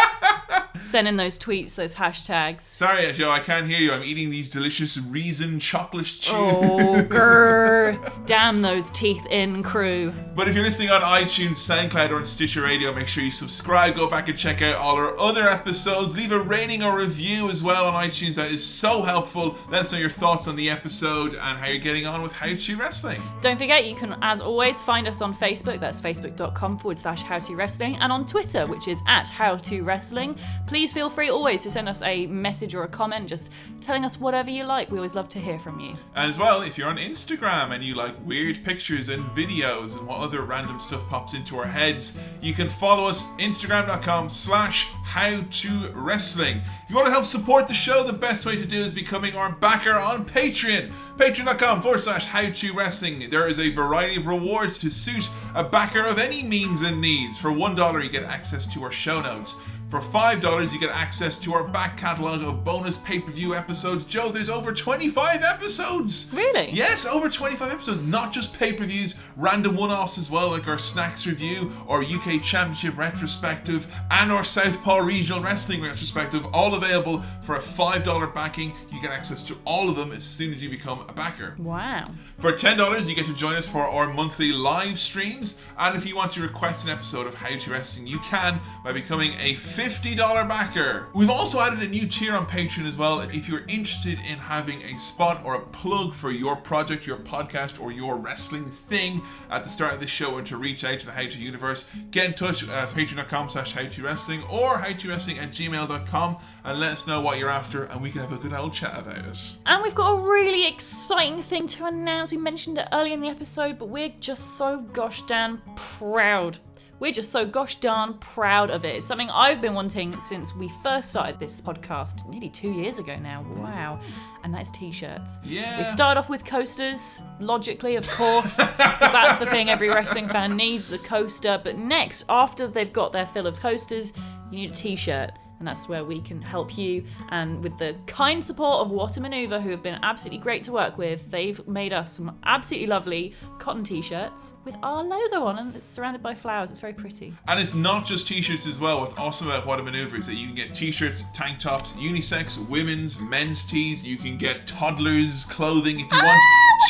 Send in those tweets, those hashtags. Sorry, Joe, I can't hear you. I'm eating these delicious Reason chocolate chews. Oh, grrr. Damn those teeth in crew. But if you're listening on iTunes, SoundCloud, or on Stitcher Radio, make sure you subscribe. Go back and check out all our other episodes. Leave a rating or review as well on iTunes. That is so helpful. Let us know your thoughts on the episode and how you're getting on with How to Wrestling. Don't forget, you can, as always, find us on Facebook. That's facebook.com/HowToWrestling, and on Twitter, which is @HowToWrestling. Please feel free always to send us a message or a comment just telling us whatever you like. We always love to hear from you. And as well, if you're on Instagram and you like weird pictures and videos and what other random stuff pops into our heads, you can follow us Instagram.com/HowToWrestling. If you want to help support the show, the best way to do is becoming our backer on Patreon. Patreon.com/HowToWrestling. There is a variety of rewards to suit a backer of any means and needs. For $1, you get access to our show notes. For $5, you get access to our back catalogue of bonus pay-per-view episodes. Joe, there's over 25 episodes! Really? Yes, over 25 episodes. Not just pay-per-views, random one-offs as well, like our Snacks review, our UK Championship retrospective, and our Southpaw Regional Wrestling retrospective, all available for a $5 backing. You get access to all of them as soon as you become a backer. Wow. For $10, you get to join us for our monthly live streams. And if you want to request an episode of How to Wrestling, you can by becoming a $50 backer. We've also added a new tier on Patreon as well. If you're interested in having a spot or a plug for your project, your podcast, or your wrestling thing at the start of this show and to reach out to the How To universe, get in touch at patreon.com/HowToWrestling or howtowrestling@gmail.com and let us know what you're after and we can have a good old chat about it. And we've got a really exciting thing to announce. We mentioned it earlier in the episode, but we're just so gosh damn proud. We're just so gosh darn proud of it. It's something I've been wanting since we first started this podcast nearly 2 years ago now. Wow. And that's t-shirts. Yeah. We started off with coasters, logically, of course, because that's the thing every wrestling fan needs, is a coaster. But next, after they've got their fill of coasters, you need a t-shirt. And that's where we can help you. And with the kind support of What a Maneuver, who have been absolutely great to work with, they've made us some absolutely lovely cotton t-shirts with our logo on, and it's surrounded by flowers. It's very pretty. And it's not just t-shirts as well. What's awesome about What a Maneuver is that you can get t-shirts, tank tops, unisex, women's, men's tees. You can get toddlers clothing if you want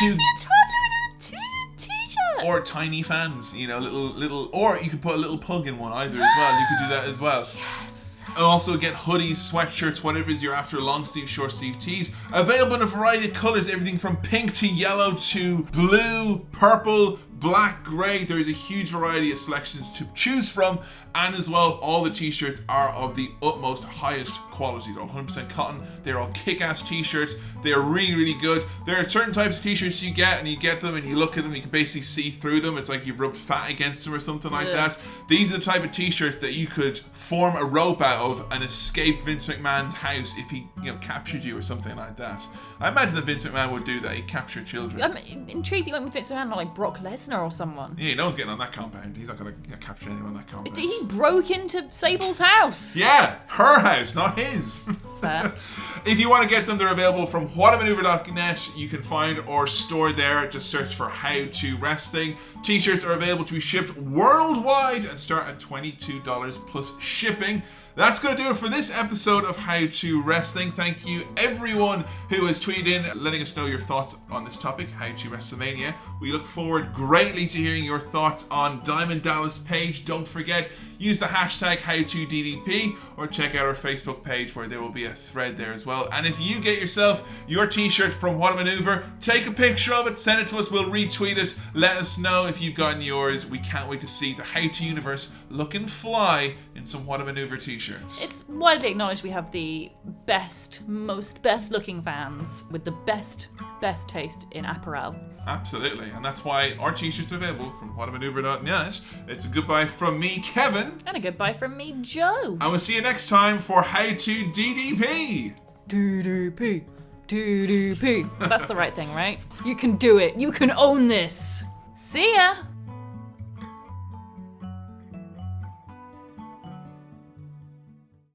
to. See a toddler in a t-shirt. Or tiny fans, you know, little, or you could put a little pug in one either as well. You could do that as well. Yes. Also get hoodies, sweatshirts, whatever it is you're after, long sleeve, short sleeve tees. Available in a variety of colours, everything from pink to yellow to blue, purple, black, grey. There's a huge variety of selections to choose from. And as well, all the t-shirts are of the utmost highest quality. They're all 100% cotton. They're all kick-ass t-shirts. They're really, really good. There are certain types of t-shirts you get, and you get them and you look at them, you can basically see through them. It's like you've rubbed fat against them or something like that. These are the type of t-shirts that you could form a rope out of and escape Vince McMahon's house if he, captured you or something like that. I imagine that Vince McMahon would do that. He'd capture children. I'm intrigued that you went with Vince McMahon, not like Brock Lesnar or someone. Yeah, no one's getting on that compound. He's not going to capture anyone on that compound. He broke into Sable's house. Yeah, her house, not his. Fair. If you want to get them, they're available from whatamaneuver.net. You can find our store there. Just search for How To Wrestling. T-shirts are available to be shipped worldwide and start at $22 plus shipping. That's going to do it for this episode of How To Wrestling. Thank you everyone who has tweeted in letting us know your thoughts on this topic, How To WrestleMania. We look forward greatly to hearing your thoughts on Diamond Dallas Page. Don't forget, use the hashtag HowToDDP or check out our Facebook page where there will be a thread there as well. And if you get yourself your t-shirt from What a Maneuver, take a picture of it, send it to us, we'll retweet it. Let us know if you've gotten yours. We can't wait to see the How To universe looking fly in some What a Maneuver t-shirts. It's widely acknowledged we have the best looking fans with the best taste in apparel. Absolutely, and that's why our t-shirts are available from whatamaneuver.net. It's a goodbye from me, Kevin. And a goodbye from me, Joe. And we'll see you next time for How To DDP. DDP. DDP. That's the right thing, right? You can do it. You can own this. See ya.